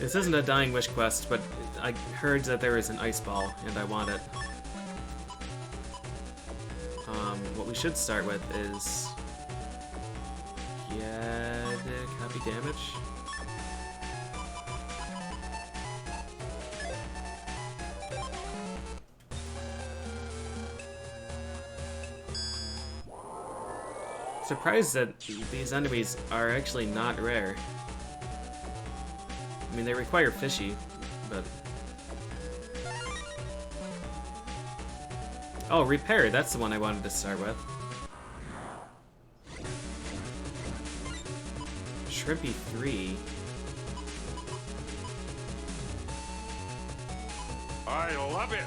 This isn't a Dying Wish quest, but I heard that there is an ice ball, and I want it. What we should start with is... Yeah, copy damage. Surprised that these enemies are actually not rare. I mean, they require fishy, but... Oh, repair, that's the one I wanted to start with. Shrimpy 3. I love it.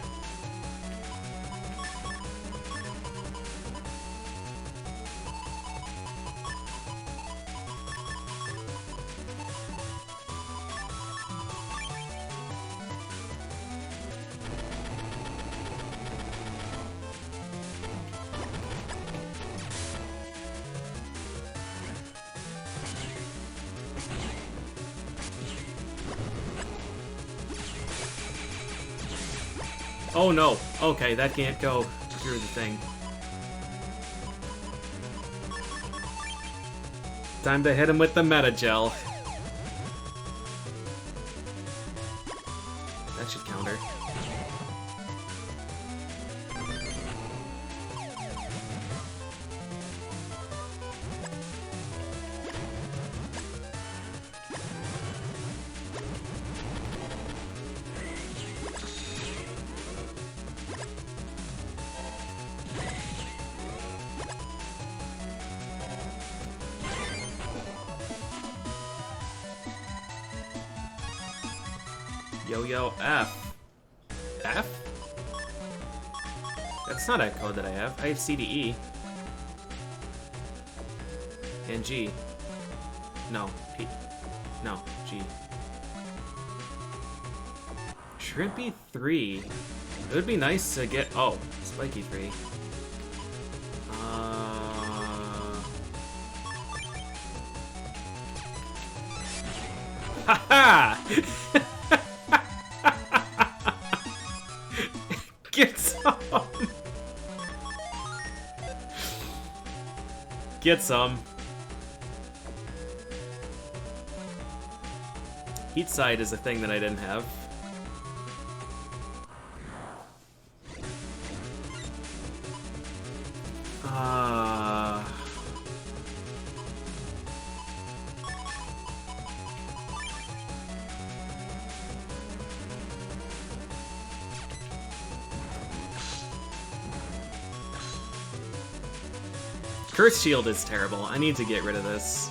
Oh no! Okay, that can't go through the thing. Time to hit him with the meta gel. That should counter. Yo-yo F. F? That's not a code that I have. I have CDE. And G. No, P. No, G. Shrimpy 3. It would be nice to get... Oh, Spiky 3. Haha! Get some! Get some. Heat side is a thing that I didn't have. Curse Shield is terrible. I need to get rid of this.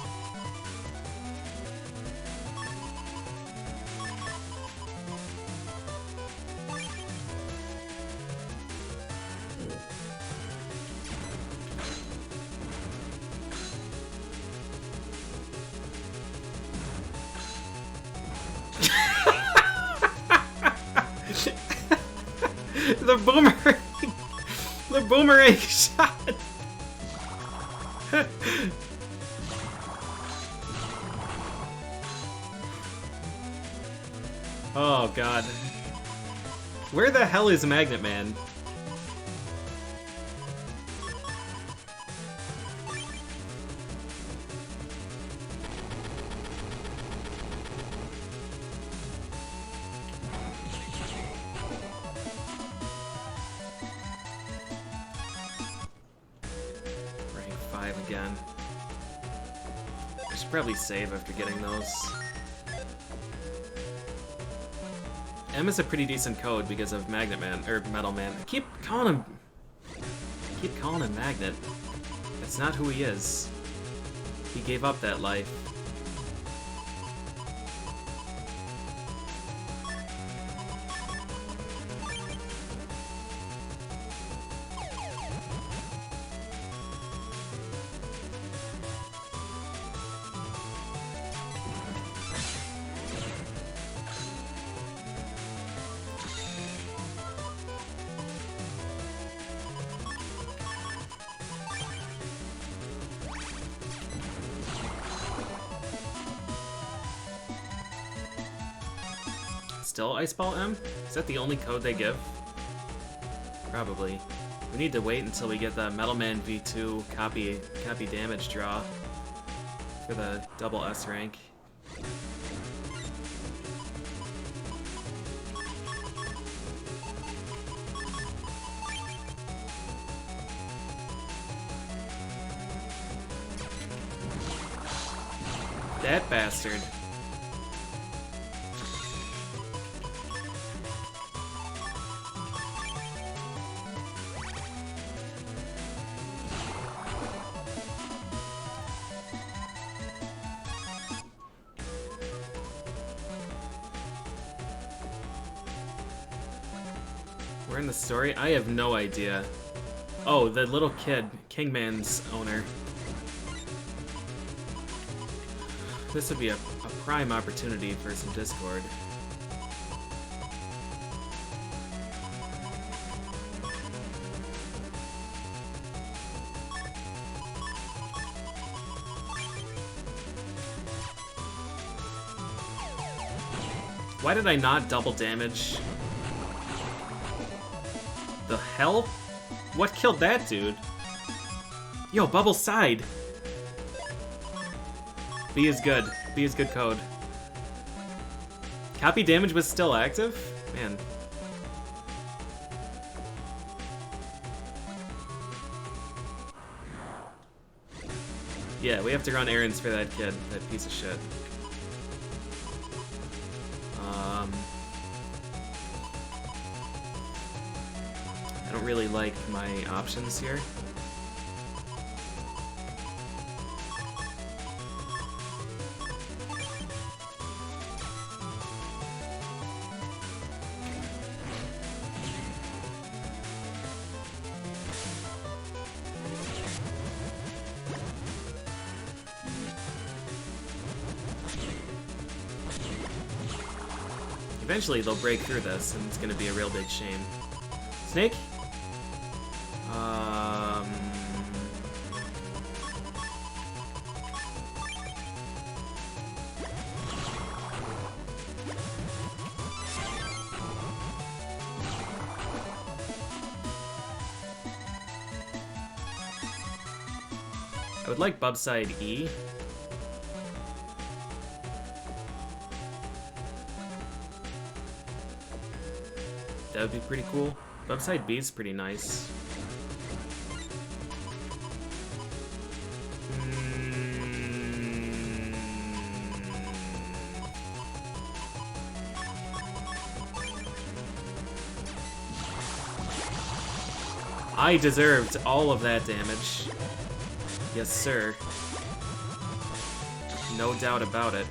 The boomerang! The boomerang shot! Oh god. Where the hell is Magnet Man? Rank 5 again. I should probably save after getting those. M is a pretty decent code because of Magnet Man, or Metal Man. I keep calling him Magnet. That's not who he is. He gave up that life. still Ice Ball M? Is that the only code they give? Probably. We need to wait until we get the Metal Man V2 copy damage draw for the double S rank. That bastard. We're in the story? I have no idea. Oh, the little kid, Kingman's owner. This would be a prime opportunity for some Discord. Why did I not double damage? The hell? What killed that dude? Yo, Bubble side! B is good. B is good code. Copy damage was still active? Man. Yeah, we have to run errands for that kid, that piece of shit. I don't really like my options here. Eventually they'll break through this, and it's gonna be a real big shame. Snake? I would like Bubside E. That would be pretty cool. Bubside B is pretty nice. I deserved all of that damage. Yes, sir. No doubt about it.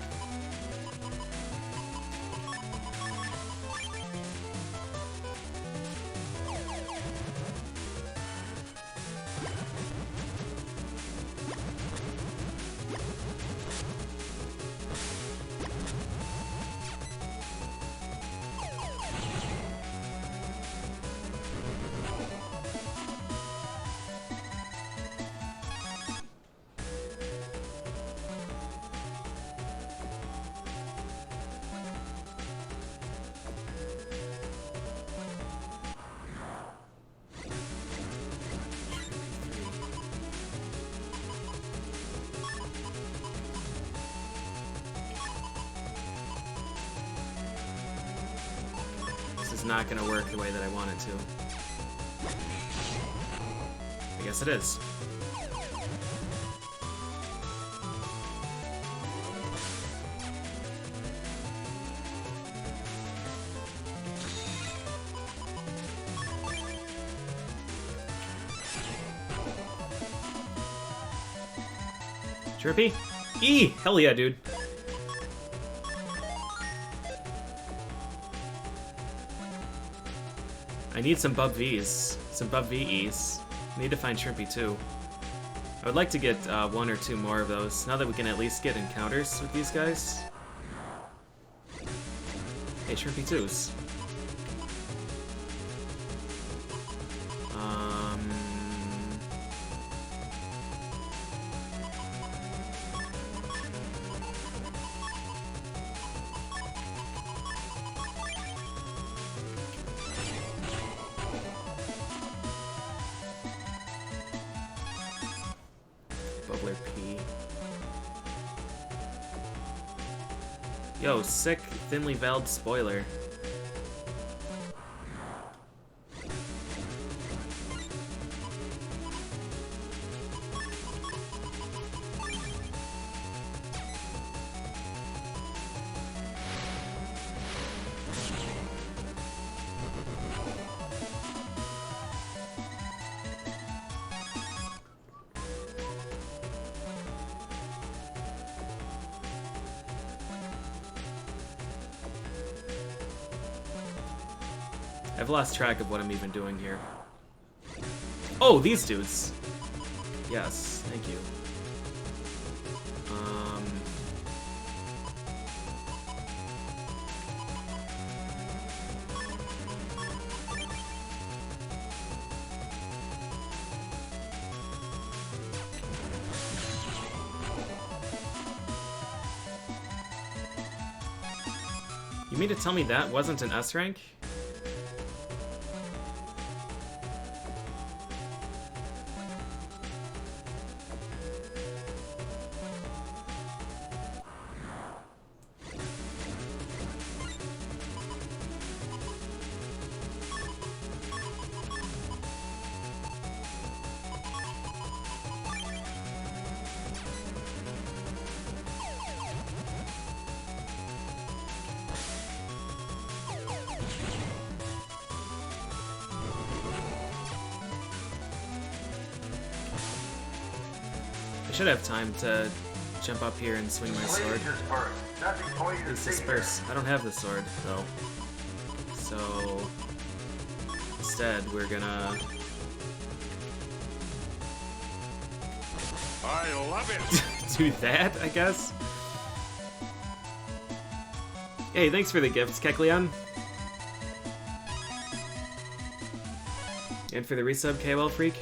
Is not gonna work the way that I want it to. I guess it is. Chirpy? E! Hell yeah, dude. I need some Bub Vs. Some Bub VEs. I need to find Shrimpy too. I would like to get one or two more of those, now that we can at least get encounters with these guys. Hey, Shrimpy 2s. Yo, sick, thinly veiled spoiler. I've lost track of what I'm even doing here. Oh, these dudes. Yes, thank you. You mean to tell me that wasn't an S rank? I should have time to jump up here and swing my sword. Please disperse. I don't have the sword, though. So instead, we're gonna... I love it! do that, I guess? Hey, thanks for the gifts, Kekleon. And for the resub, KWell Freak.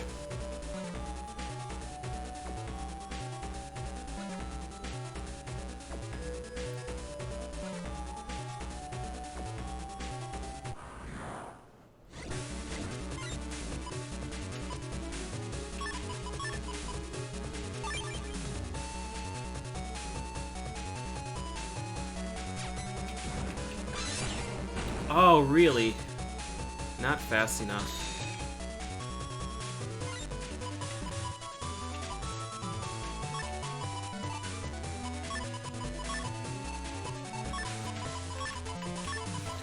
Oh, really? Not fast enough.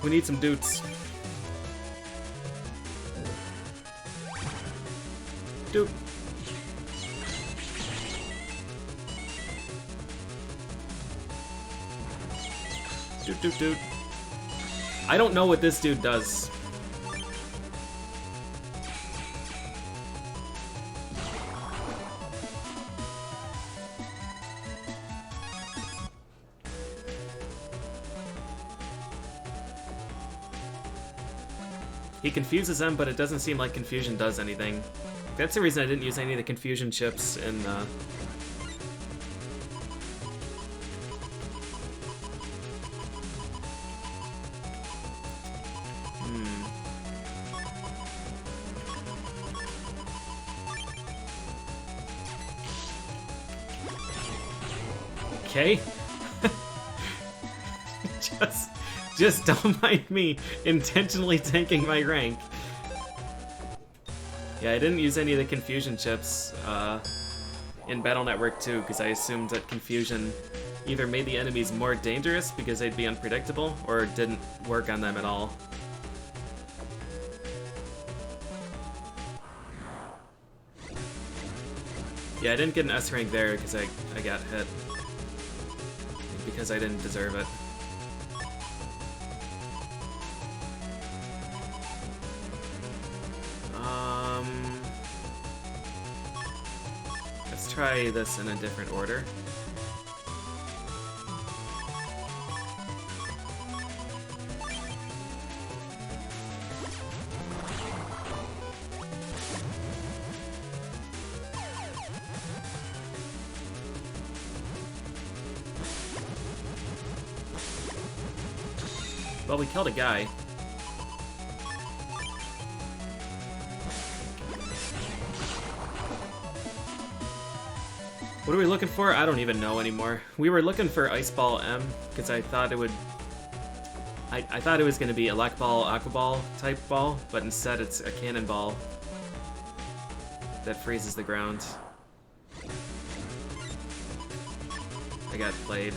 We need some doots. Doot. Doot, doot, doot. I don't know what this dude does. He confuses them, but it doesn't seem like confusion does anything. That's the reason I didn't use any of the confusion chips in Okay. Just don't mind me intentionally tanking my rank. Yeah, I didn't use any of the confusion chips in Battle Network 2 because I assumed that confusion either made the enemies more dangerous because they'd be unpredictable or didn't work on them at all. Yeah, I didn't get an S rank there because I got hit. Because I didn't deserve it. Let's try this in a different order. Well, we killed a guy. What are we looking for? I don't even know anymore. We were looking for Ice Ball M, because I thought it would... I thought it was going to be Elect Ball, Aqua Ball type ball, but instead it's a Cannonball that freezes the ground. I got played.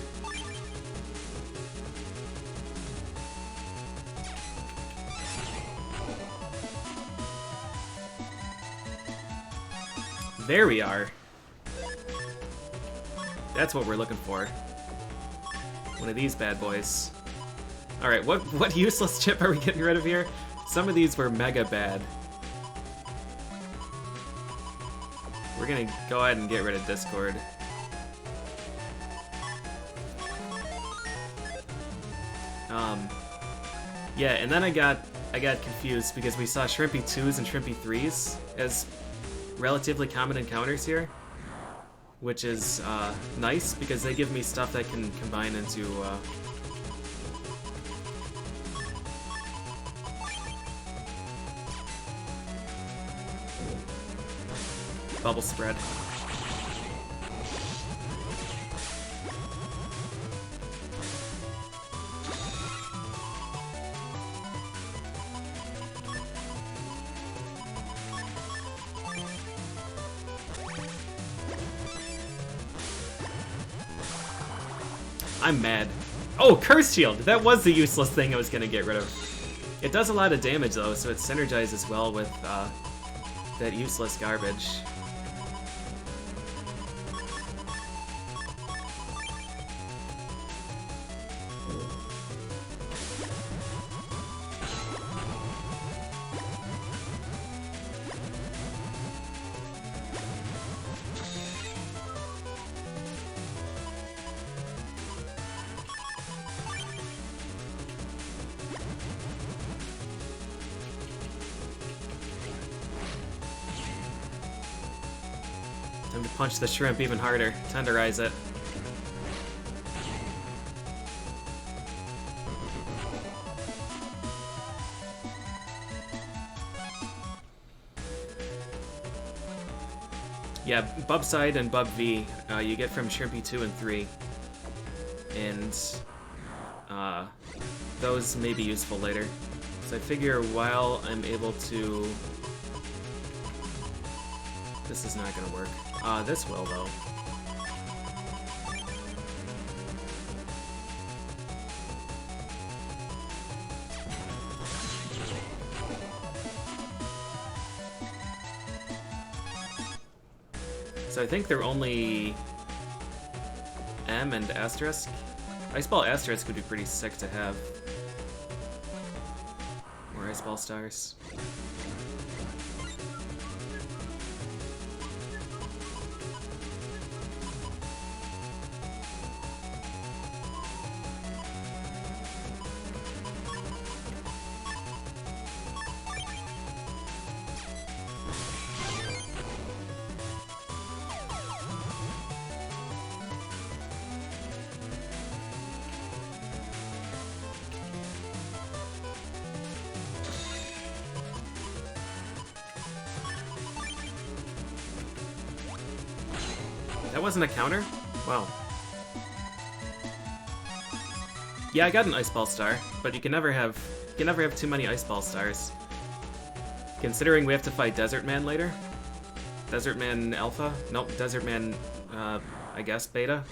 There we are. That's what we're looking for. One of these bad boys. Alright, what useless chip are we getting rid of here? Some of these were mega bad. We're gonna go ahead and get rid of Discord. Yeah, and then I got confused because we saw Shrimpy 2s and Shrimpy 3s as relatively common encounters here, which is nice because they give me stuff that can combine into Bubble Spread. I'm mad. Oh, Curse Shield! That was the useless thing I was gonna get rid of. It does a lot of damage though, so it synergizes well with that useless garbage. Time to punch the shrimp even harder. Tenderize it. Yeah, Bub Side and Bub V you get from Shrimpy 2 and 3. And those may be useful later. So I figure while I'm able to... This is not gonna work. This will, though. So I think they're only M and Asterisk. Ice Ball Asterisk would be pretty sick to have. More Ice Ball Stars. That wasn't a counter? Wow. Yeah, I got an Ice Ball Star, but you can never have too many Ice Ball Stars. Considering we have to fight Desert Man later. Desert Man Alpha? Nope, Desert Man, I guess, Beta.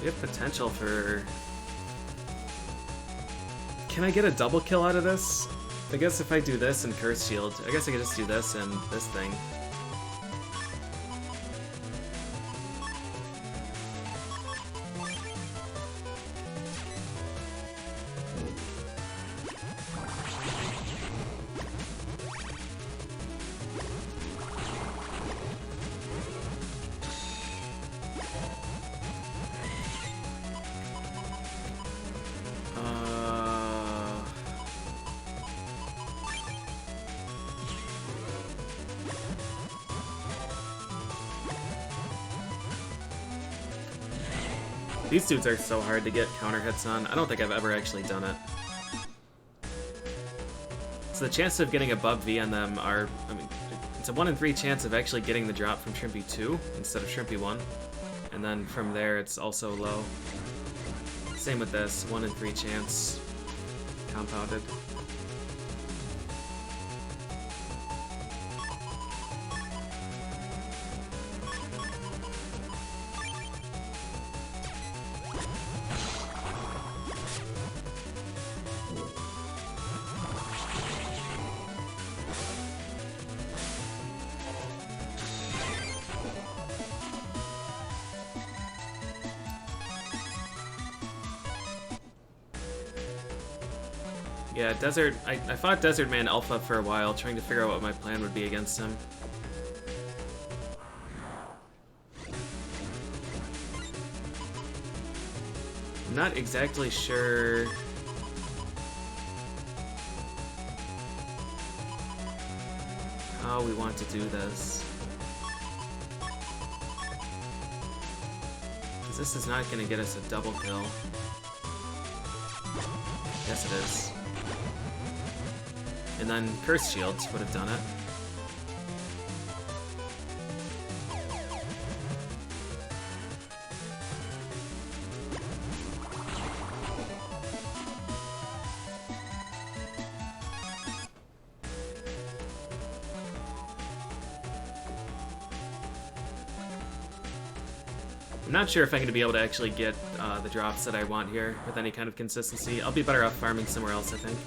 We have potential for... Can I get a double kill out of this? I guess if I do this and Curse Shield, I guess I could just do this and this thing. These suits are so hard to get counter hits on. I don't think I've ever actually done it. So the chances of getting above V on them are, I mean, it's a 1 in 3 chance of actually getting the drop from Shrimpy 2 instead of Shrimpy 1. And then from there, it's also low. Same with this, 1 in 3 chance, compounded. Yeah, Desert. I fought Desert Man Alpha for a while, trying to figure out what my plan would be against him. I'm not exactly sure how we want to do this. Because this is not going to get us a double kill. Yes, it is. And then Curse Shields would have done it. I'm not sure if I'm going to be able to actually get the drops that I want here with any kind of consistency. I'll be better off farming somewhere else, I think.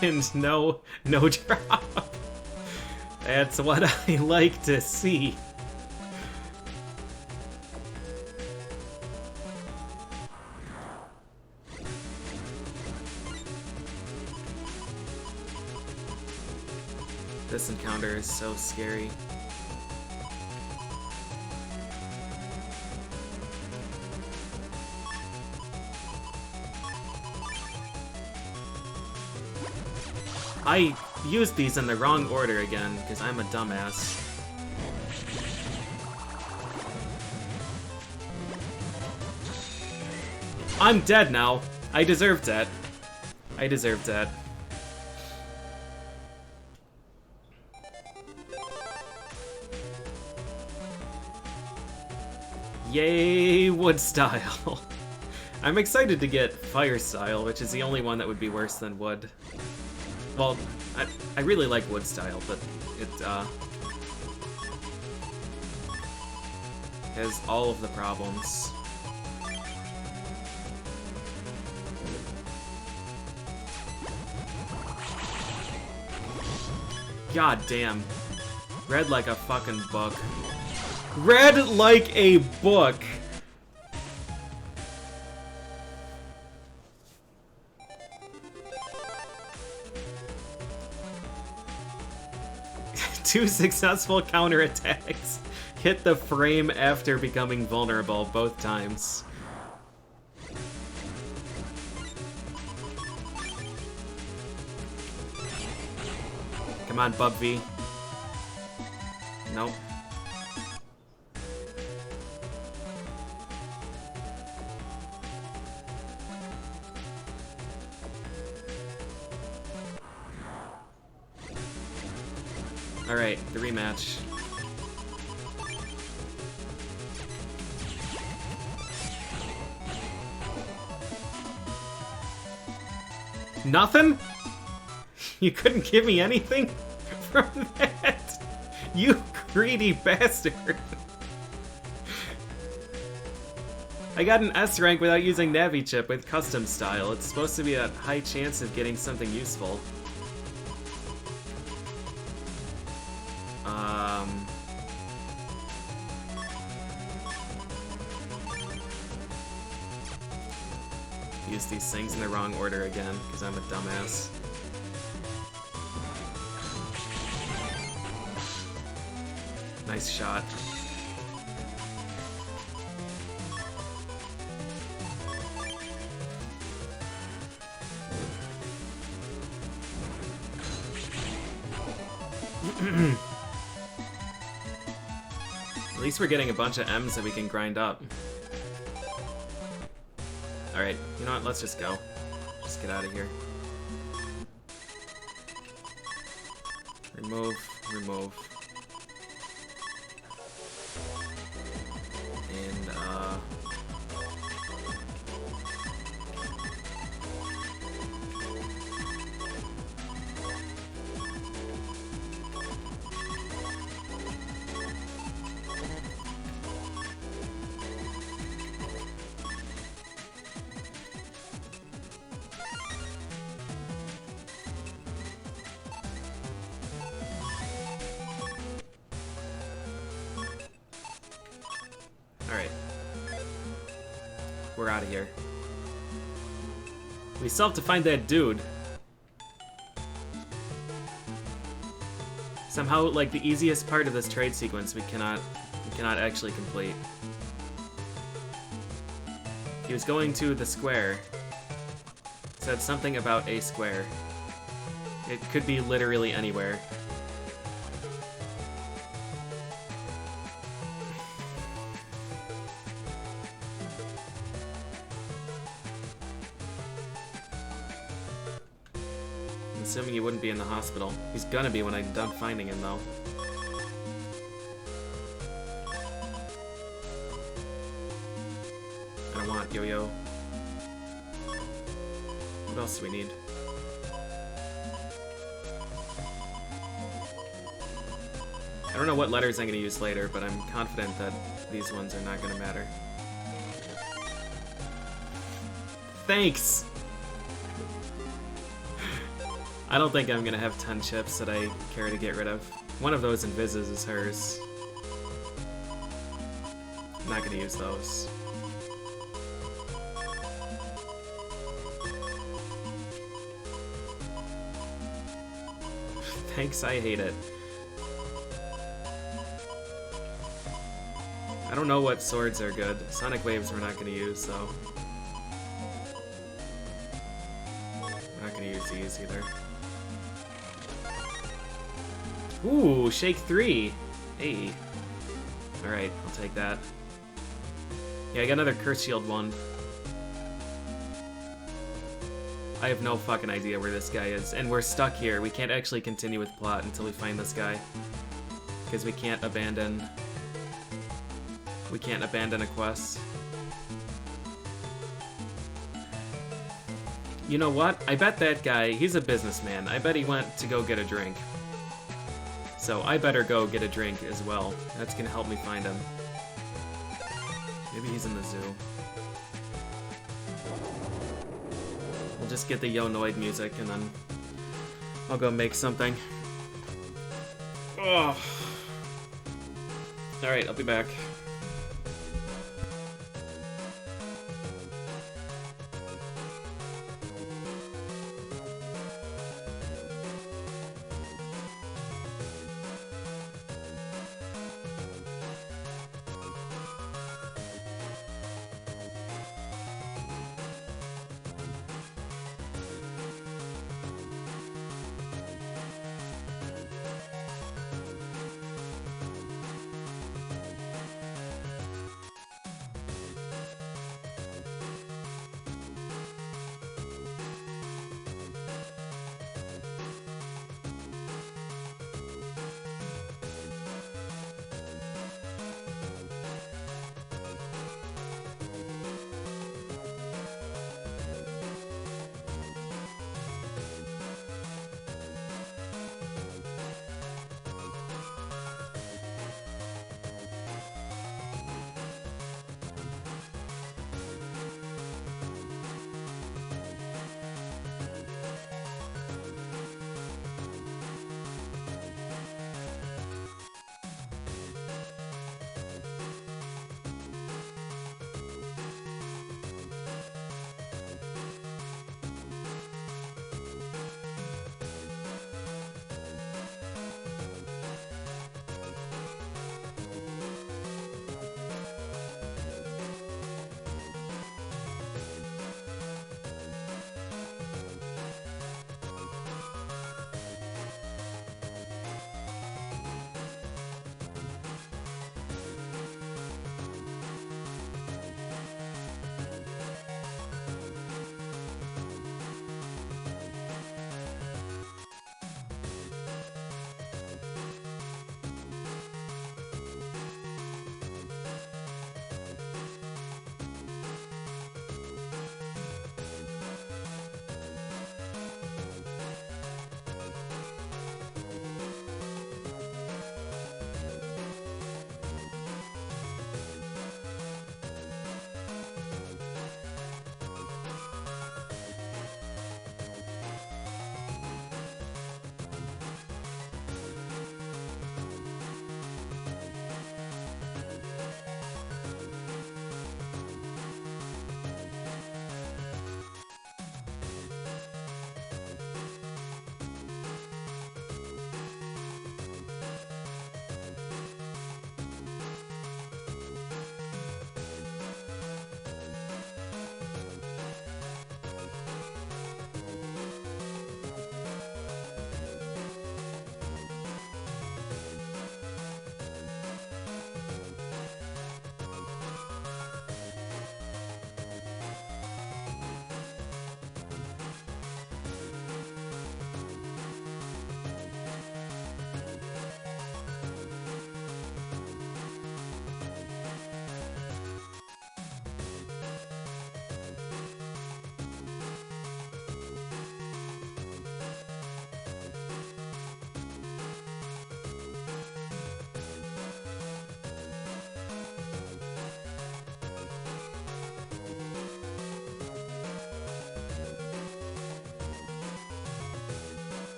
And no drop. That's what I like to see. This encounter is so scary. I used these in the wrong order again, because I'm a dumbass. I'm dead now. I deserved that. I deserved that. Yay, Wood Style. I'm excited to get Fire Style, which is the only one that would be worse than Wood. Well, I really like Wood Style, but it has all of the problems. God damn. Read like a fucking book. Read like a book! Two successful counterattacks. Hit the frame after becoming vulnerable both times. Come on, Bub V. Nope. Alright, the rematch. Nothing? You couldn't give me anything from that? You greedy bastard. I got an S rank without using Navi chip with custom style. It's supposed to be a high chance of getting something useful. use these things in the wrong order again, because I'm a dumbass. Nice shot. At least we're getting a bunch of M's that we can grind up. Alright, you know what? Let's just go. Just get out of here. Remove, remove. And, alright. We're out of here. We still have to find that dude. Somehow, like, the easiest part of this trade sequence we cannot actually complete. He was going to the square. Said something about a square. It could be literally anywhere. Assuming he wouldn't be in the hospital. He's gonna be when I'm done finding him, though. I don't want Yo-Yo. What else do we need? I don't know what letters I'm gonna use later, but I'm confident that these ones are not gonna matter. Thanks! I don't think I'm gonna have 10 chips that I care to get rid of. One of those invises is hers. I'm not gonna use those. Thanks, I hate it. I don't know what swords are good. Sonic Waves we're not gonna use, though. We're not gonna use these either. Ooh, Shake 3! Hey. Alright, I'll take that. Yeah, I got another Curse Shield one. I have no fucking idea where this guy is, and we're stuck here. We can't actually continue with plot until we find this guy. Because we can't abandon... We can't abandon a quest. You know what? I bet that guy, he's a businessman. I bet he went to go get a drink. So I better go get a drink as well. That's gonna help me find him. Maybe he's in the zoo. We'll just get the Yo-Noid music and then I'll go make something. Oh. Alright, I'll be back.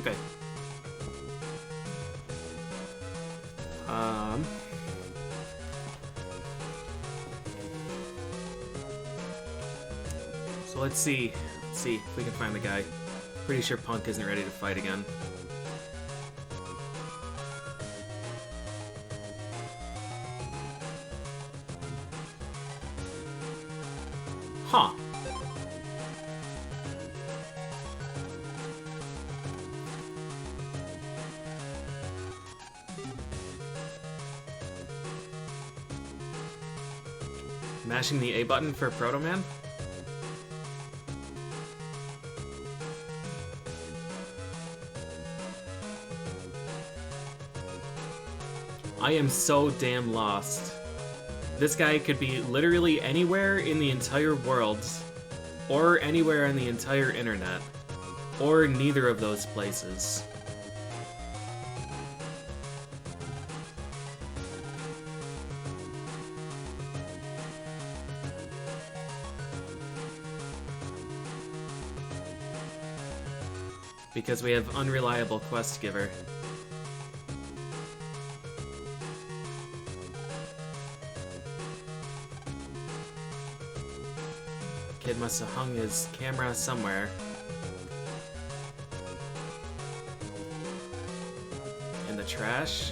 Okay. So let's see. Let's see if we can find the guy. Pretty sure Punk isn't ready to fight again. Huh. Mashing the A button for Proto Man? I am so damn lost. This guy could be literally anywhere in the entire world, or anywhere on the entire internet, or neither of those places. Because we have unreliable quest giver. Kid must have hung his camera somewhere. In the trash?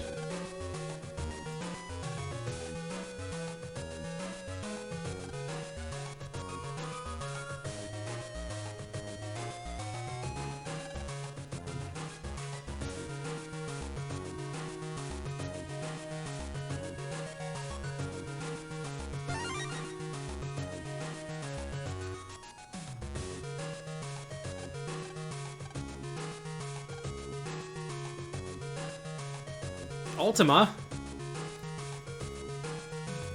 Ultima.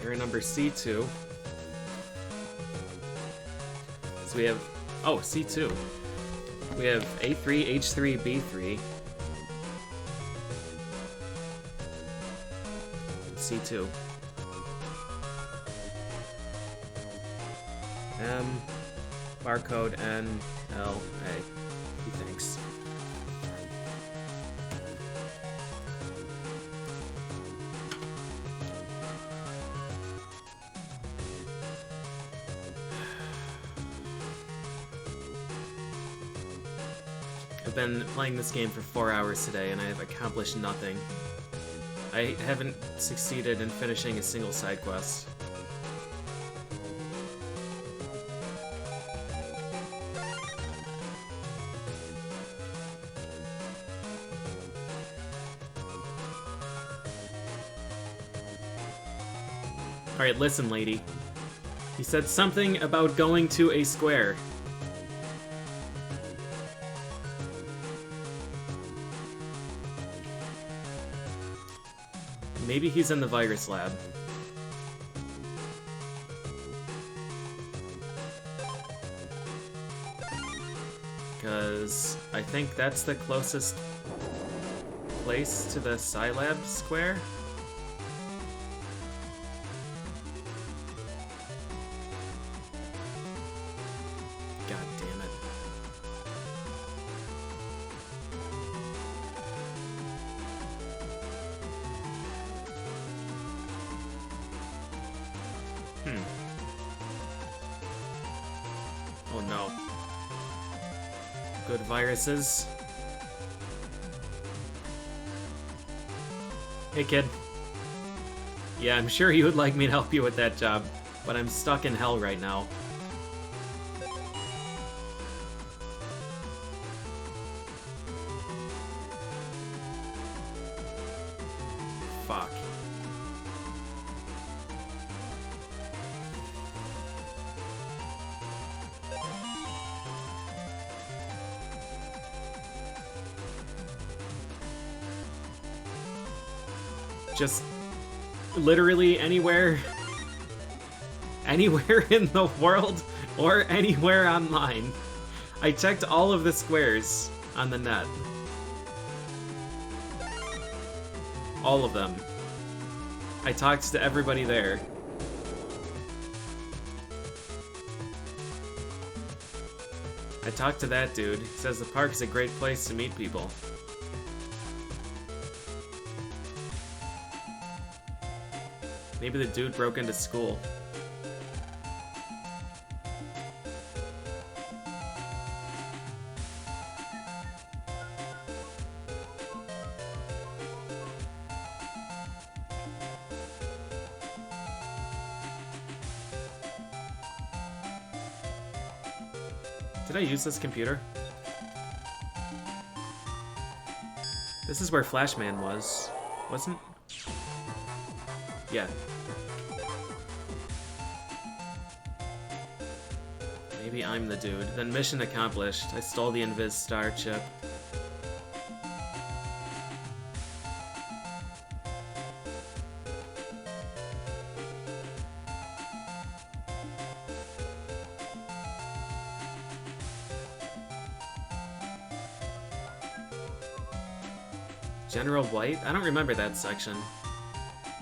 Area number C2. So we have... Oh, C2. We have A3, H3, B3. C2. M, barcode, N, L, A. Thanks. I've been playing this game for 4 hours today, and I have accomplished nothing. I haven't succeeded in finishing a single side quest. Alright, listen, lady. You said something about going to a square. Maybe he's in the virus lab. Because I think that's the closest place to the Scilab square. God damn it. Oh no. Good viruses. Hey kid. Yeah, I'm sure you would like me to help you with that job, but I'm stuck in hell right now. Fuck. Just literally anywhere in the world or anywhere online. I checked all of the squares on the net. All of them. I talked to everybody there. I talked to that dude. He says the park is a great place to meet people. Maybe the dude broke into school. Did I use this computer? This is where Flashman was, wasn't? Yeah. Maybe I'm the dude. Then mission accomplished. I stole the Invis Star chip. General White? I don't remember that section.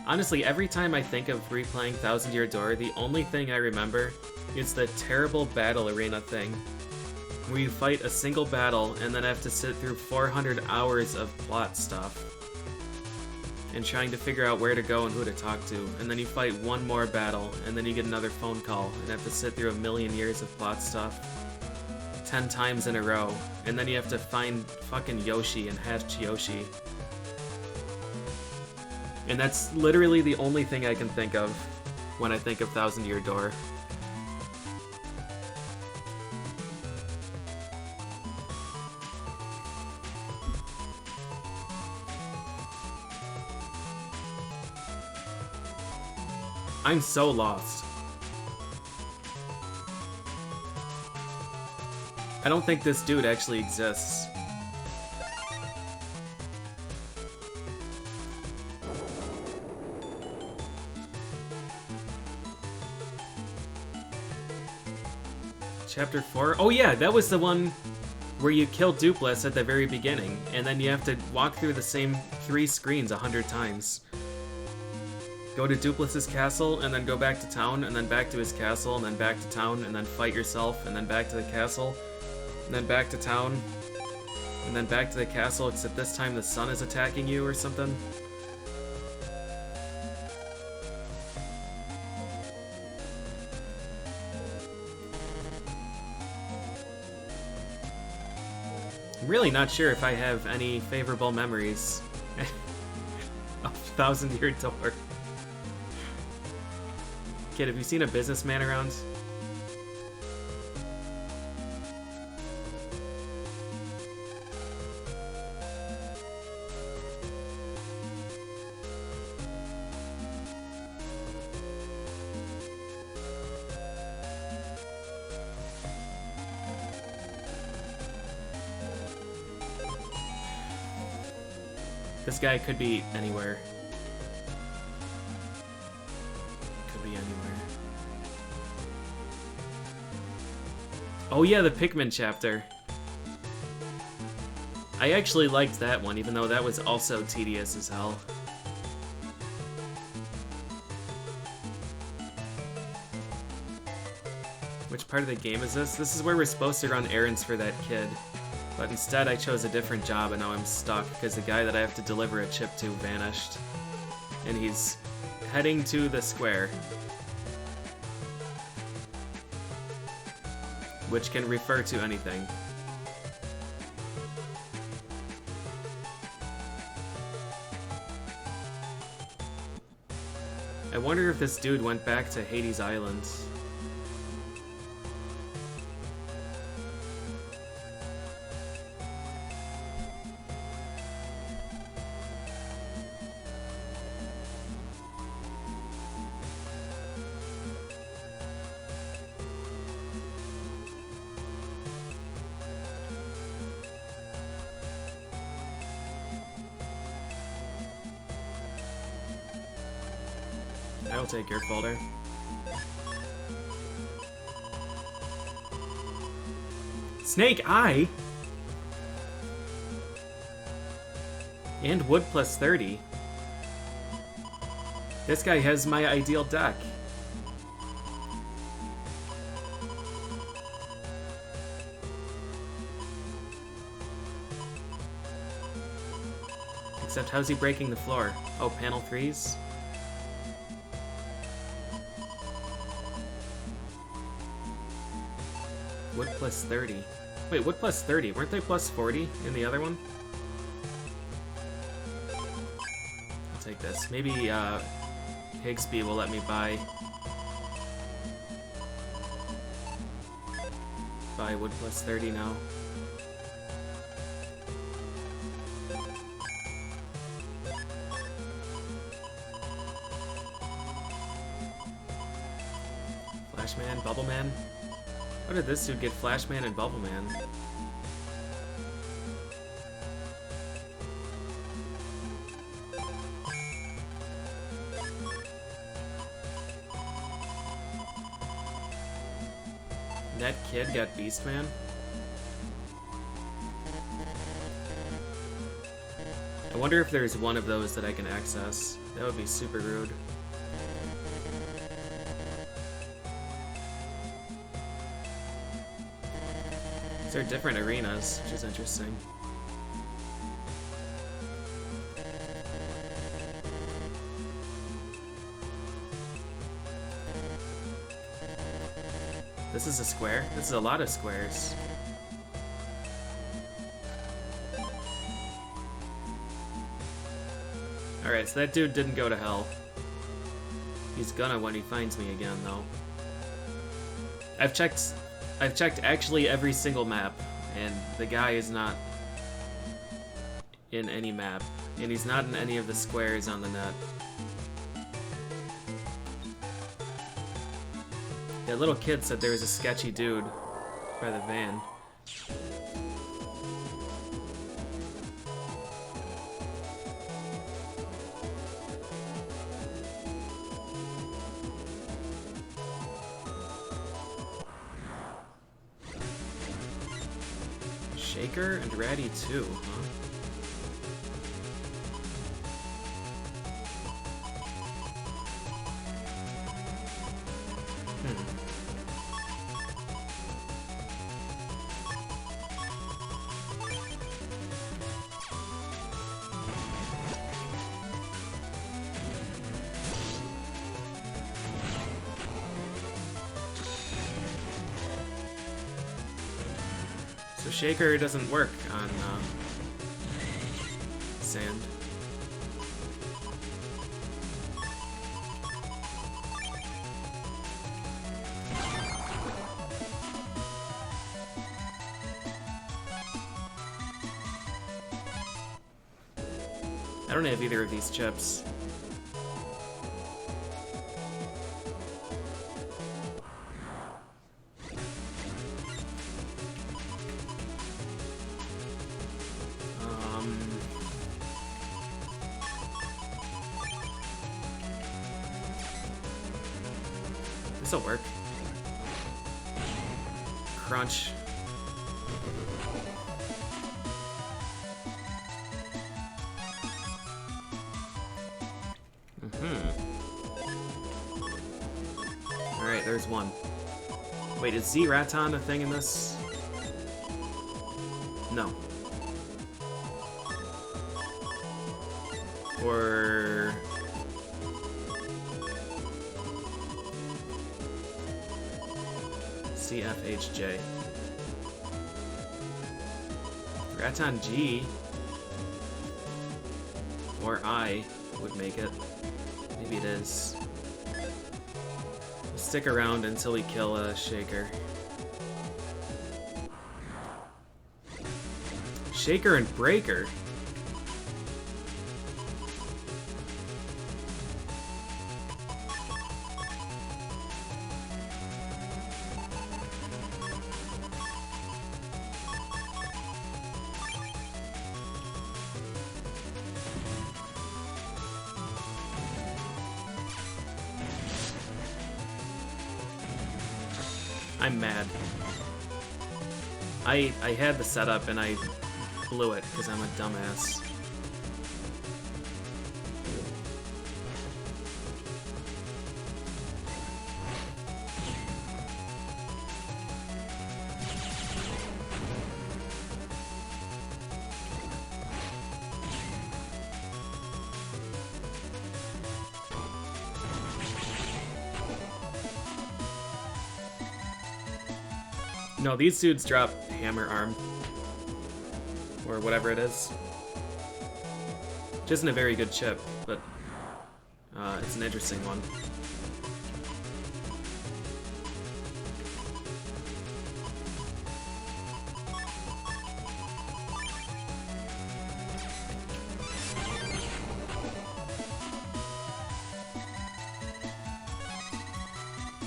Honestly, every time I think of replaying Thousand Year Door, the only thing I remember is the terrible battle arena thing, where you fight a single battle and then have to sit through 400 hours of plot stuff, and trying to figure out where to go and who to talk to, and then you fight one more battle, and then you get another phone call, and have to sit through a million years of plot stuff 10 times in a row, and then you have to find fucking Yoshi and hatch Yoshi. And that's literally the only thing I can think of when I think of Thousand Year Door. I'm so lost. I don't think this dude actually exists. Chapter 4? Oh yeah, that was the one where you kill Dupless at the very beginning, and then you have to walk through the same 3 screens 100 times. Go to Dupless's castle, and then go back to town, and then back to his castle, and then back to town, and then fight yourself, and then back to the castle, and then back to town, and then back to the castle, except this time the sun is attacking you or something. I'm really not sure if I have any favorable memories of Thousand Year Door. Kid, have you seen a businessman around? This guy could be anywhere. Could be anywhere. Oh yeah, the Pikmin chapter. I actually liked that one, even though that was also tedious as hell. Which part of the game is this? This is where we're supposed to run errands for that kid. But instead I chose a different job and now I'm stuck because the guy that I have to deliver a chip to vanished. And he's heading to the square. Which can refer to anything. I wonder if this dude went back to Hades Island. I'll take your folder. Snake Eye? And wood plus 30. This guy has my ideal deck. Except how's he breaking the floor? Oh, panel freeze? Wood plus 30. Wait, wood plus 30? Weren't they plus 40 in the other one? I'll take this. Maybe Higsby will let me buy wood plus 30 now. Flashman, Bubbleman. How did this dude get Flashman and Bubbleman? That kid got Beastman? I wonder if there's one of those that I can access. That would be super rude. These are different arenas, which is interesting. This is a square? This is a lot of squares. Alright, so that dude didn't go to hell. He's gonna when he finds me again, though. I've checked actually every single map, and the guy is not in any map, and he's not in any of the squares on the net. That little kid said there was a sketchy dude by the van. Shaker and Ratty too, huh? So Shaker doesn't work on sand. I don't have either of these chips. This'll work. Crunch. Alright, there's one. Wait, is Z-Raton a thing in this? No. Or... CFHJ. Raton G or I would make it. Maybe it is. We'll stick around until we kill a Shaker. Shaker and Breaker. I'm mad. I had the setup and I blew it because I'm a dumbass. No, these dudes drop hammer arm. Or whatever it is. Which isn't a very good chip, but it's an interesting one.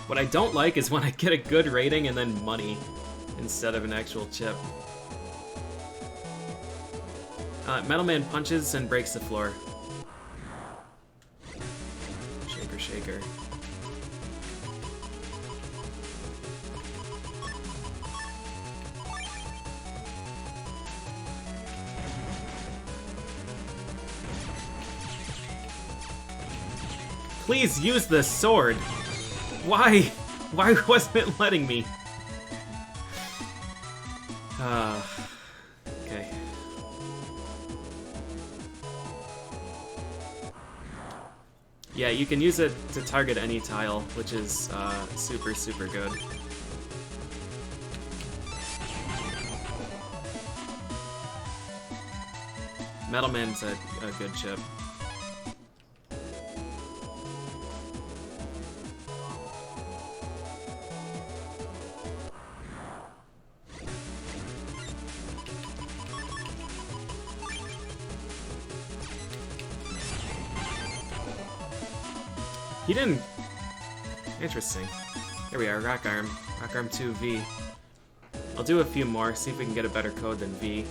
What I don't like is when I get a good rating and then money instead of an actual chip. Metal Man punches and breaks the floor. Shaker, shaker. Please use the sword! Why? Why wasn't it letting me? Okay. Yeah, you can use it to target any tile, which is super, super good. Metal Man's a good chip. He didn't... Interesting. Here we are, Rock Arm. Rock Arm 2 V. I'll do a few more, see if we can get a better code than V.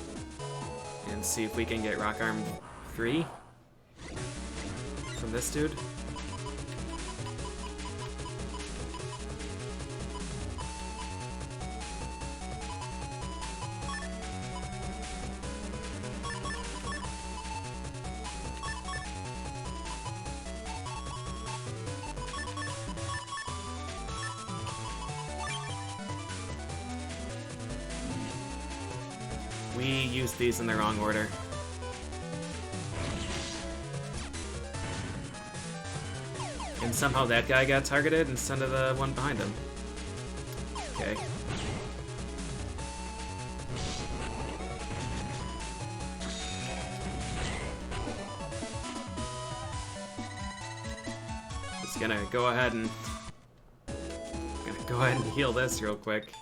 And see if we can get Rock Arm 3 from this dude. We used these in the wrong order. And somehow that guy got targeted instead of the one behind him. Okay. Just gonna go ahead and heal this real quick.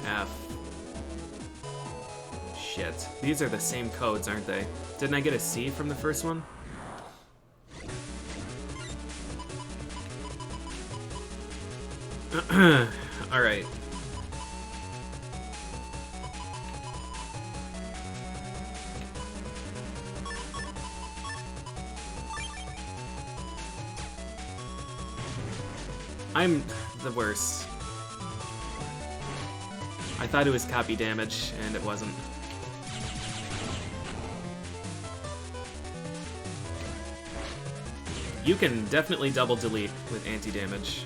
F. Shit. These are the same codes, aren't they? Didn't I get a C from the first one? Alright. I'm the worst. I thought it was copy damage, and it wasn't. You can definitely double delete with anti-damage.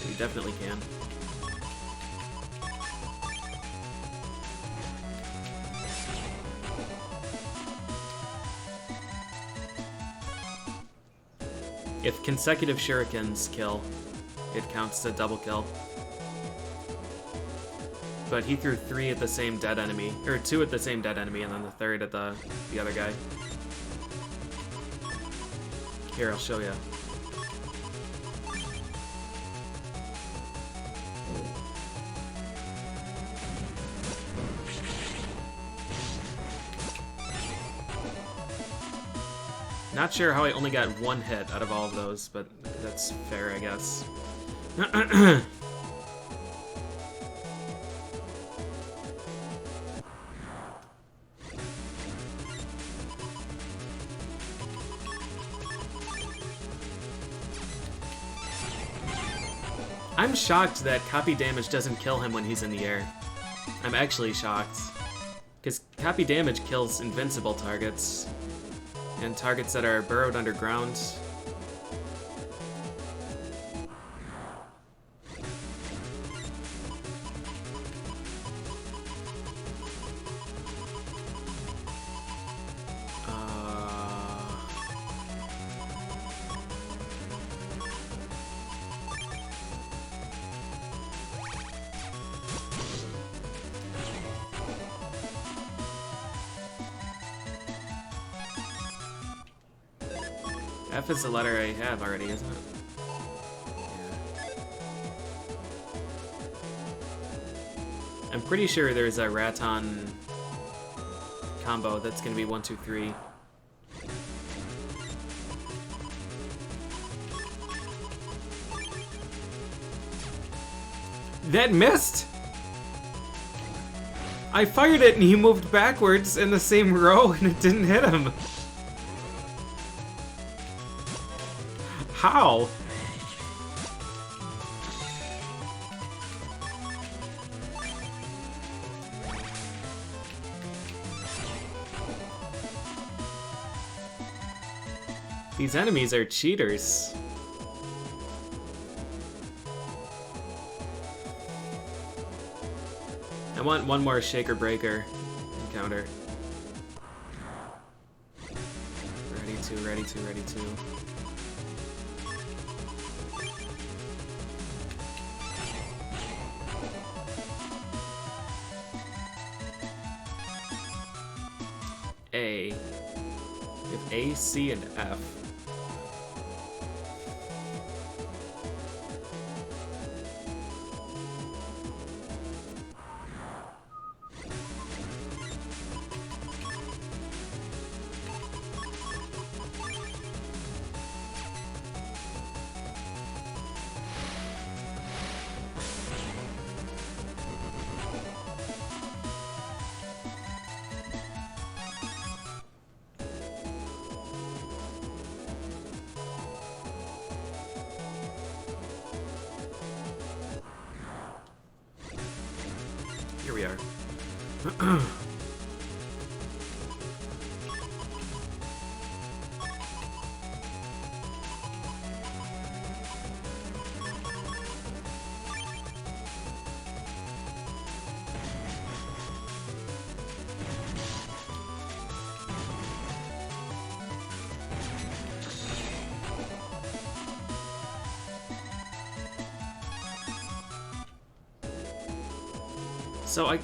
You definitely can. If consecutive shurikens kill, it counts to double kill. But he threw 3 at the same dead enemy, or 2 at the same dead enemy, and then the 3rd at the other guy. Here, I'll show you. Not sure how I only got 1 hit out of all of those, but that's fair, I guess. I'm shocked that copy damage doesn't kill him when he's in the air. I'm actually shocked. Because copy damage kills invincible targets. And targets that are burrowed underground. F is the letter I have already, isn't it? Yeah. I'm pretty sure there's a Raton combo that's gonna be 1, 2, 3. That missed! I fired it and he moved backwards in the same row and it didn't hit him. How? These enemies are cheaters. I want one more Shaker Breaker encounter. Ready to, ready to, ready to. A. We have A, C, and F. Here we are. So I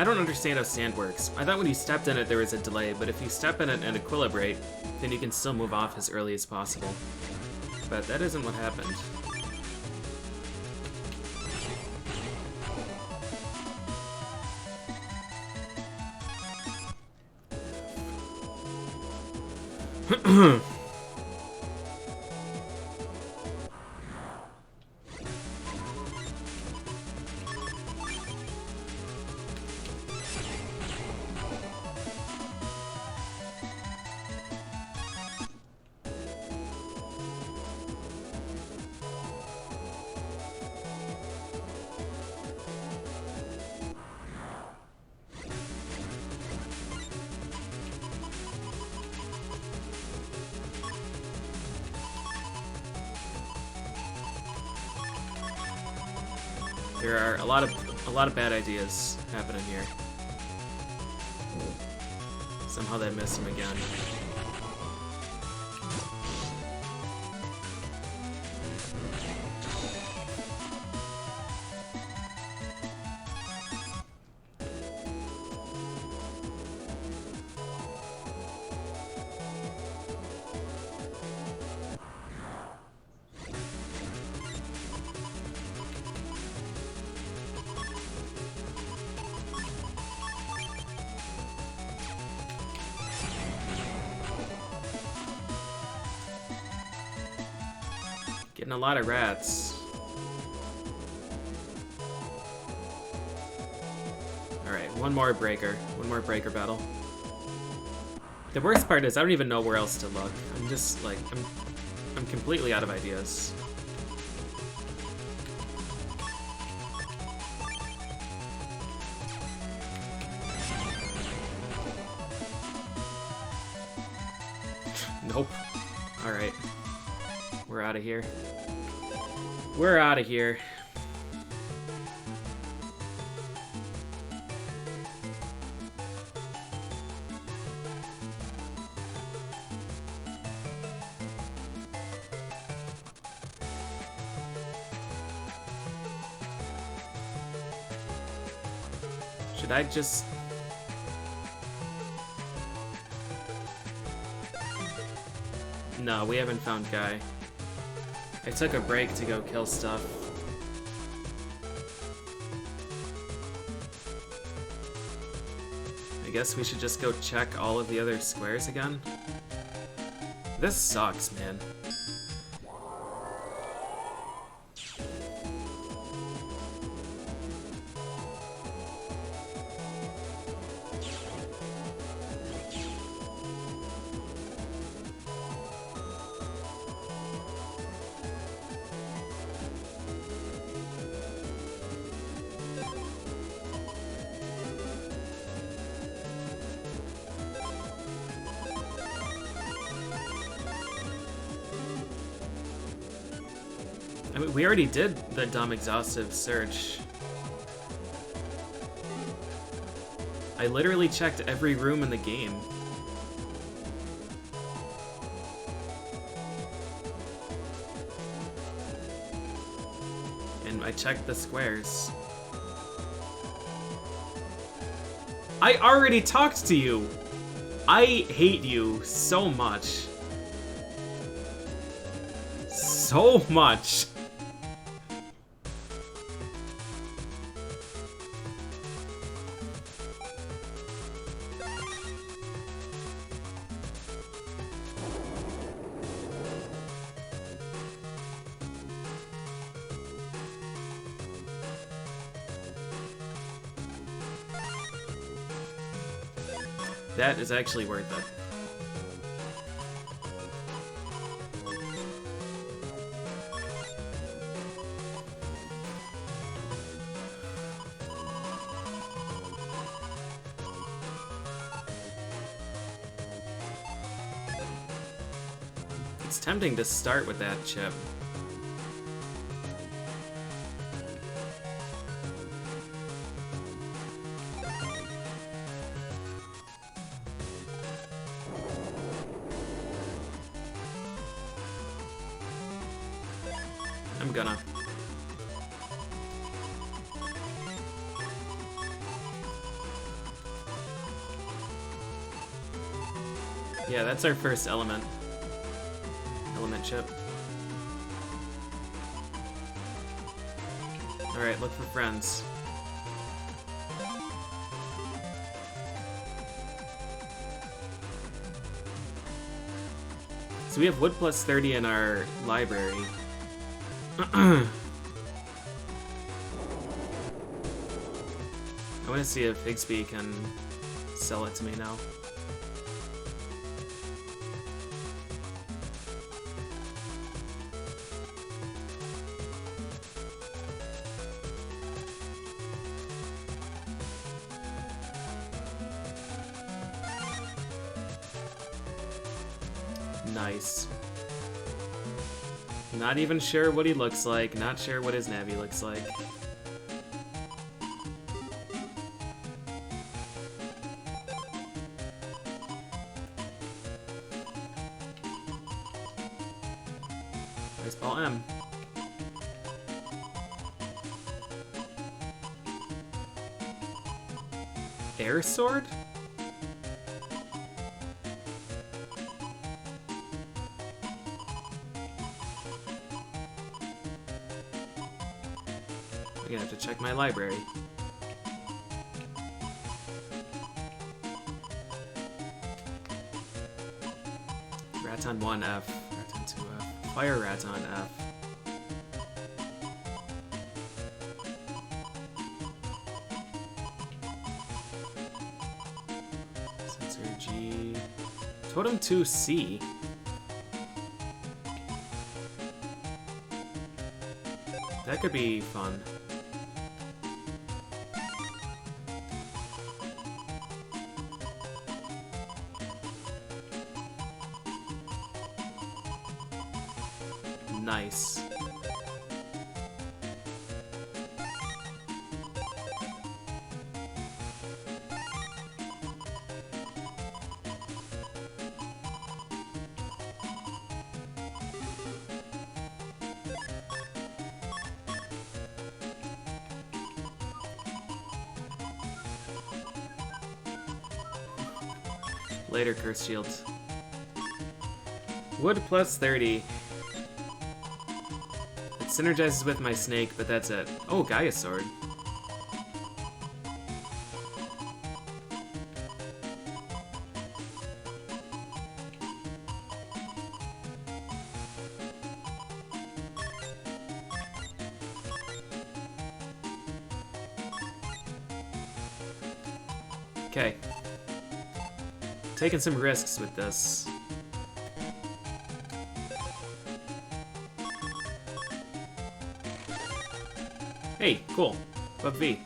don't understand how sand works. I thought when you stepped in it there was a delay, but if you step in it and equilibrate, then you can still move off as early as possible. But that isn't what happened. There are a lot of bad ideas happening here. Somehow that missed him again. Getting a lot of rats. Alright, one more breaker battle. The worst part is I don't even know where else to look. I'm just like, I'm completely out of ideas. Nope. Alright. We're out of here. We're out of here. Should I just... No, we haven't found Guy. I took a break to go kill stuff. I guess we should just go check all of the other squares again. This sucks, man. I mean, we already did the dumb exhaustive search. I literally checked every room in the game. And I checked the squares. I already talked to you! I hate you so much. So much. That is actually worth it. It's tempting to start with that chip. I'm gonna. Yeah, that's our first element. Element chip. Alright, look for friends. So we have wood plus 30 in our library. I want to see if Higsby can sell it to me now. Nice. Not even sure what he looks like, not sure what his Navi looks like. Baseball M. Air sword? I'm gonna have to check my library. Raton 1 F, Raton 2 F, Fire Raton F. Sensor G. Totem 2 C. That could be fun. Nice. Later, Curse Shields. Wood plus 30. It synergizes with my snake, but that's it. Oh, Gaia Sword. Okay. Taking some risks with this. Hey, cool. Bub V.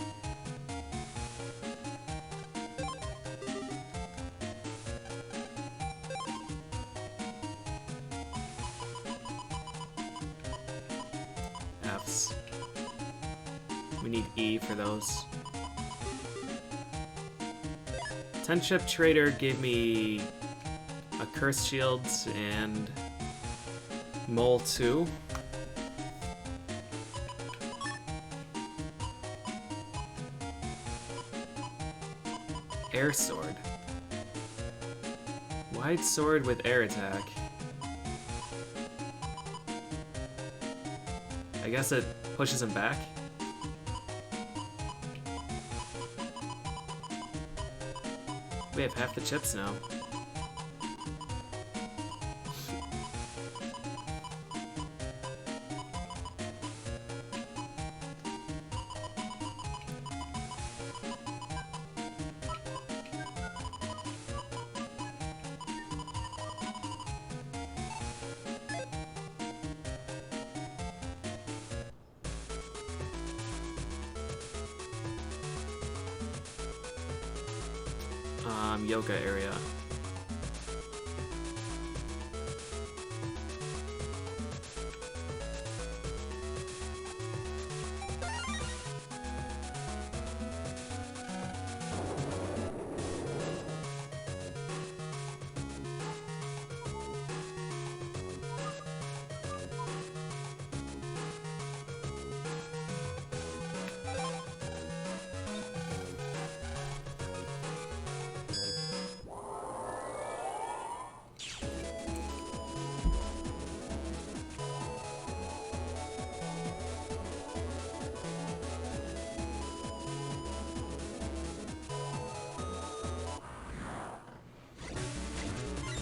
Fs. We need E for those. 10-chip trader gave me a Curse Shield and Mole 2. Air Sword. Wide Sword with air attack. I guess it pushes him back. We have half the chips now. Yoga area.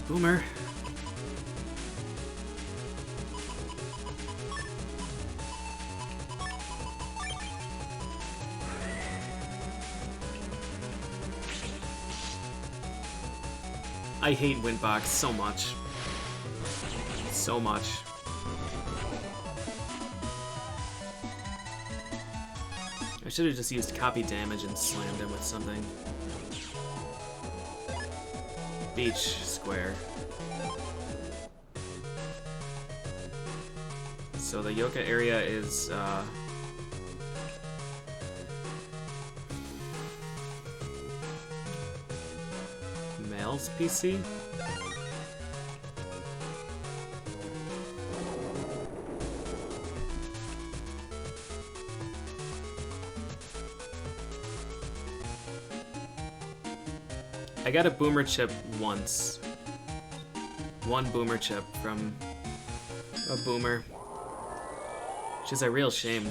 Boomer. I hate Windbox so much. So much. I should have just used copy damage and slammed him with something. Beach square. So the Yoka area is Male's PC? I got a boomer chip once. One boomer chip from a boomer. Which is a real shame.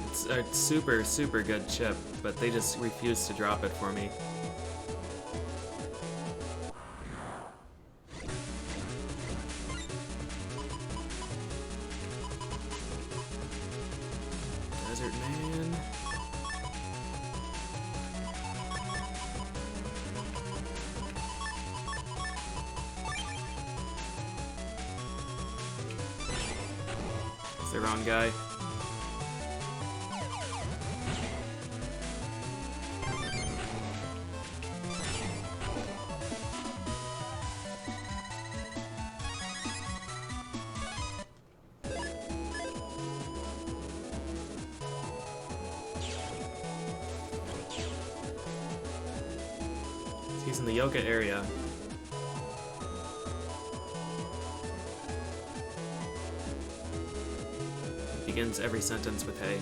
It's a super, super good chip, but they just refuse to drop it for me. Desert Man. It's the wrong guy. He's in the yoga area. Begins every sentence with hey.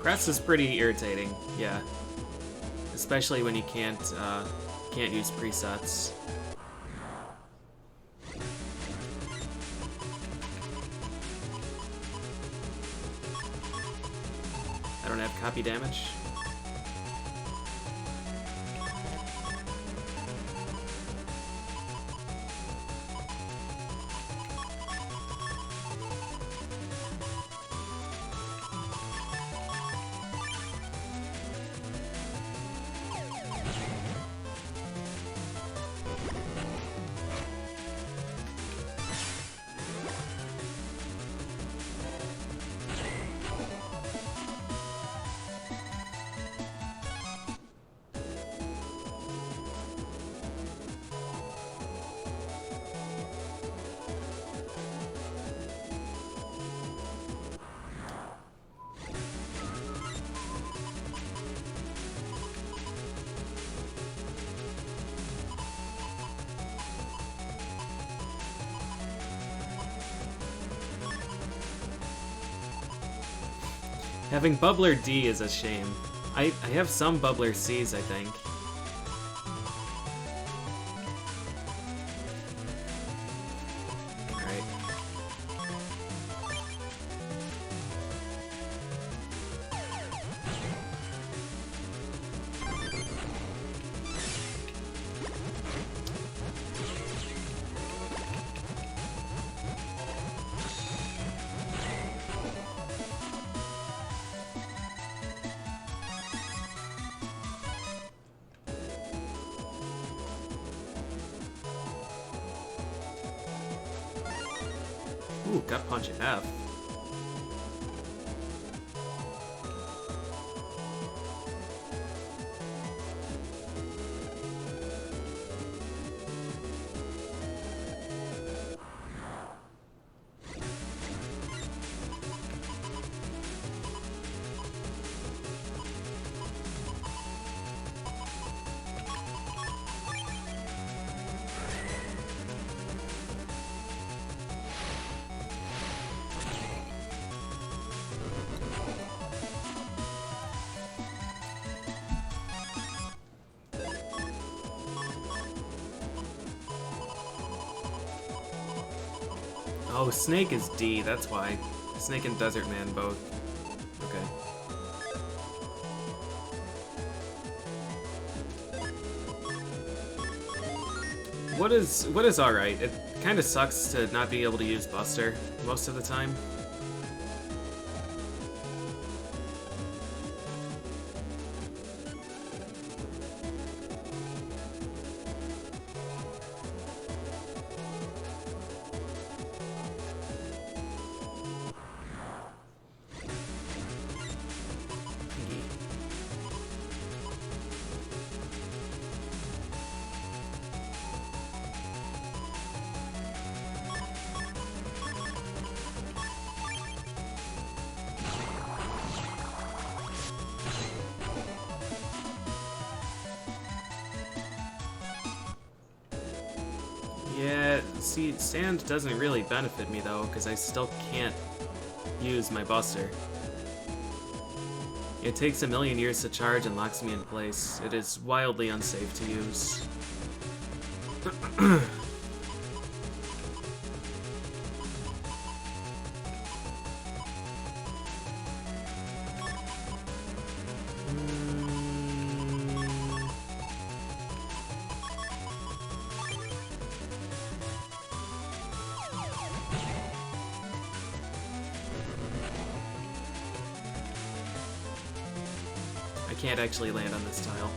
Press is pretty irritating, yeah. Especially when you can't use presets. I don't have copy damage. Having Bubbler D is a shame. I have some Bubbler Cs, I think. Alright. Ooh, gut punch F. Oh, Snake is D, that's why. Snake and Desert Man both. Okay. What is alright? It kinda sucks to not be able to use Buster most of the time. Yeah, see, sand doesn't really benefit me though, because I still can't use my Buster. It takes a million years to charge and locks me in place. It is wildly unsafe to use. I can't actually land on this tile.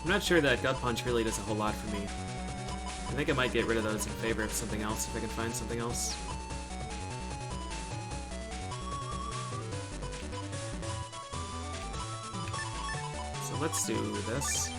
I'm not sure that Gut Punch really does a whole lot for me. I think I might get rid of those in favor of something else if I can find something else. So let's do this.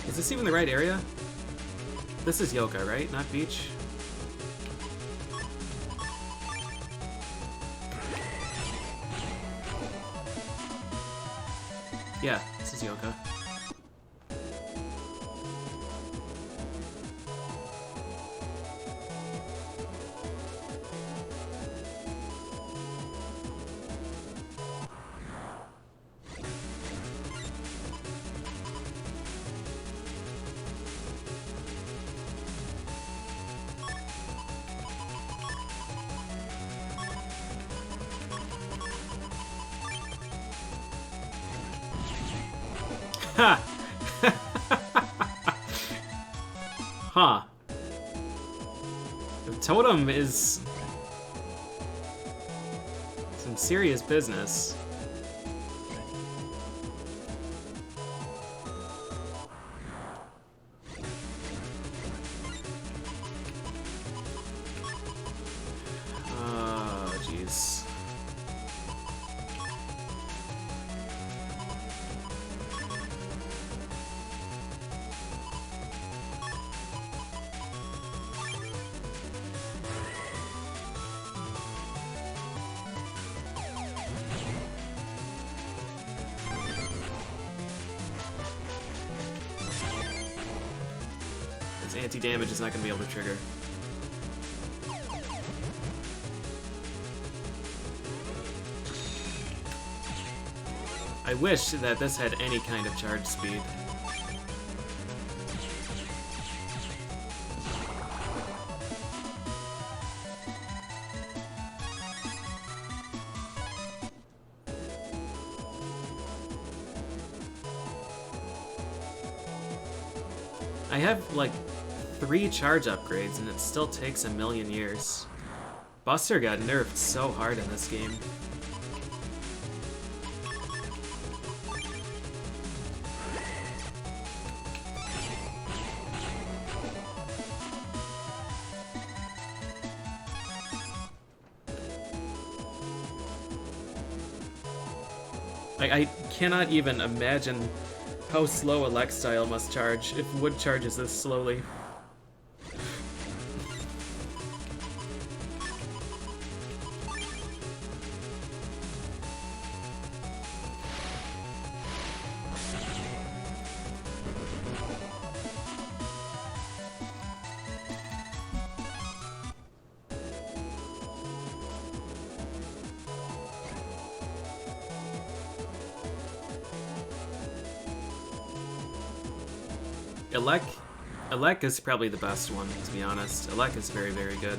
Is this even the right area? This is Yoka, right? Not Beach? Yeah, this is Yoka. Ha! Huh. The totem is some serious business. Oh, jeez. Anti-damage is not going to be able to trigger. I wish that this had any kind of charge speed. I have, like, 3 charge upgrades, and it still takes a million years. Buster got nerfed so hard in this game. I cannot even imagine how slow Elextile must charge if Wood charges this slowly. Elec is probably the best one, to be honest. Elec is very, very good.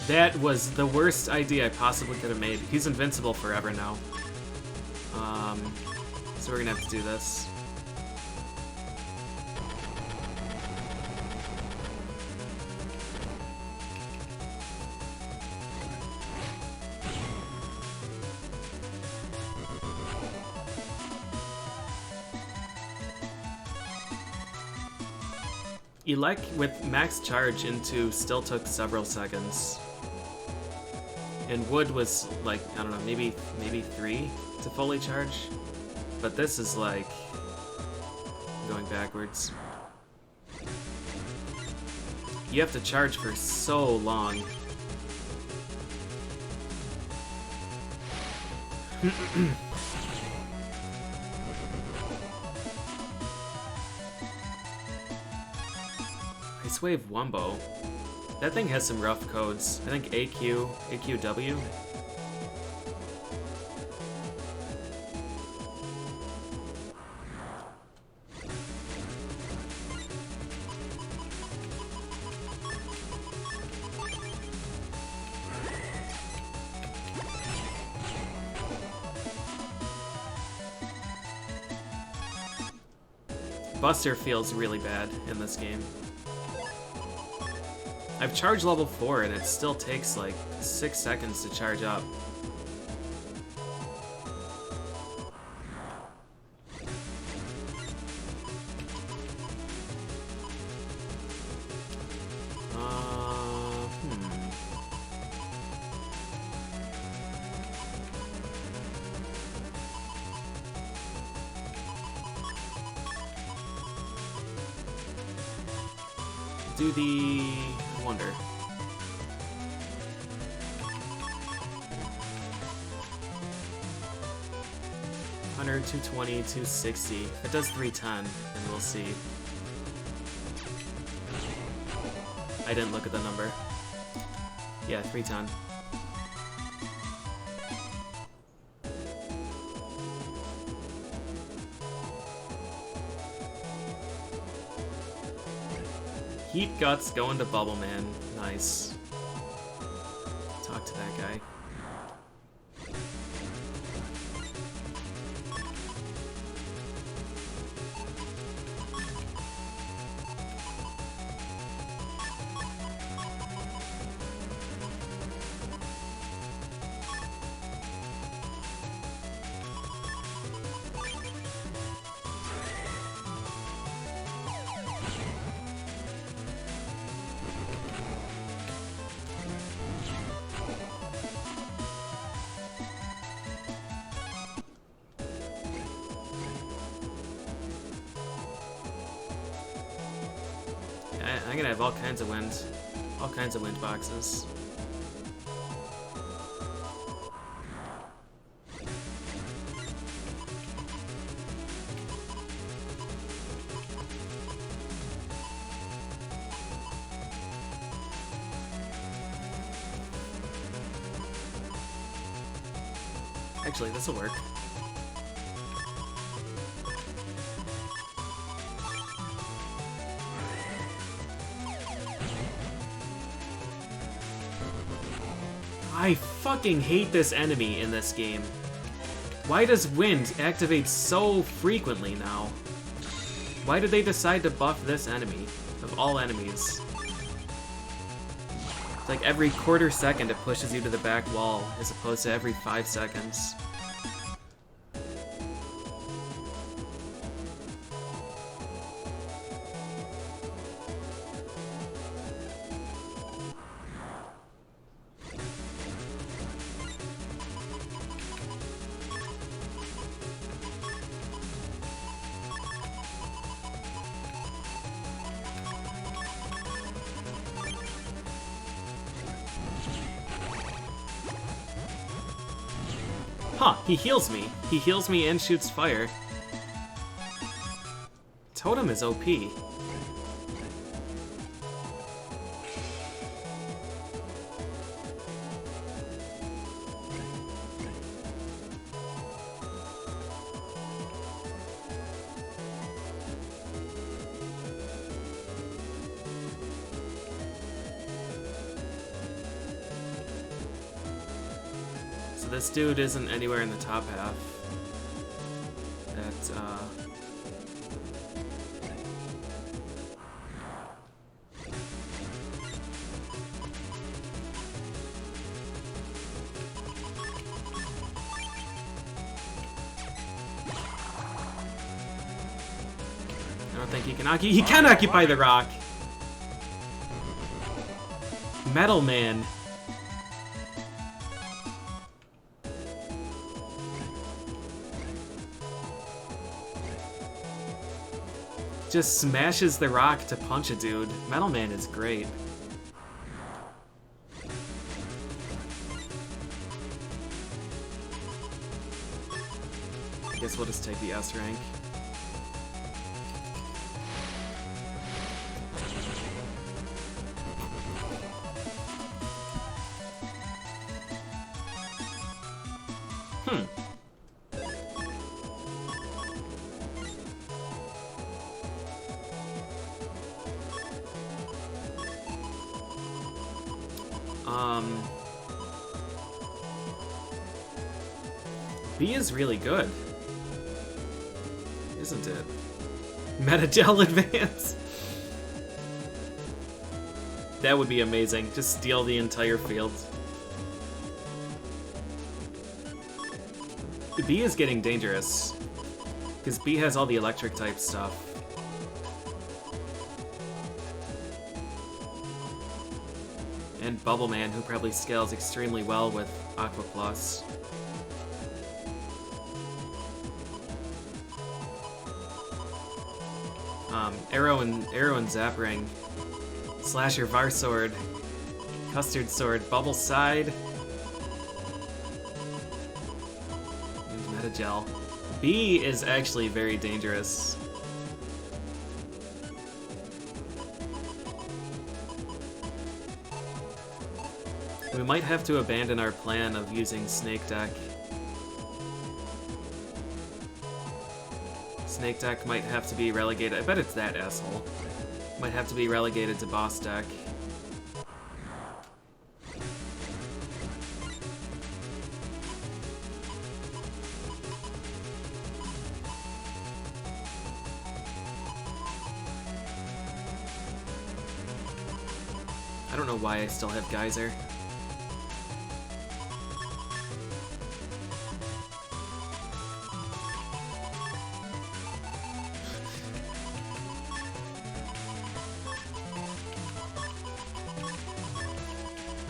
That was the worst idea I possibly could have made. He's invincible forever now. So we're gonna have to do this. Elec with max charge into still took several seconds. And Wood was like, I don't know, maybe 3 to fully charge. But this is like going backwards. You have to charge for so long. Ice Wave Wumbo. That thing has some rough codes. I think AQW. Buster feels really bad in this game. I've charged level 4 and it still takes like 6 seconds to charge up. Do the wonder. 100, 220, 260. It does 310, and we'll see. I didn't look at the number. Yeah, 310. Heat Guts going to Bubbleman. Nice. Talk to that guy. I'm gonna have all kinds of wind boxes. Actually, this'll work. I fucking hate this enemy in this game. Why does wind activate so frequently now? Why did they decide to buff this enemy, of all enemies? It's like every quarter second it pushes you to the back wall, as opposed to every 5 seconds. Huh, he heals me. He heals me and shoots fire. Totem is OP. So this dude isn't anywhere in the top half. That, I don't think he can he can occupy the rock! Metal Man. Just smashes the rock to punch a dude. Metal Man is great. I guess we'll just take the S rank. B is really good, isn't it? Metagel Advance. That would be amazing. Just steal the entire field. B is getting dangerous, because B has all the electric type stuff. And Bubbleman, who probably scales extremely well with Aqua Plus. Arrow and Zap Ring. Slasher Var Sword. Custard Sword. Bubble Side. And Metagel. B is actually very dangerous. We might have to abandon our plan of using Snake Deck. Snake Deck might have to be relegated. I bet it's that asshole. Might have to be relegated to Boss Deck. I don't know why I still have Geyser.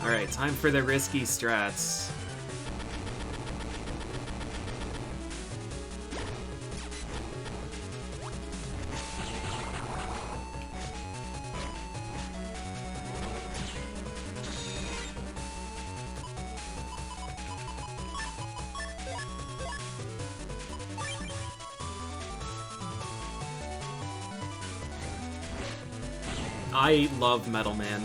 Alright, time for the risky strats. I love Metal Man.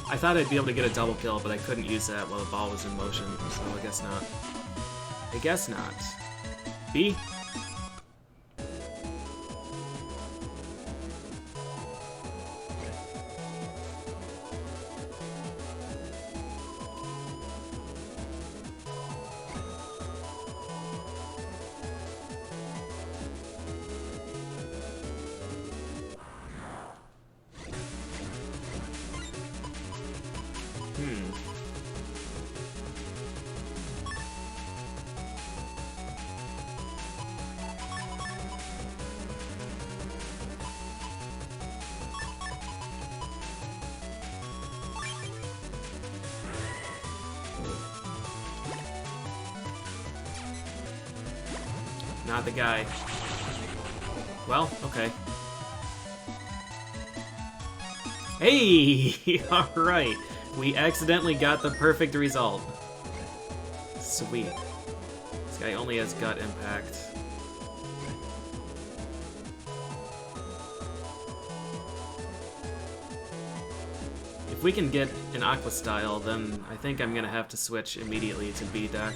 I thought I'd be able to get a double kill, but I couldn't use that while the ball was in motion, so I guess not. I guess not. B? Not the guy. Well, okay. Hey! Alright. We accidentally got the perfect result. Sweet. This guy only has gut impact. If we can get an Aqua style, then I think I'm gonna have to switch immediately to B deck.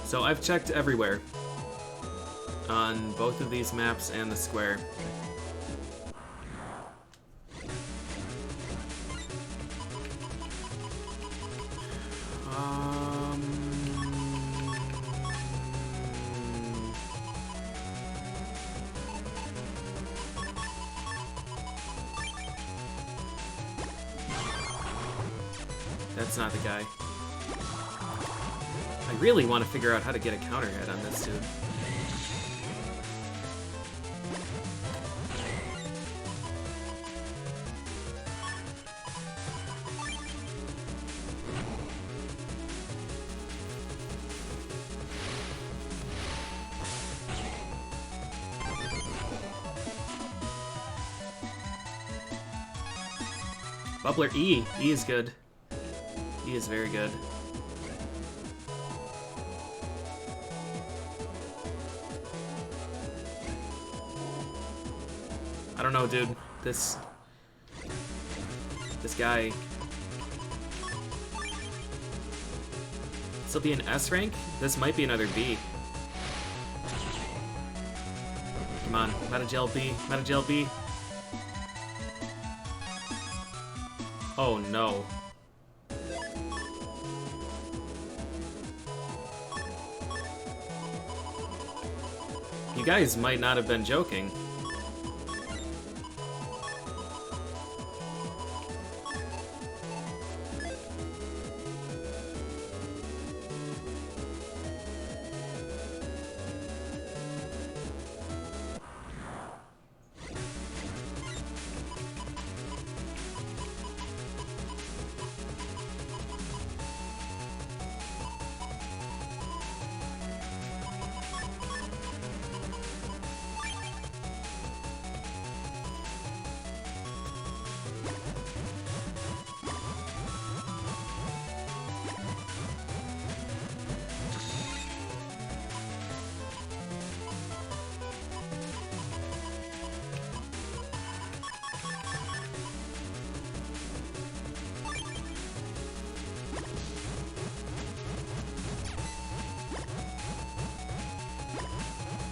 So I've checked everywhere on both of these maps and the square. That's not the guy. I really want to figure out how to get a counter hit on this dude. Bubbler E. E is good. E is very good. I don't know, dude. This guy. This will be an S rank? This might be another B. Come on, Metagel B, Metagel B. Oh no. You guys might not have been joking.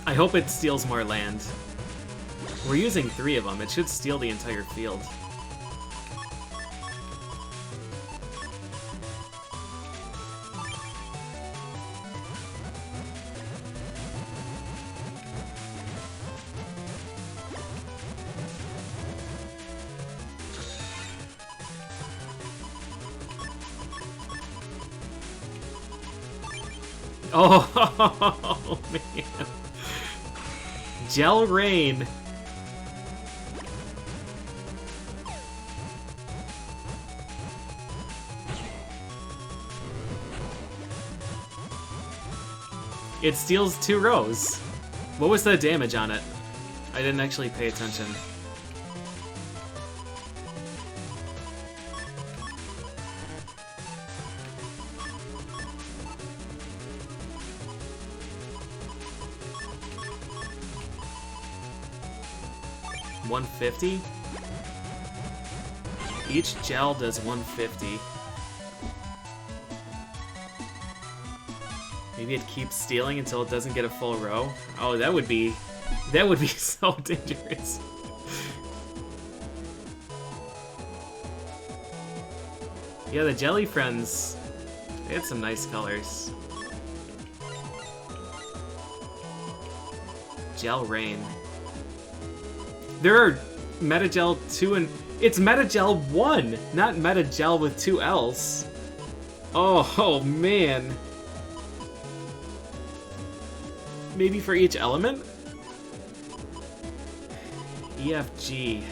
I hope it steals more land. We're using 3 of them. It should steal the entire field. Oh, man. Gel Rain. It steals 2 rows. What was the damage on it? I didn't actually pay attention. $150? Each gel does $150. Maybe it keeps stealing until it doesn't get a full row? Oh, that would be so dangerous. Yeah, the Jelly Friends, they had some nice colors. Gel Rain. There are Metagel 2 and... It's Metagel 1, not Metagel with 2 L's. Oh man. Maybe for each element? E, F, G.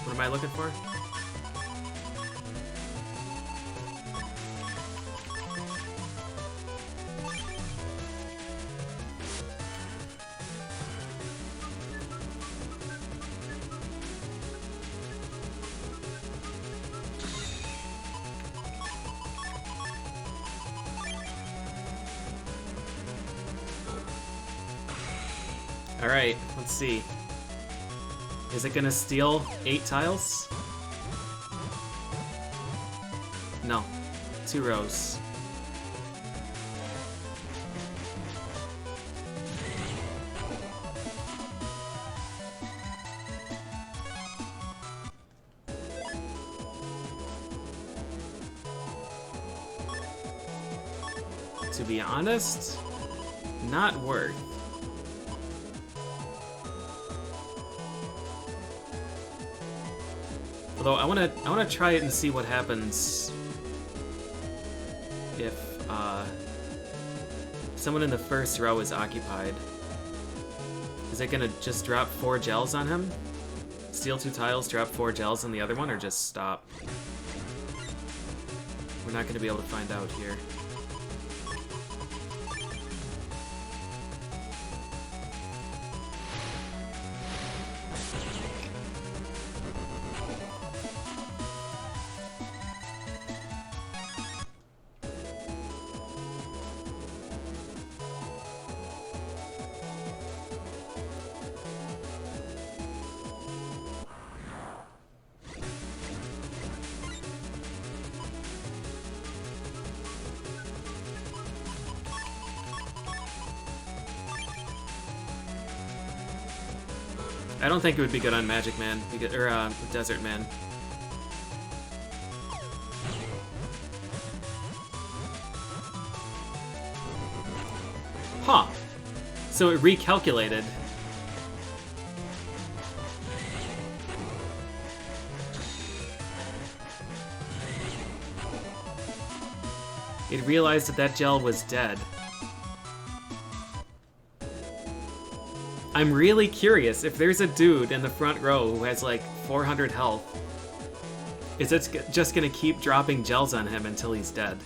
What am I looking for? Alright, let's see. Is it gonna steal 8 tiles? No. 2 rows. To be honest, not worth. Although I wanna try it and see what happens if someone in the first row is occupied. Is it gonna just drop 4 gels on him? Steal 2 tiles, drop 4 gels on the other one, or just stop? We're not gonna be able to find out here. I don't think it would be good on Magic Man, or Desert Man. Huh. So it recalculated. It realized that that gel was dead. I'm really curious if there's a dude in the front row who has like 400 health. Is it just gonna keep dropping gels on him until he's dead?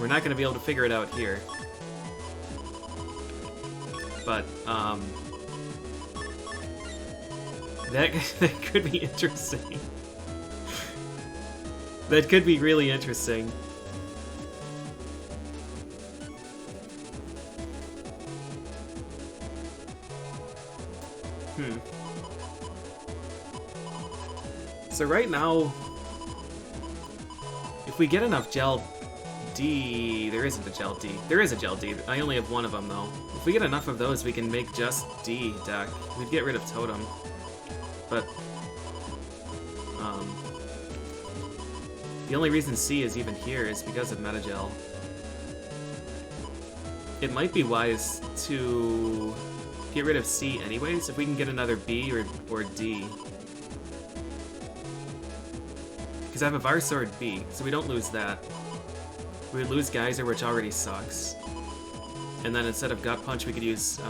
We're not gonna be able to figure it out here. But, that could be interesting. That could be really interesting. So right now, if we get enough gel D, there isn't a gel D. There is a gel D. I only have 1 of them though. If we get enough of those, we can make just D deck. We'd get rid of Totem. But the only reason C is even here is because of Metagel. It might be wise to get rid of C anyways, if we can get another B or D. Because I have a Varsword B, so we don't lose that. We would lose Geyser, which already sucks. And then instead of Gut Punch, we could use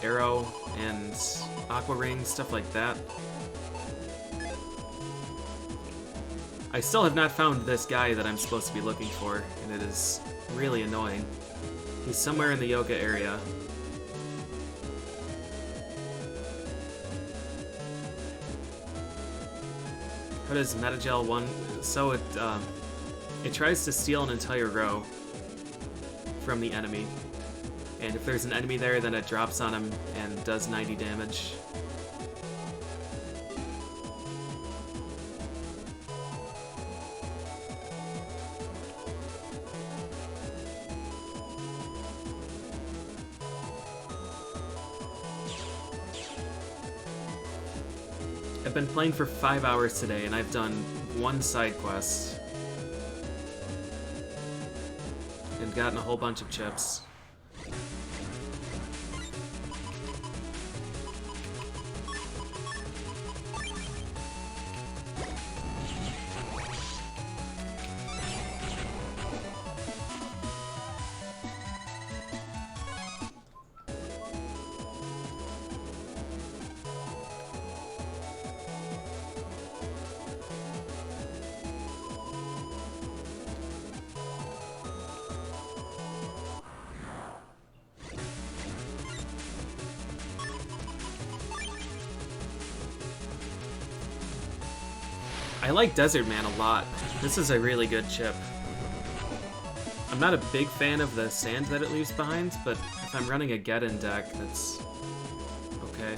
Arrow and Aqua Ring, stuff like that. I still have not found this guy that I'm supposed to be looking for, and it is really annoying. He's somewhere in the yoga area. How does Metagel 1... So it tries to steal an entire row from the enemy. And if there's an enemy there, then it drops on him and does 90 damage. I've been playing for 5 hours today, and I've done 1 side quest. And gotten a whole bunch of chips. I like Desert Man a lot. This is a really good chip. I'm not a big fan of the sand that it leaves behind, but if I'm running a Geddon deck, that's okay.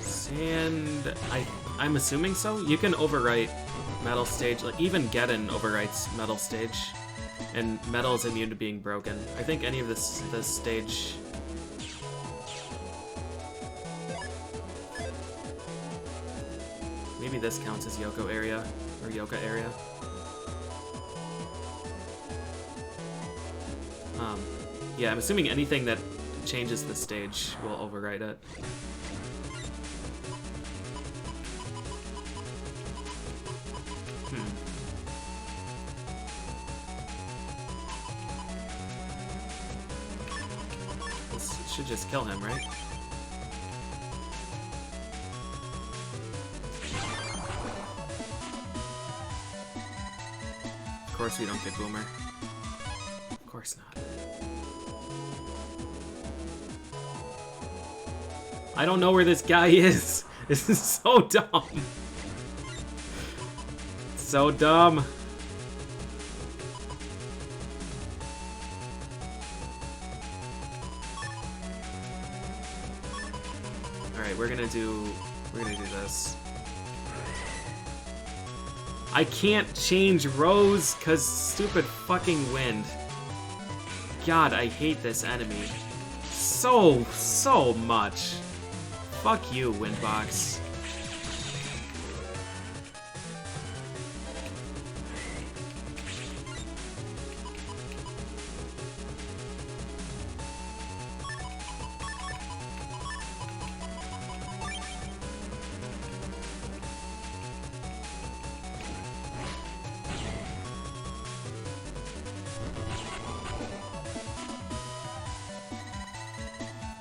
Sand... I'm assuming so? You can overwrite Metal Stage, like even Geddon overwrites Metal Stage, and Metal is immune to being broken. I think any of this stage... Maybe this counts as Yoko area, or Yoka area. Yeah, I'm assuming anything that changes the stage will overwrite it. This should just kill him, right? Of course we don't get Boomer. Of course not. I don't know where this guy is. This is so dumb. So dumb. Alright, we're gonna do this. I can't change rows cause stupid fucking wind. God, I hate this enemy. So much. Fuck you, Windbox.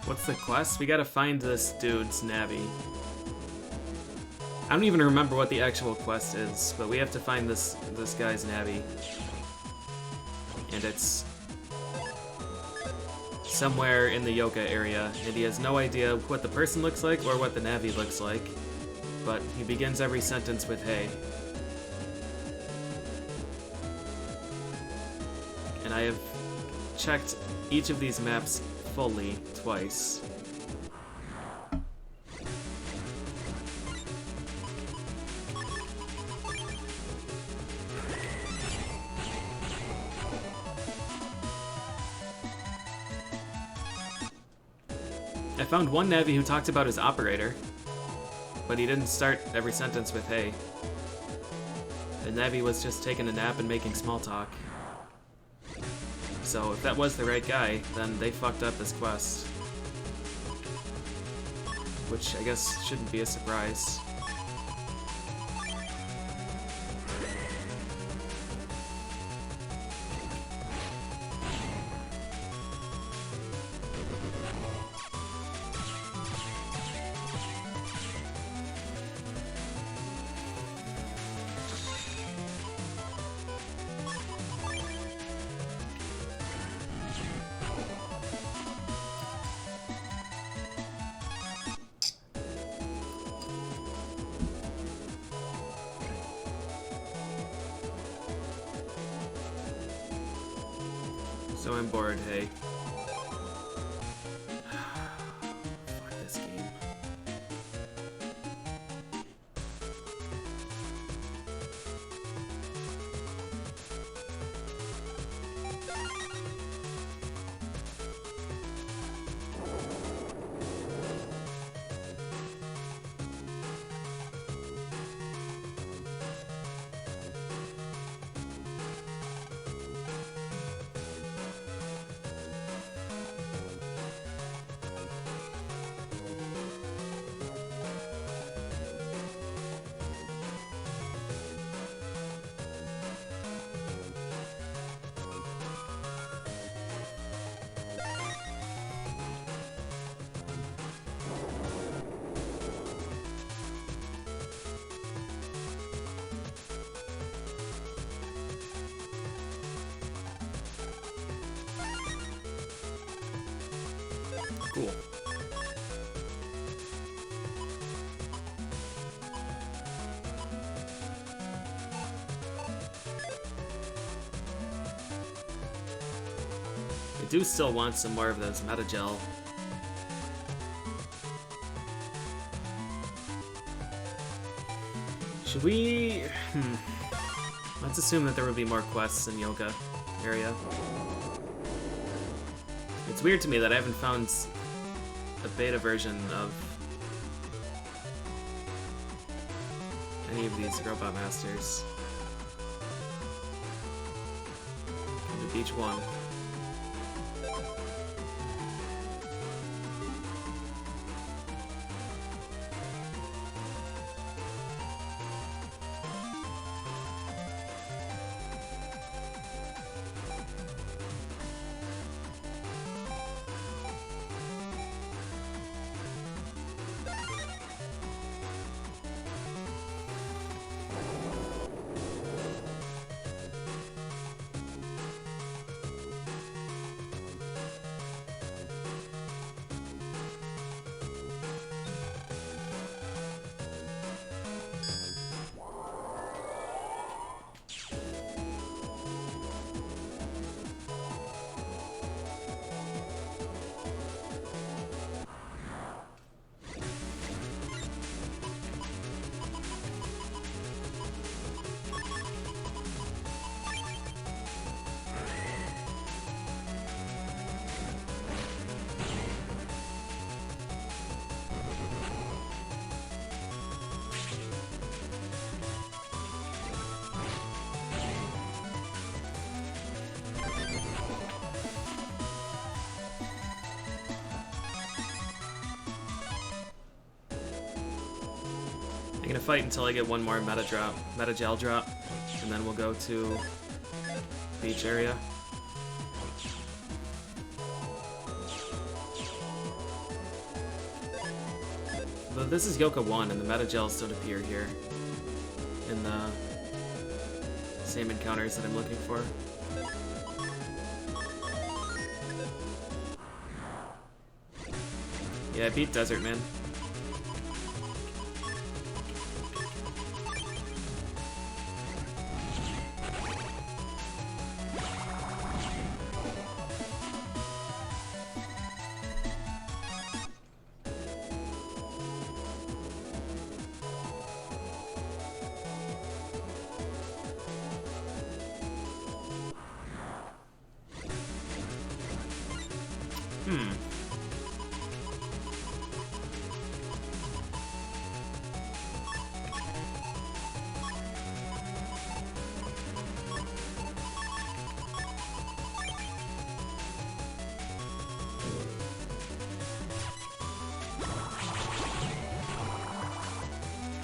What's the quest? We gotta find this dude's Navi. I don't even remember what the actual quest is, but we have to find this guy's Navi. And it's somewhere in the Yoka area, and he has no idea what the person looks like or what the Navi looks like, but he begins every sentence with hey. And I have checked each of these maps fully twice. I found one Navi who talked about his operator, but he didn't start every sentence with hey. The Navi was just taking a nap and making small talk. So if that was the right guy, then they fucked up this quest. Which I guess shouldn't be a surprise. So I'm bored, hey. Fuck this game. Cool. I do still want some more of those meta gel. Should we... Let's assume that there will be more quests in Yoga area. It's weird to me that I haven't found a beta version of any of these Robot Masters. Come to Beach 1. I'm gonna fight until I get one more meta gel drop, and then we'll go to beach area. But this is Yoka 1, and the meta gels don't appear here in the same encounters that I'm looking for. Yeah, I beat Desert Man.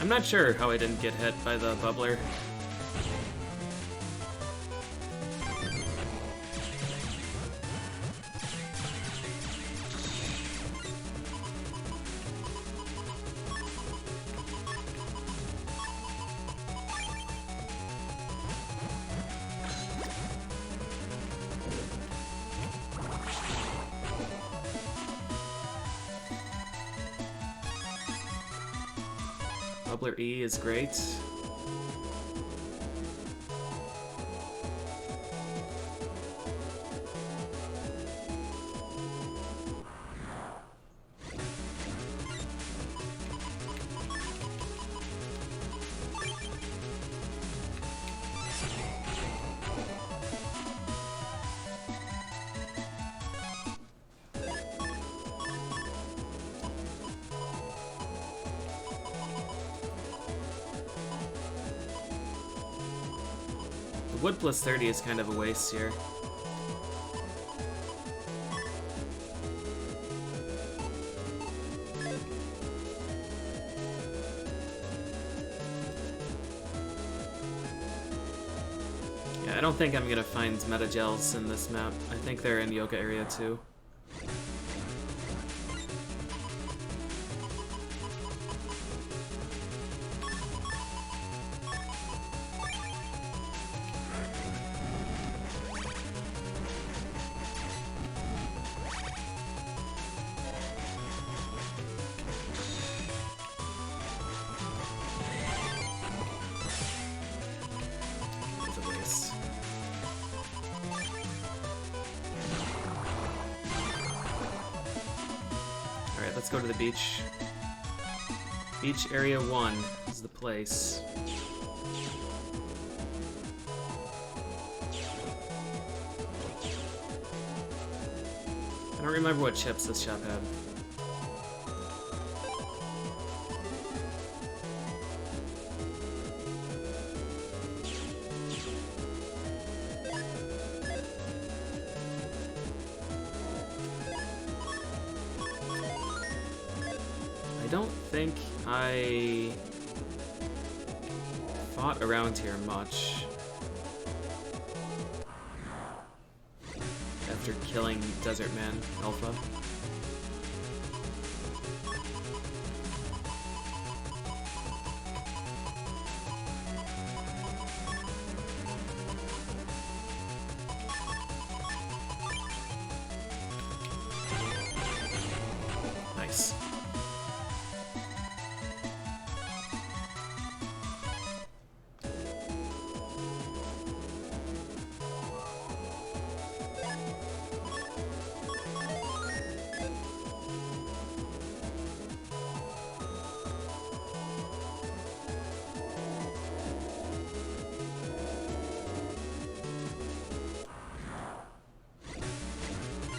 I'm not sure how I didn't get hit by the bubbler. Bubbler E is great. Wood plus 30 is kind of a waste here. Yeah, I don't think I'm gonna find meta gels in this map. I think they're in Yoga area too. Let's go to the beach. Beach area 1 is the place. I don't remember what chips this shop had. I don't think I fought around here much after killing Desert Man Alpha. Nice.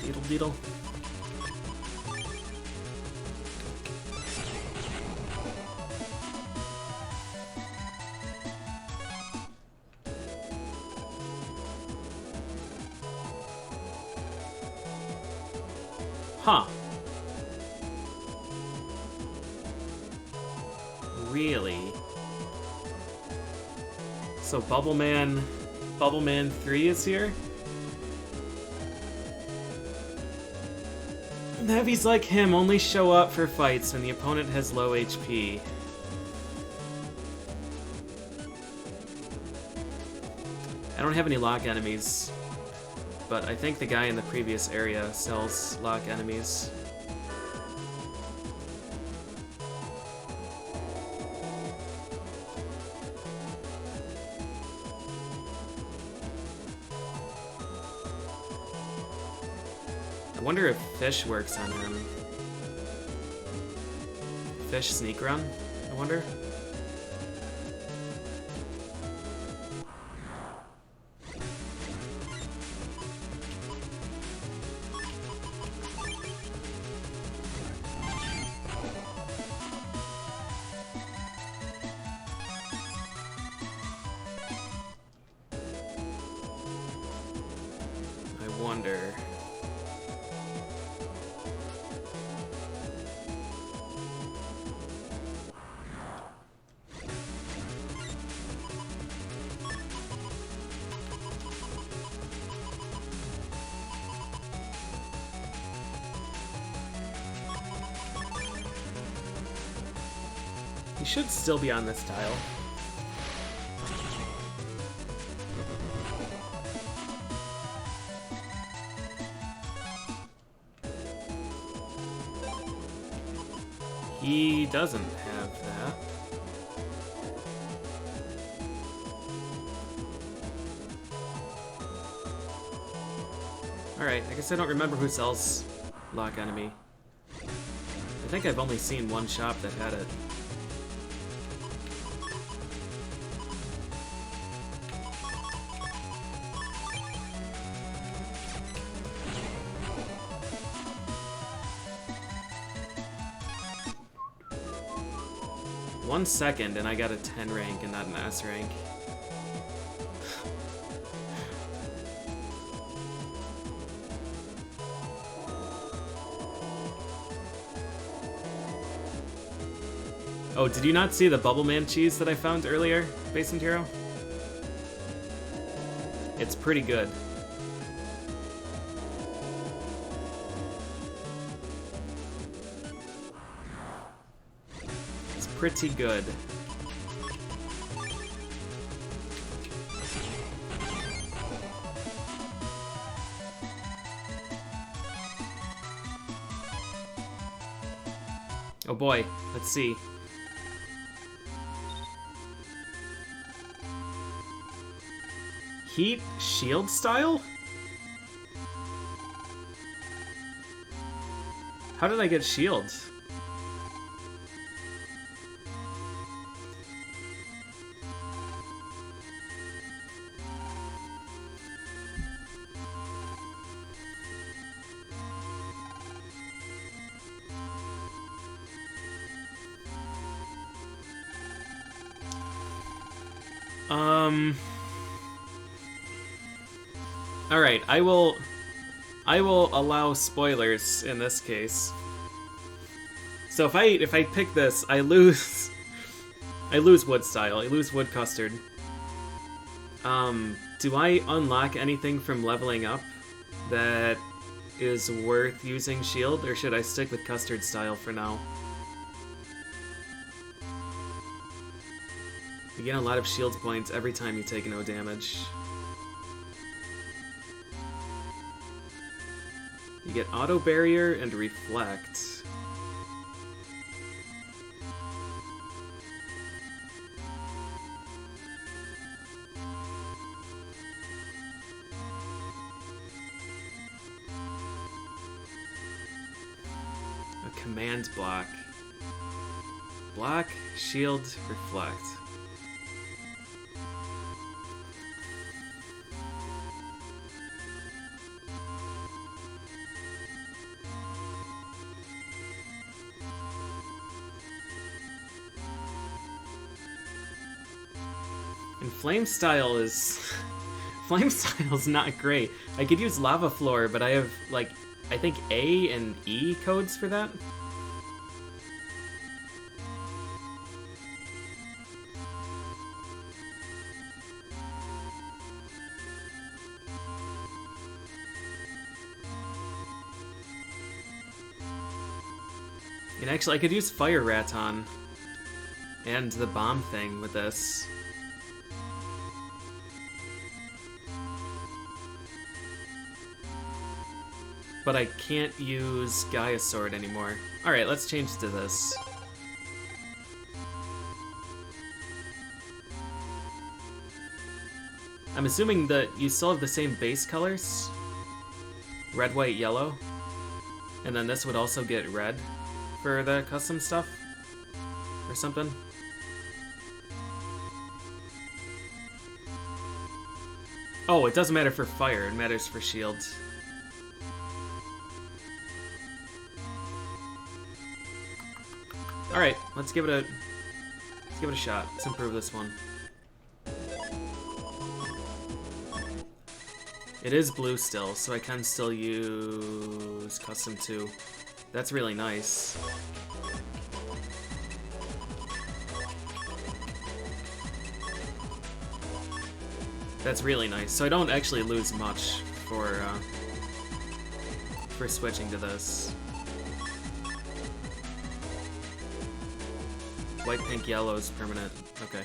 Deedle deedle. Huh. Really? So Bubbleman 3 is here? Navis like him only show up for fights when the opponent has low HP. I don't have any lock enemies, but I think the guy in the previous area sells lock enemies. I wonder if Fish works on him. Fish sneak run, I wonder? I wonder. should still be on this tile. He doesn't have that. Alright, I guess I don't remember who sells Lock Enemy. I think I've only seen one shop that had it. One second and I got a 10 rank and not an S rank. Oh, did you not see the Bubbleman cheese that I found earlier, Basement Hero? It's pretty good. It's pretty good. Oh boy, let's see. Heat shield style? How did I get shield? Alright, I will allow spoilers in this case. So if I pick this, I lose wood style, I lose wood custard. Do I unlock anything from leveling up that is worth using shield, or should I stick with custard style for now? You gain a lot of shield points every time you take no damage. You get auto barrier and reflect. A command block. Block, shield, reflect. And flame style is not great. I could use lava floor, but I have like I think A and E codes for that. And actually I could use Fire Raton and the bomb thing with this. But I can't use Gaia Sword anymore. Alright, let's change to this. I'm assuming that you still have the same base colors. Red, white, yellow. And then this would also get red for the custom stuff. Or something. Oh, it doesn't matter for fire, it matters for shield. Alright, let's give it a shot. Let's improve this one. It is blue still, so I can still use custom 2. That's really nice. That's really nice. So I don't actually lose much for switching to this. White, pink, yellow is permanent. Okay.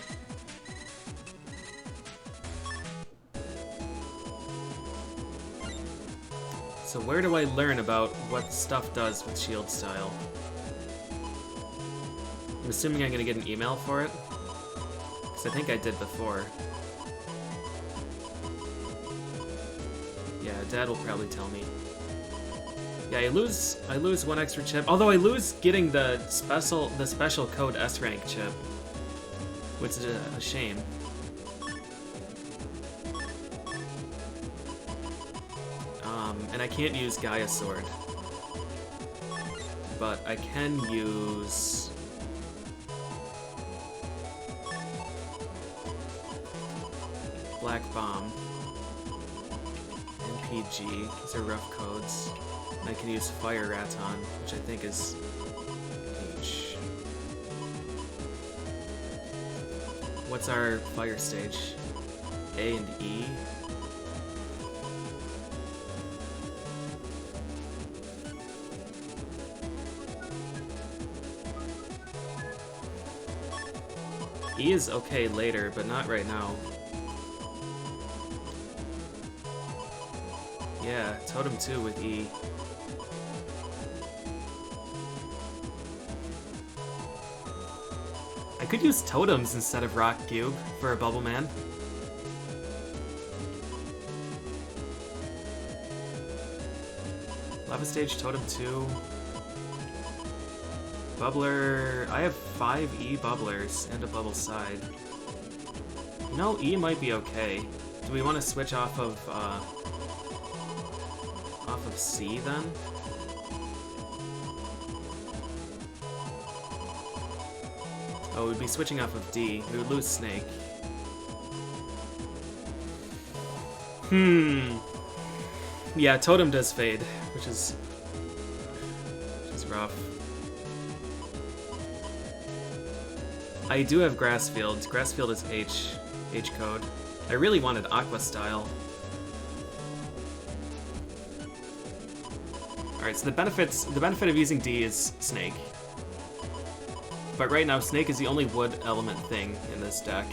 So where do I learn about what stuff does with shield style? I'm assuming I'm gonna get an email for it, because I think I did before. Yeah, Dad will probably tell me. Yeah, I lose one extra chip. Although I lose getting the special code S rank chip, which is a shame. And I can't use Gaia Sword, but I can use Black Bomb, NPG. These are rough codes. And I can use Fire Raton, which I think is H. What's our fire stage? A and E. E is okay later, but not right now. Yeah, Totem 2 with E. I could use totems instead of Rock Cube for a Bubbleman. Lava Stage, Totem 2. Bubbler... I have 5 E bubblers and a bubble side. You know, E might be okay. Do we want to switch off of C then? Oh, we'd be switching off of D. We would lose Snake. Yeah, Totem does fade, which is rough. I do have Grass Field. Grass Field is H code. I really wanted Aqua Style. Alright, so the benefit of using D is Snake. But right now, Snake is the only wood element thing in this deck.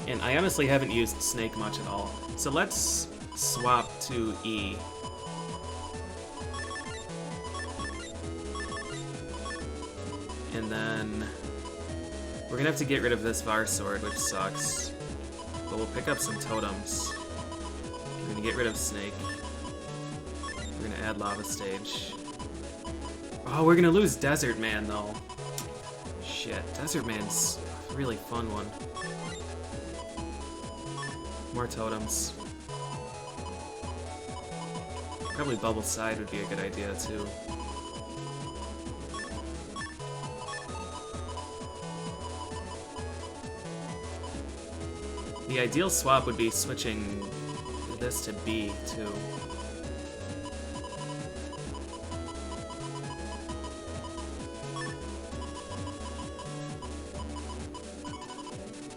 And I honestly haven't used Snake much at all. So let's swap to E. And then we're gonna have to get rid of this Var Sword, which sucks. But we'll pick up some totems. We're gonna get rid of Snake. We're gonna add Lava Stage. Oh, we're gonna lose Desert Man though. Shit, Desert Man's a really fun one. More totems. Probably Bubble Side would be a good idea too. The ideal swap would be switching this to B, too.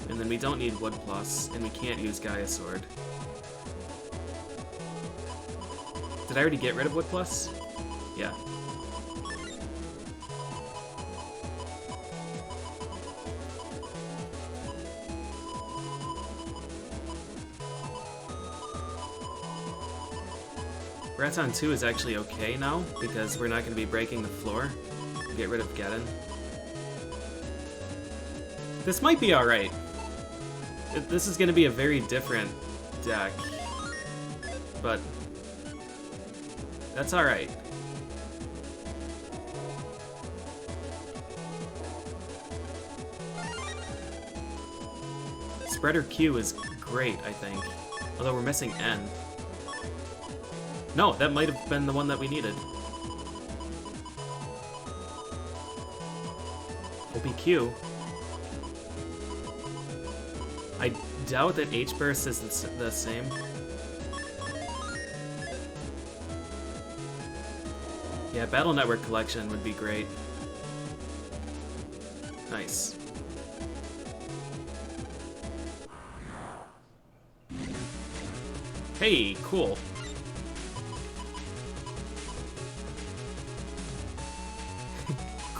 And then we don't need Wood Plus, and we can't use Gaia Sword. Did I already get rid of Wood Plus? Yeah. Raton 2 is actually okay now, because we're not going to be breaking the floor. Get rid of Geddon. This might be alright. This is going to be a very different deck. But that's alright. Spreader Q is great, I think. Although we're missing N. No, that might have been the one that we needed. OPQ. I doubt that H-Burst is the same. Yeah, Battle Network Collection would be great. Nice. Hey, cool.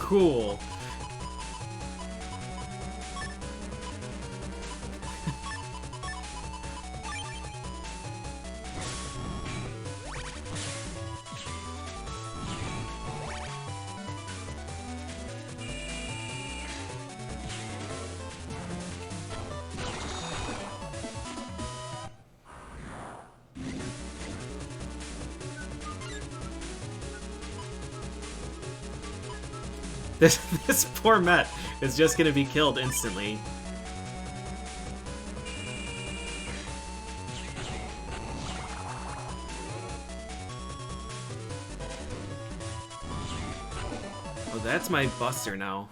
Cool. This poor Met is just gonna be killed instantly. Oh, that's my Buster now.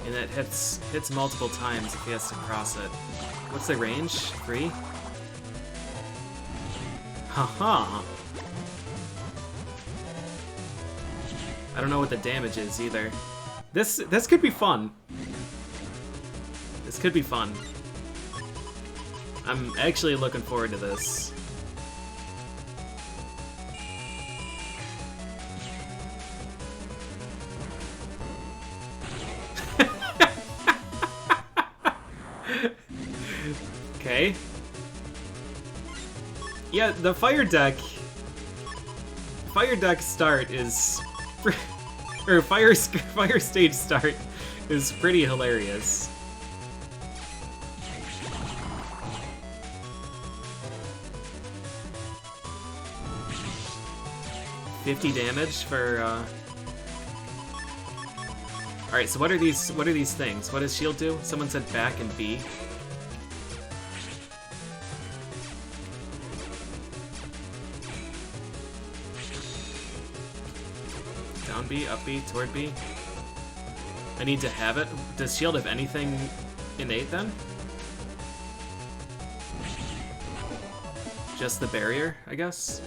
And that hits multiple times if he has to cross it. What's the range? 3? Haha. I don't know what the damage is either. This could be fun. This could be fun. I'm actually looking forward to this. Okay. Yeah, the fire deck start is, or fire stage start is pretty hilarious. $50 damage for. All right, so what are these things? What does shield do? Someone said back and B. Down B, up B, toward B. I need to have it. Does shield have anything innate then? Just the barrier, I guess?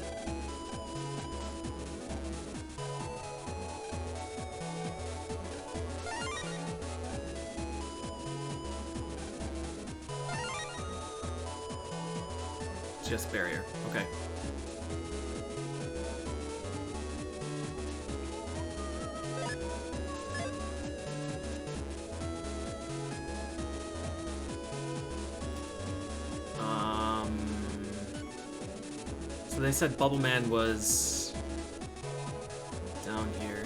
Just barrier. Okay. So they said Bubbleman was down here.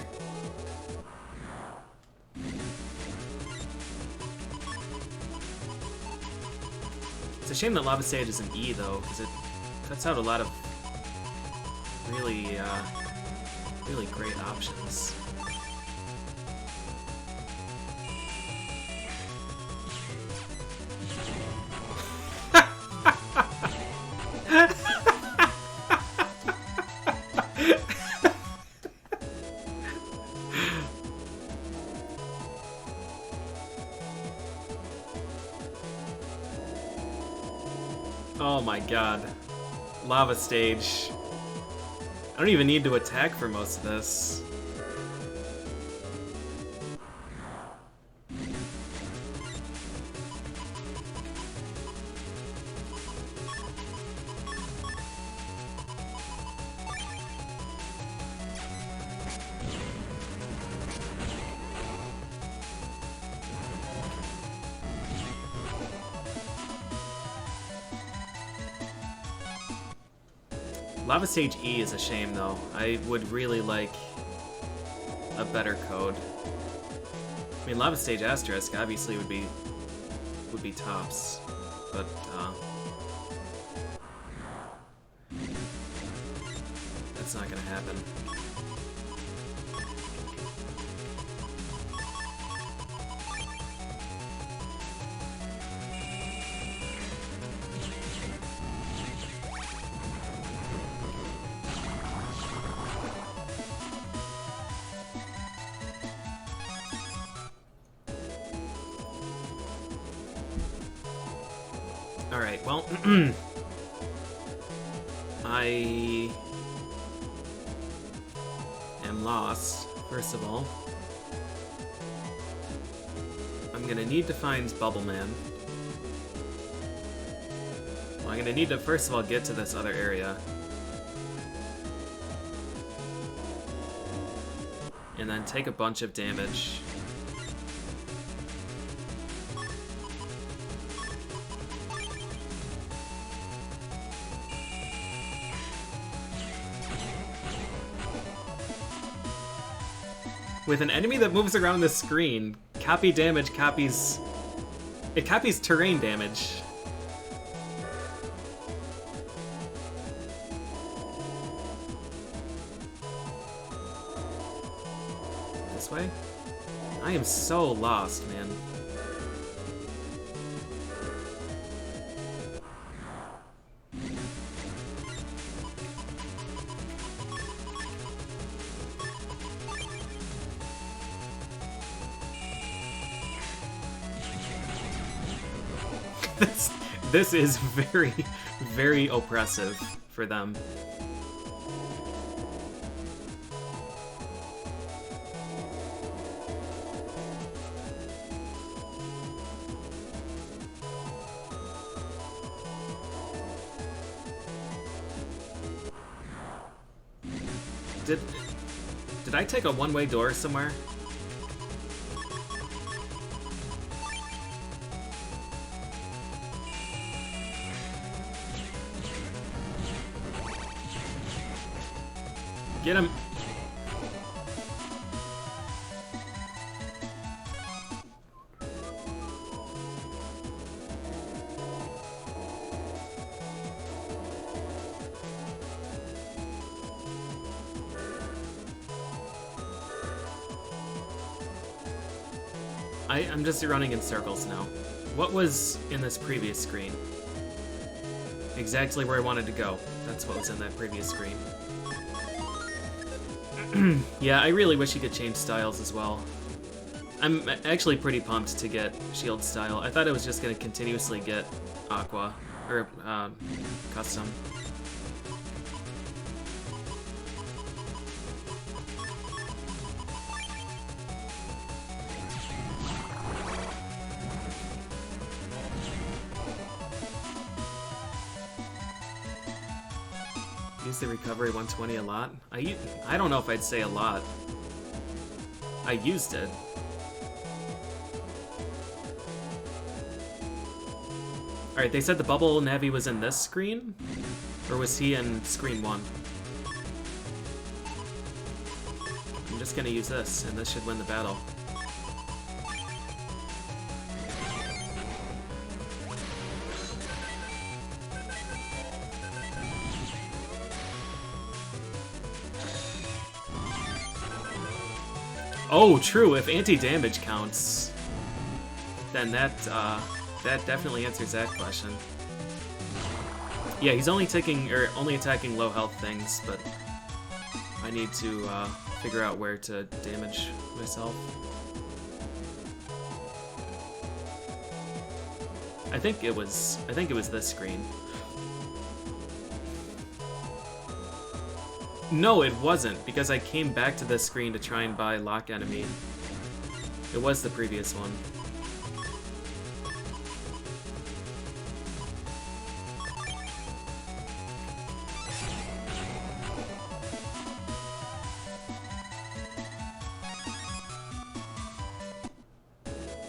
It's a shame that Lava Sage is an E though, because it cuts out a lot of really, really great options. Oh my god. Lava Stage. I don't even need to attack for most of this. Lava Sage E is a shame, though. I would really like a better code. I mean, Lava Stage Asterisk obviously would be tops, but that's not gonna happen. Alright, well, I'm lost, first of all. I'm gonna need to find Bubbleman. Well, I'm gonna need to, first of all, get to this other area. And then take a bunch of damage. With an enemy that moves around the screen, copy damage copies... It copies terrain damage. This way? I am so lost, man. This is very, very oppressive for them. Did I take a one-way door somewhere? Get him! I'm just running in circles now. What was in this previous screen? Exactly where I wanted to go. That's what was in that previous screen. Yeah, I really wish you could change styles as well. I'm actually pretty pumped to get shield style. I thought it was just going to continuously get aqua, or custom. Use the recovery 120 a lot? I don't know if I'd say a lot. I used it. Alright, they said the bubble Navi was in this screen? Or was he in screen 1? I'm just gonna use this, and this should win the battle. Oh, true. If anti-damage counts, then that definitely answers that question. Yeah, he's only attacking low health things, but I need to figure out where to damage myself. I think it was this screen. No, it wasn't, because I came back to this screen to try and buy Lock Enemy. It was the previous one.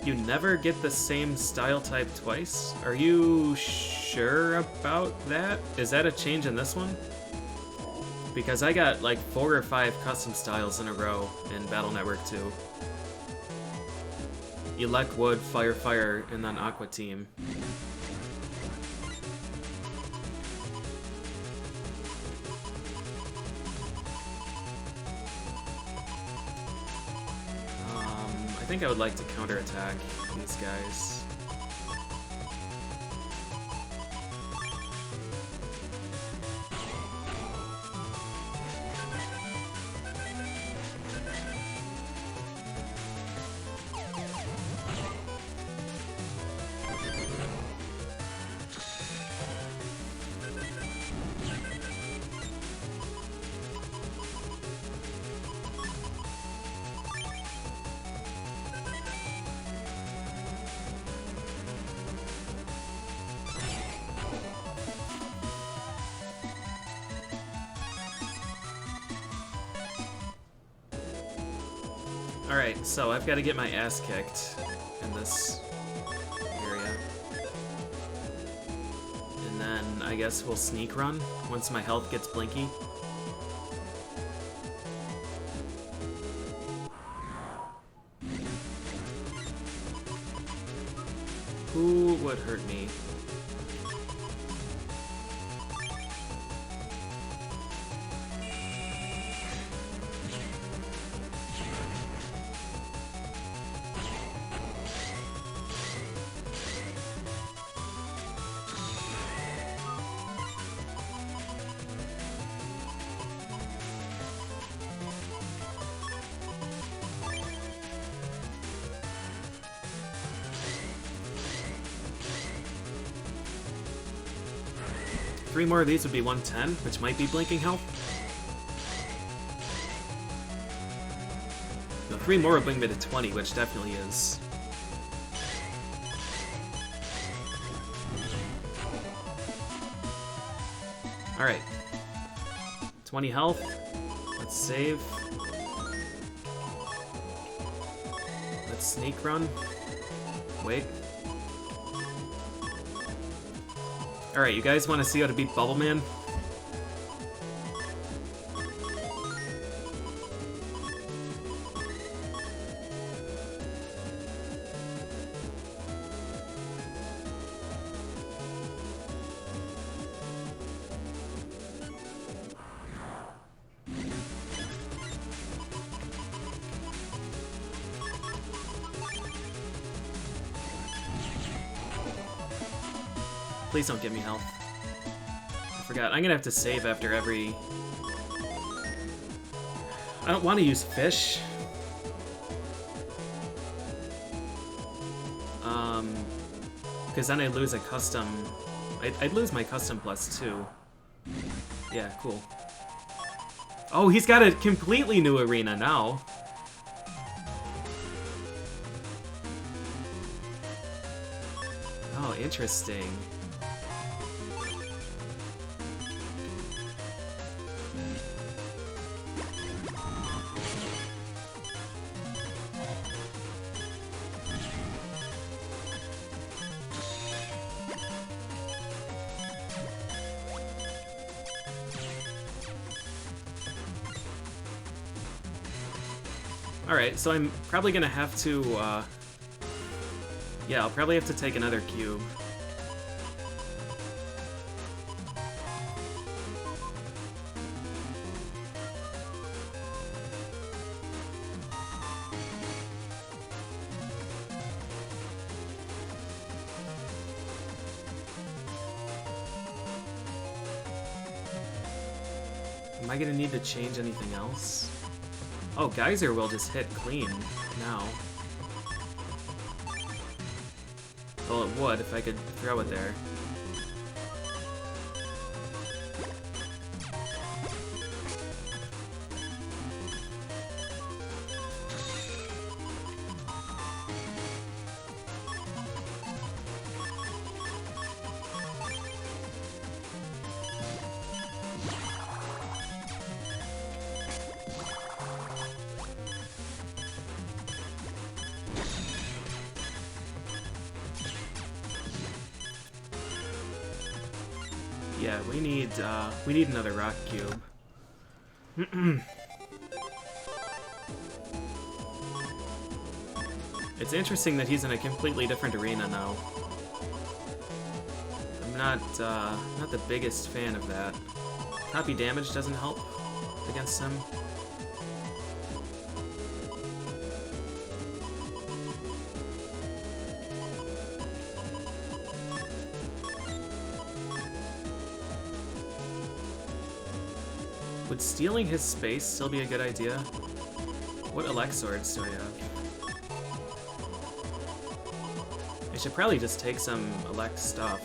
You never get the same style type twice? Are you sure about that? Is that a change in this one? Because I got like 4 or 5 custom styles in a row in Battle Network 2. Elect Wood, Fire Fire, and then Aqua Team. I think I would like to counterattack these guys. Alright, so I've got to get my ass kicked in this area. And then I guess we'll sneak run once my health gets blinky. Who would hurt me? Three more of these would be 110, which might be blinking health. No, three more would bring me to 20, which definitely is. Alright. 20 health. Let's save. Let's sneak run. Wait. Alright, you guys want to see how to beat Bubbleman? Please don't give me health. I forgot. I'm gonna have to save after every... I don't want to use fish. Because then I lose a custom... I'd lose my custom +2. Yeah, cool. Oh, he's got a completely new arena now. Oh, interesting. Alright, so I'm probably gonna have to, yeah, I'll probably have to take another cube. Am I gonna need to change anything else? Oh, Geyser will just hit clean now. Well, it would if I could throw it there. Yeah, we need another rock cube. It's interesting that he's in a completely different arena now. I'm not the biggest fan of that. Copy damage doesn't help against him. Would stealing his space still be a good idea? What elect swords do I have? I should probably just take some elect stuff.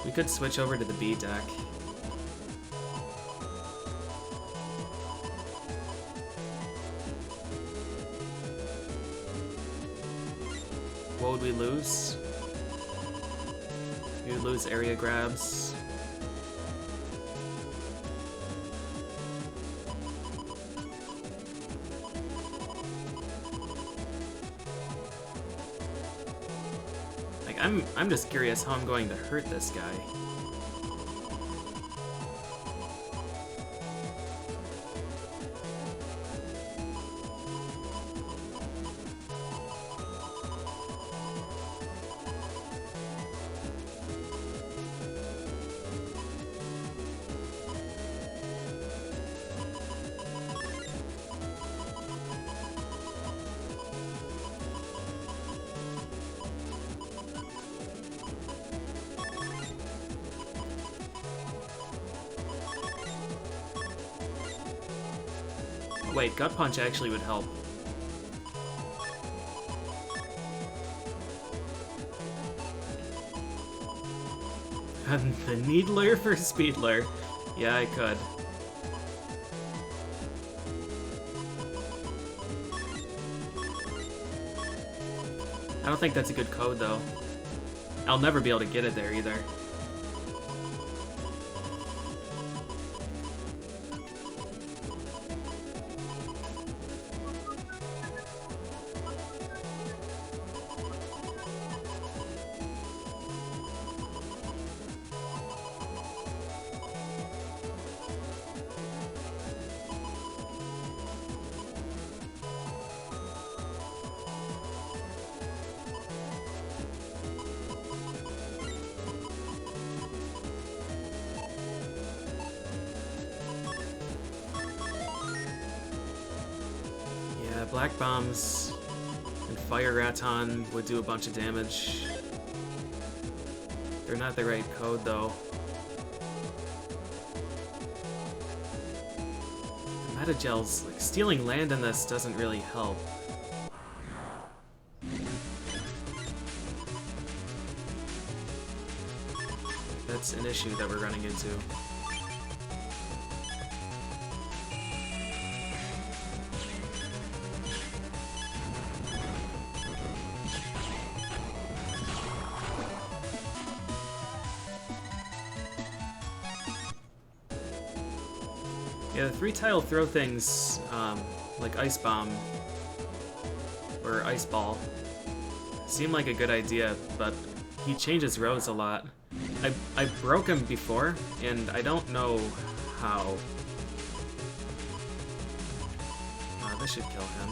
We could switch over to the B deck. What would we lose? We would lose area grabs. I'm just curious how I'm going to hurt this guy. Wait, Gut Punch actually would help. The Needler for Speedler. Yeah, I could. I don't think that's a good code, though. I'll never be able to get it there, either. Black Bombs and Fire Raton would do a bunch of damage. They're not the right code, though. Metagel's, like, stealing land in this doesn't really help. That's an issue that we're running into. Yeah, the 3-tile throw things, like Ice Bomb or Ice Ball, seem like a good idea, but he changes rows a lot. I broke him before, and I don't know how. This should kill him.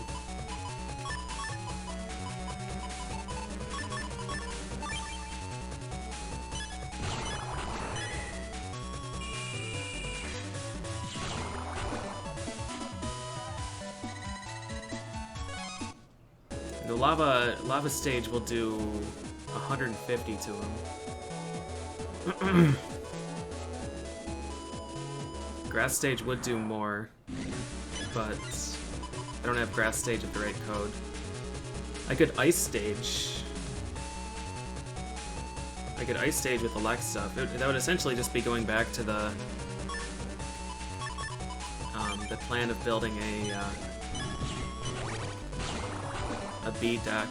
The lava stage will do 150 to him. Grass stage would do more, but I don't have grass stage at the right code. I could ice stage. I could ice stage with the Lex stuff. That would essentially just be going back to the plan of building a B deck.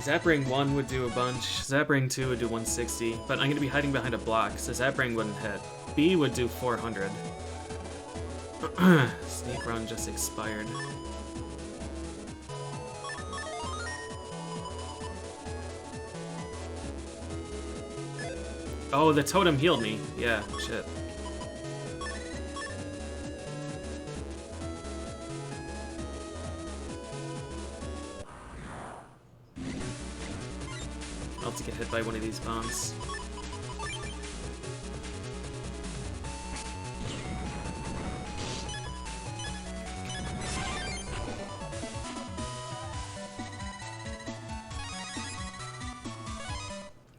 Zapring 1 would do a bunch, Zapring 2 would do 160, but I'm going to be hiding behind a block, so Zapring wouldn't hit. B would do 400. Sneak Run just expired. Oh, the totem healed me. Yeah, shit. I'll have to get hit by one of these bombs.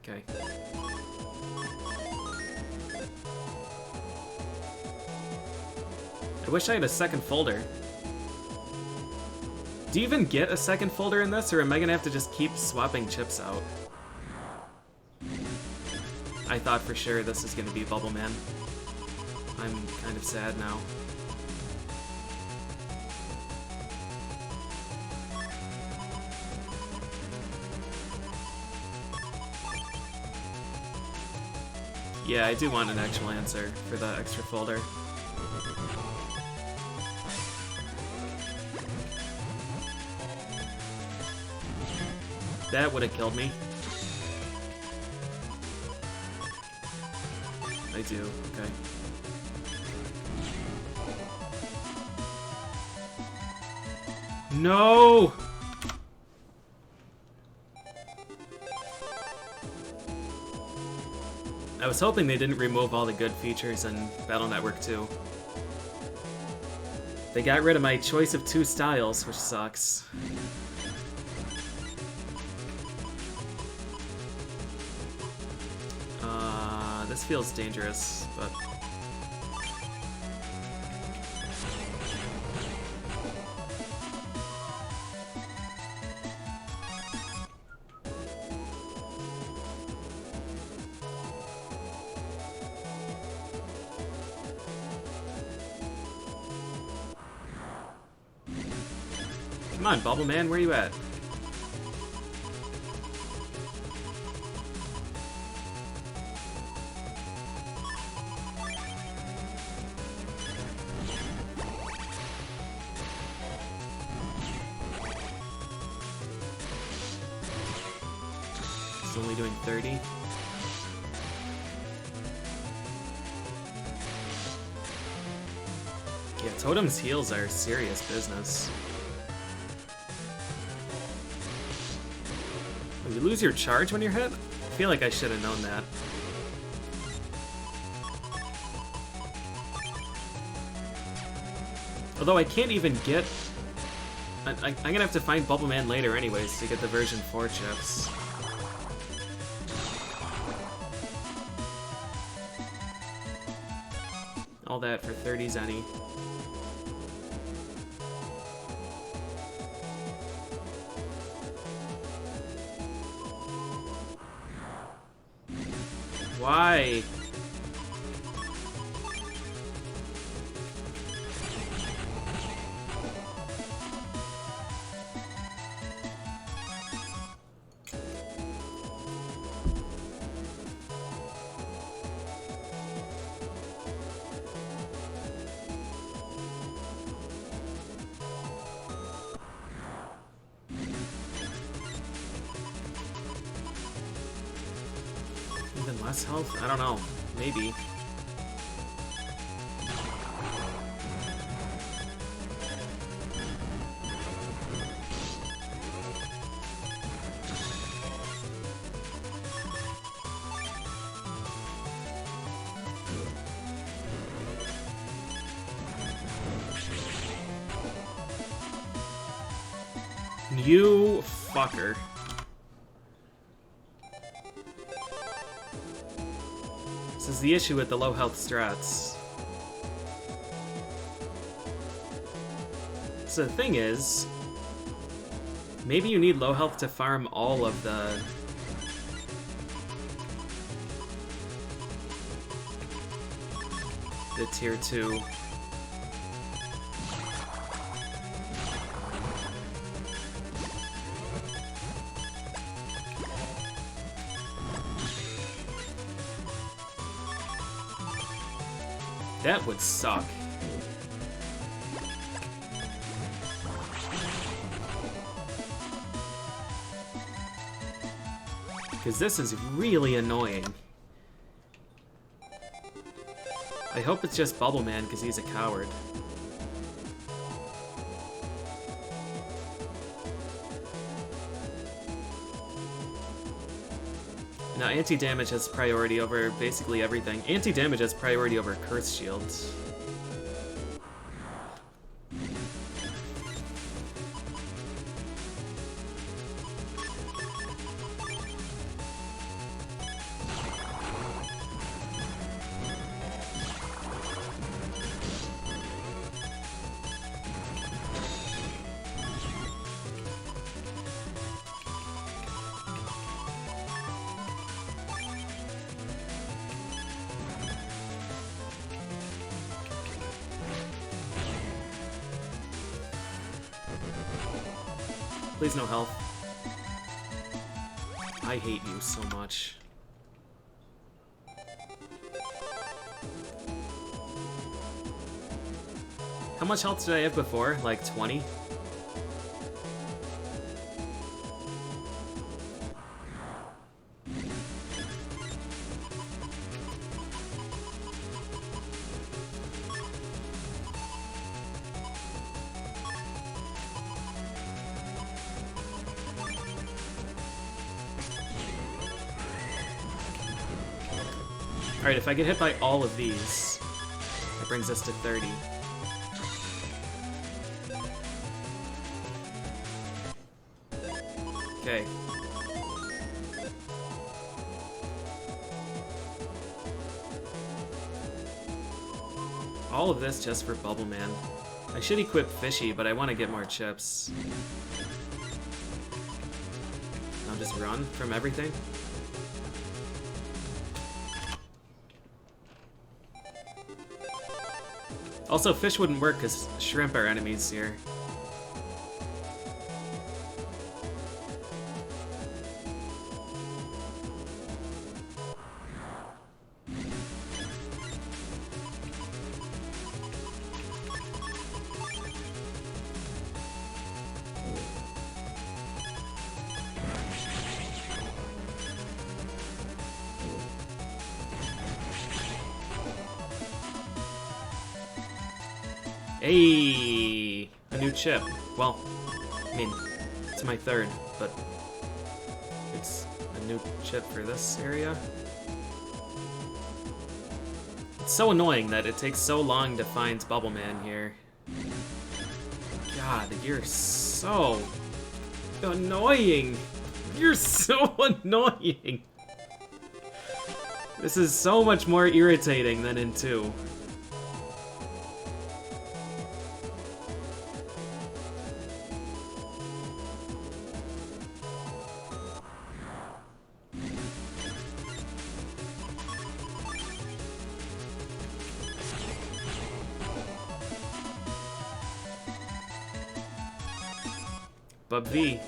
Okay. I wish I had a second folder. Do you even get a second folder in this, or am I gonna have to just keep swapping chips out? I thought for sure this is gonna be Bubbleman. I'm kind of sad now. Yeah, I do want an actual answer for the extra folder. That would have killed me. I do, okay. No! I was hoping they didn't remove all the good features in Battle Network 2. They got rid of my choice of 2 styles, which sucks. This feels dangerous, but... Come on, Bubbleman, where you at? It's only doing 30. Yeah, Totem's heals are serious business. You lose your charge when you're hit? I feel like I should have known that. Although I can't even get... I'm gonna have to find Bubbleman later anyways to get the version 4 chips. All that for 30 Zenny. Why? Even less health? I don't know. Maybe. You fucker. This is the issue with the low health strats. So the thing is, maybe you need low health to farm all of the tier 2. That would suck. Because this is really annoying. I hope it's just Bubbleman because he's a coward. Now, anti-damage has priority over basically everything. Anti-damage has priority over Curse Shields. Please no health. I hate you so much. How much health did I have before? Like 20? Alright, if I get hit by all of these, that brings us to 30. Okay. All of this just for Bubbleman. I should equip Fishy, but I want to get more chips. I'll just run from everything. Also, fish wouldn't work because shrimp are enemies here. Hey, a new chip. Well, I mean, it's my third, but it's a new chip for this area. It's so annoying that it takes so long to find Bubbleman here. God, you're so annoying. You're so annoying. This is so much more irritating than in 2. Bub V.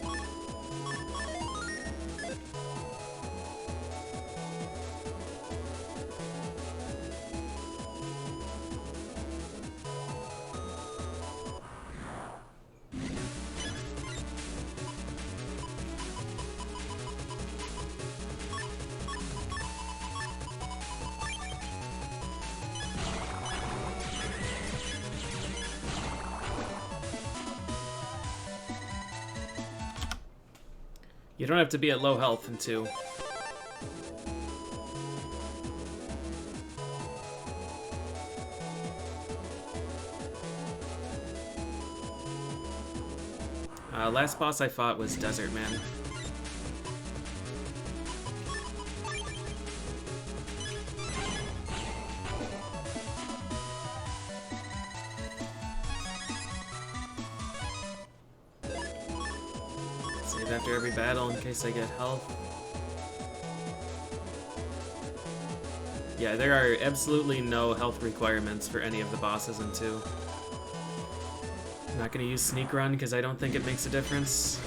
You don't have to be at low health in 2. Last boss I fought was Desert Man. Save after every battle in case I get health. Yeah, there are absolutely no health requirements for any of the bosses in 2. I'm not gonna use Sneak Run because I don't think it makes a difference.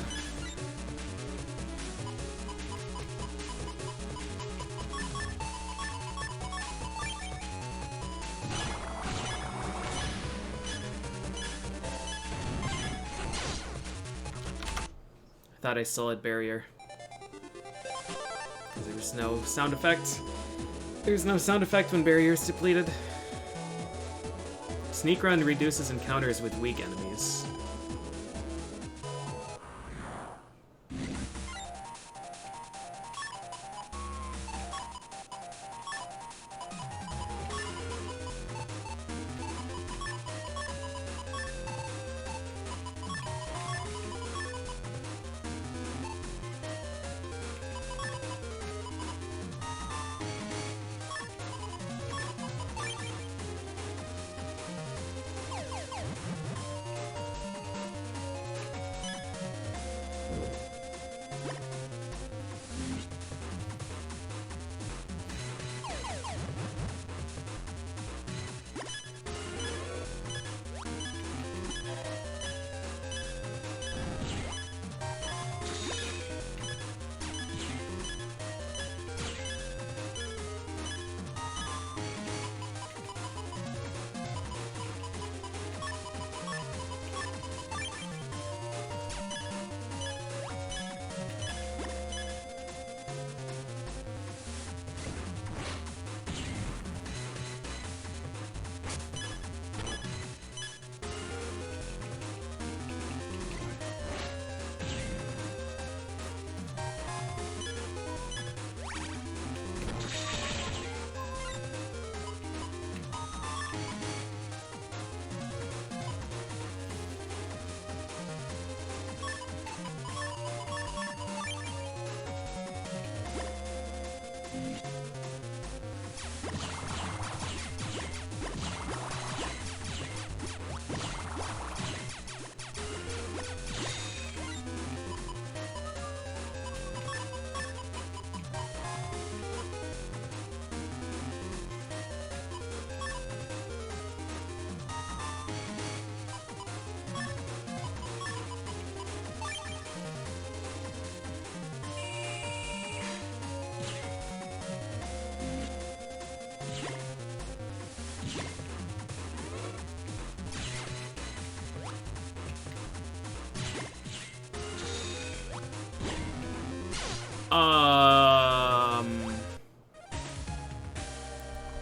I thought I still had Barrier. Because there was no sound effect. There's no sound effect when Barrier is depleted. Sneak Run reduces encounters with weak enemies.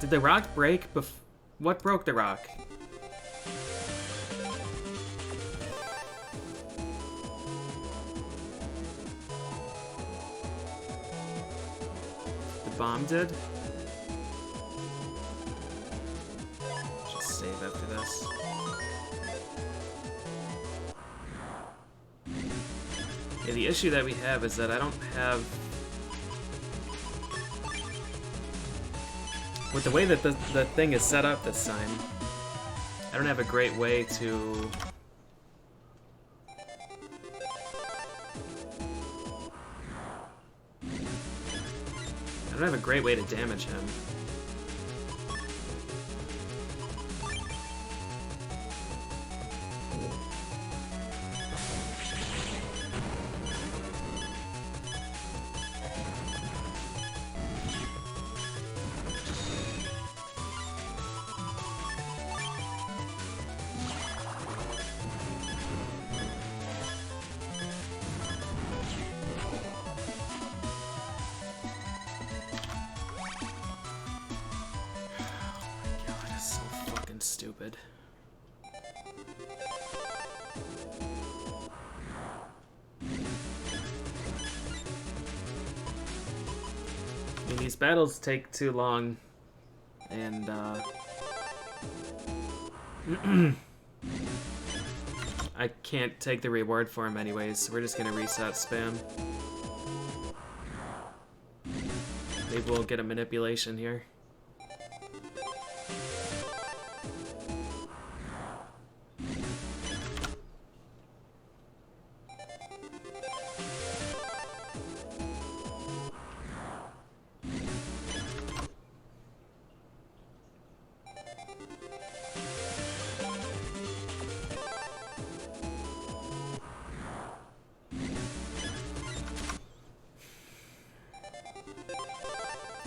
Did the rock break what broke the rock? The bomb did? Just save after this. Yeah, the issue that we have is that I don't have... With the way that the thing is set up this time, I don't have a great way to... I don't have a great way to damage him. Stupid. I mean, these battles take too long, and I can't take the reward for him anyways, so we're just gonna reset spam. Maybe we'll get a manipulation here.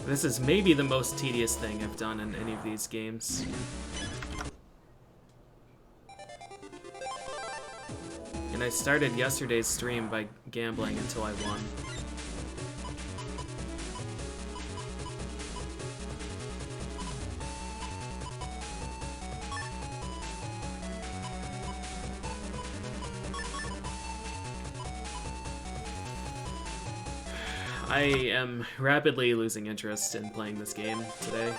This is maybe the most tedious thing I've done in any of these games. And I started yesterday's stream by gambling until I won. I am rapidly losing interest in playing this game today.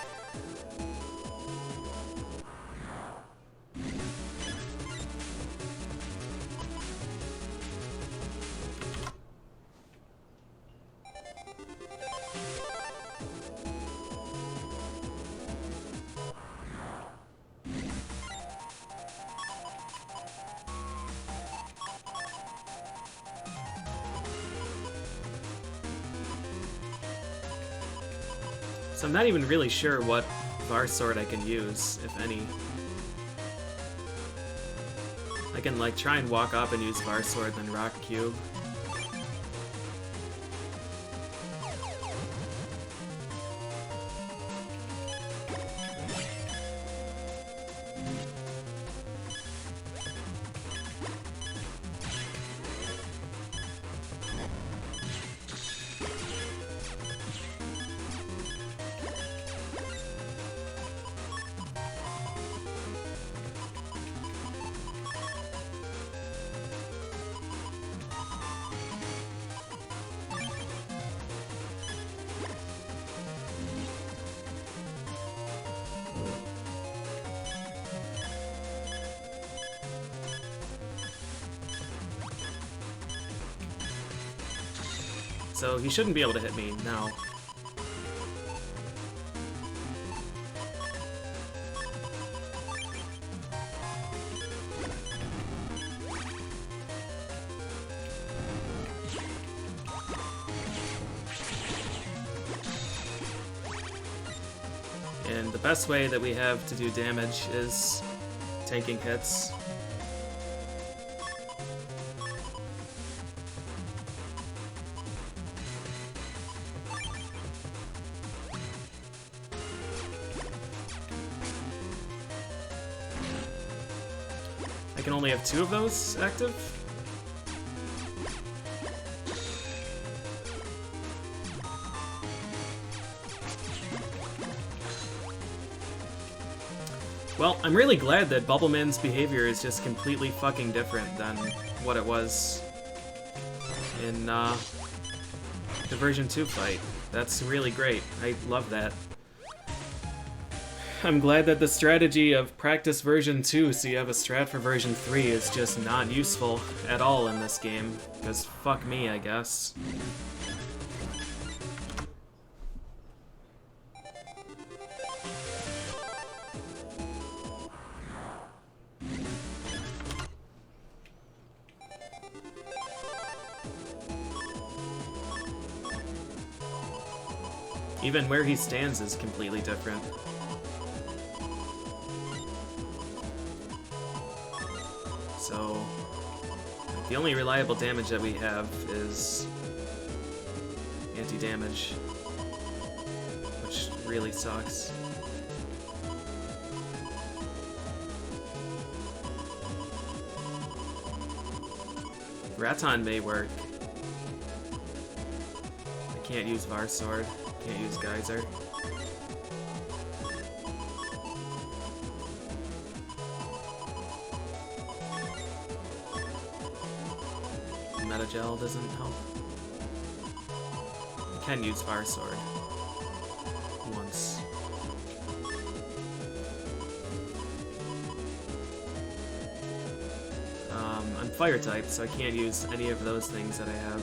So I'm not even really sure what Var Sword I can use, if any. I can like try and walk up and use Var Sword, then Rock Cube. So he shouldn't be able to hit me now. And the best way that we have to do damage is tanking hits. I can only have 2 of those active. Well, I'm really glad that Bubbleman's behavior is just completely fucking different than what it was in the version 2 fight. That's really great. I love that. I'm glad that the strategy of practice version 2 so you have a strat for version 3 is just not useful at all in this game. Because fuck me, I guess. Even where he stands is completely different. So, the only reliable damage that we have is anti-damage, which really sucks. Raton may work. I can't use Var Sword. Can't use Geyser. Metagel doesn't help. I can use Fire Sword. Once. I'm Fire type, so I can't use any of those things that I have.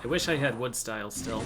I wish I had wood style still.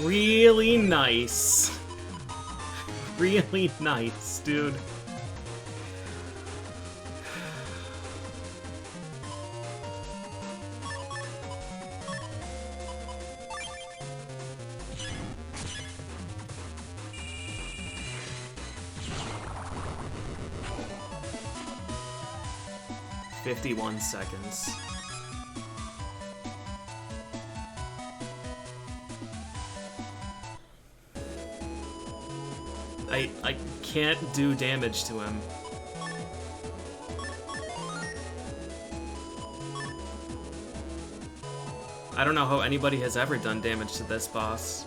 Really nice. Really nice, dude. "51 seconds. I can't do damage to him. I don't know how anybody has ever done damage to this boss.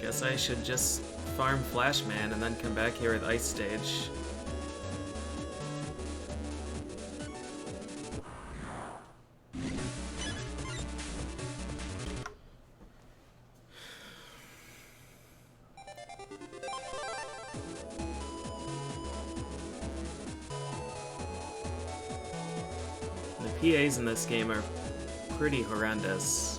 Guess I should just farm Flashman and then come back here with Ice Stage. The PAs in this game are pretty horrendous.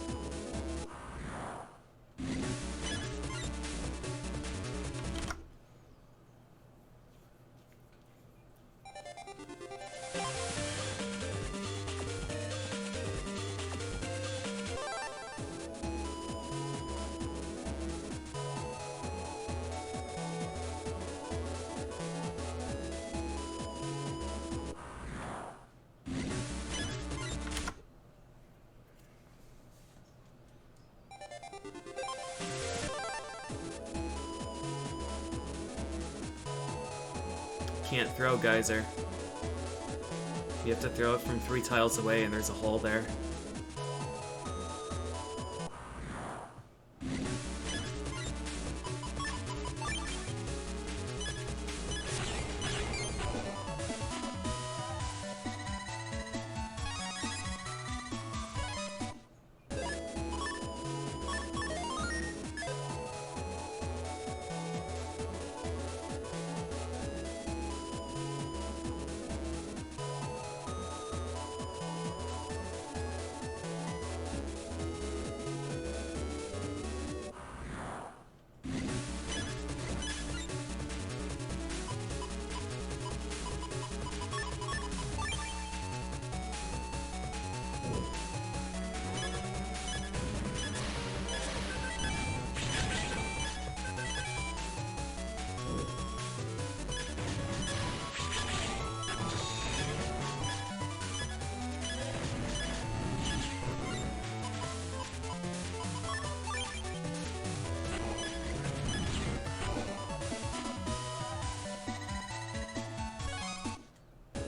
Can't throw Geyser. You have to throw it from 3 tiles away and there's a hole there.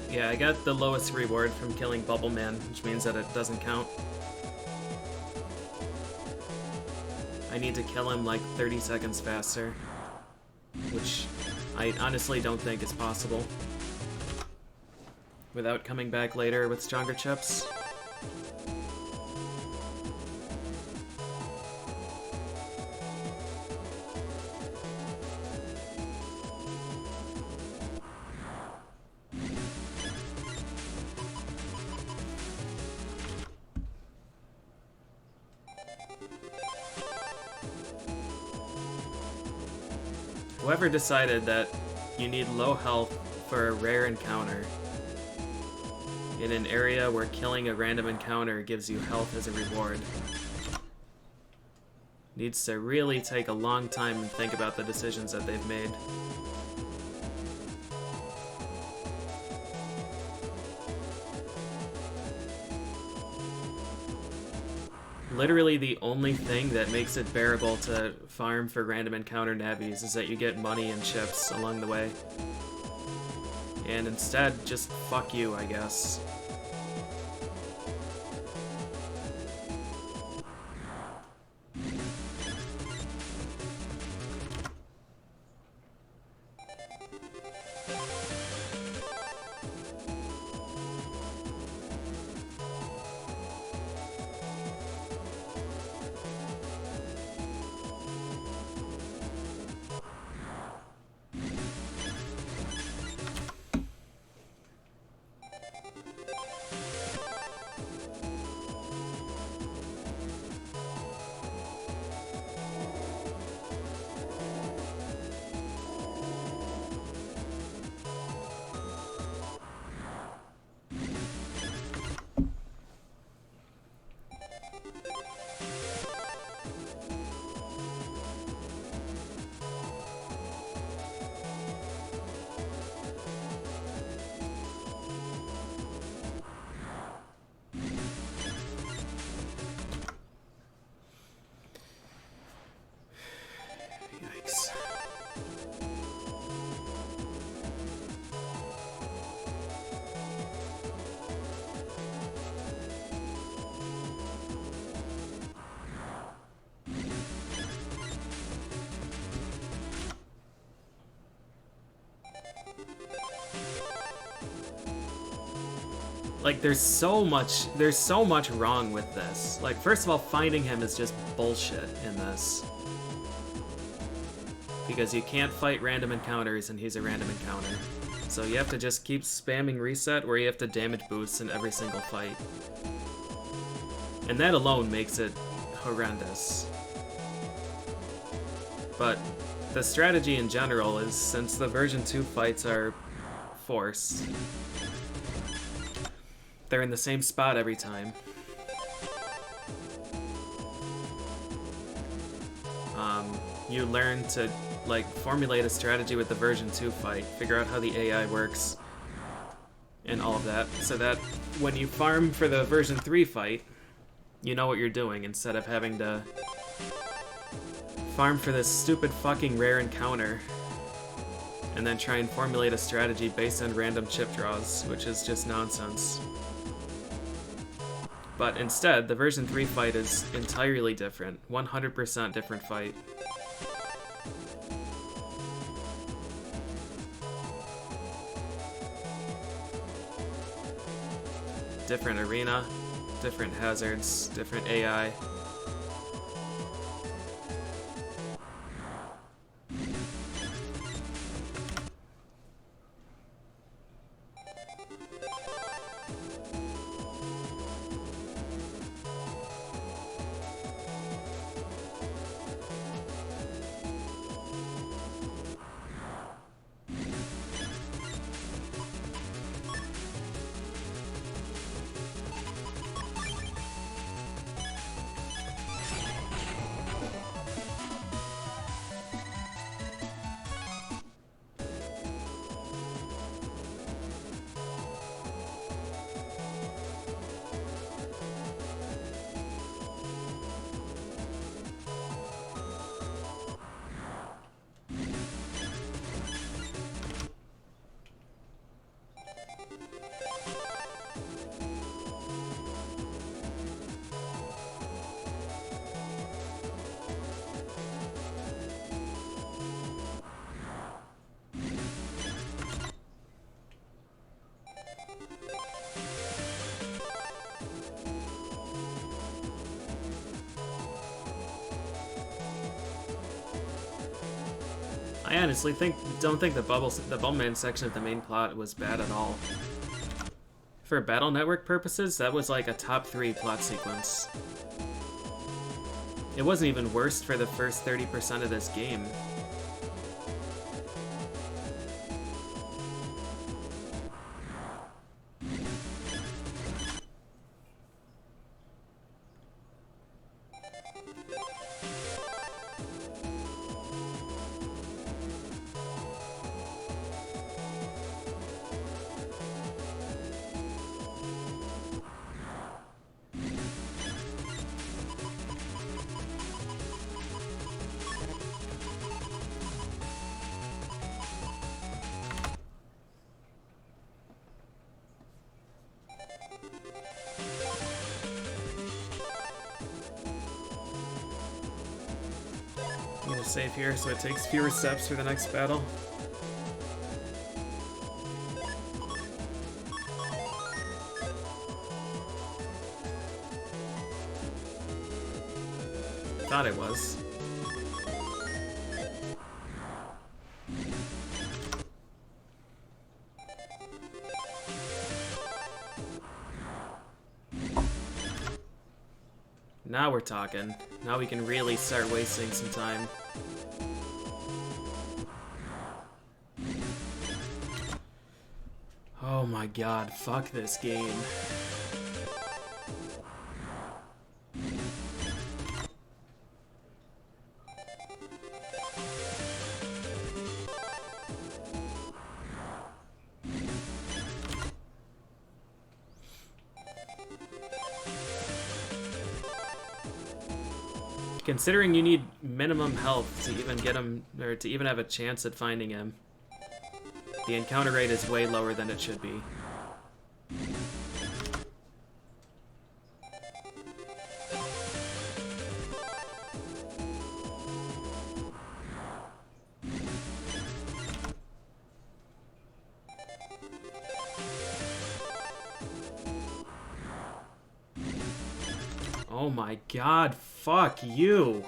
Yeah, I got the lowest reward from killing Bubbleman, which means that it doesn't count. I need to kill him like 30 seconds faster, which I honestly don't think is possible without coming back later with stronger chips. Whoever decided that you need low health for a rare encounter in an area where killing a random encounter gives you health as a reward needs to really take a long time and think about the decisions that they've made. literally the only thing that makes it bearable to farm for random encounter Navis is that you get money and chips along the way. And instead, just fuck you, I guess. Yikes. Like, there's so much wrong with this. Like, first of all, finding him is just bullshit in this. Because you can't fight random encounters and he's a random encounter. So you have to just keep spamming reset where you have to damage boosts in every single fight. And that alone makes it horrendous. But the strategy in general is, since the version 2 fights are forced, they're in the same spot every time. You learn to, like, formulate a strategy with the version 2 fight, figure out how the AI works, and all of that, so that when you farm for the version 3 fight, you know what you're doing, instead of having to farm for this stupid fucking rare encounter, and then try and formulate a strategy based on random chip draws, which is just nonsense. But instead, the version 3 fight is entirely different. 100% different fight. Different arena, different hazards, different AI. I honestly don't think the Bubbleman section of the main plot was bad at all. For Battle Network purposes, that was like a top 3 plot sequence. It wasn't even worst for the first 30% of this game. save here so it takes fewer steps for the next battle. Thought it was. Now we're talking. Now we can really start wasting some time. Oh my god, fuck this game. Considering you need minimum health to even get him, or to even have a chance at finding him, the encounter rate is way lower than it should be. Oh my god, fuck you!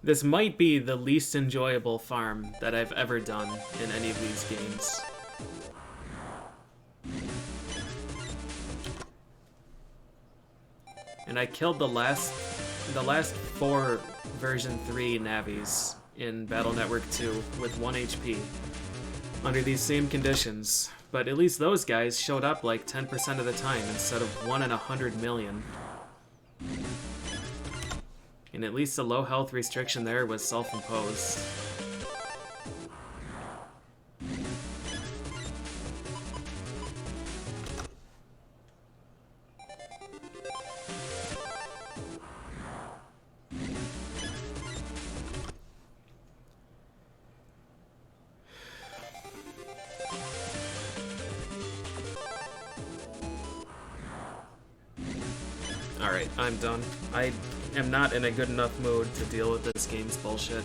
This might be the least enjoyable farm that I've ever done in any of these games. And I killed the last 4 version 3 Navis in Battle Network 2 with 1 HP under these same conditions. But at least those guys showed up like 10% of the time instead of 1 in 100 million. And at least the low health restriction there was self-imposed. Alright, I'm done. I am not in a good enough mood to deal with this game's bullshit.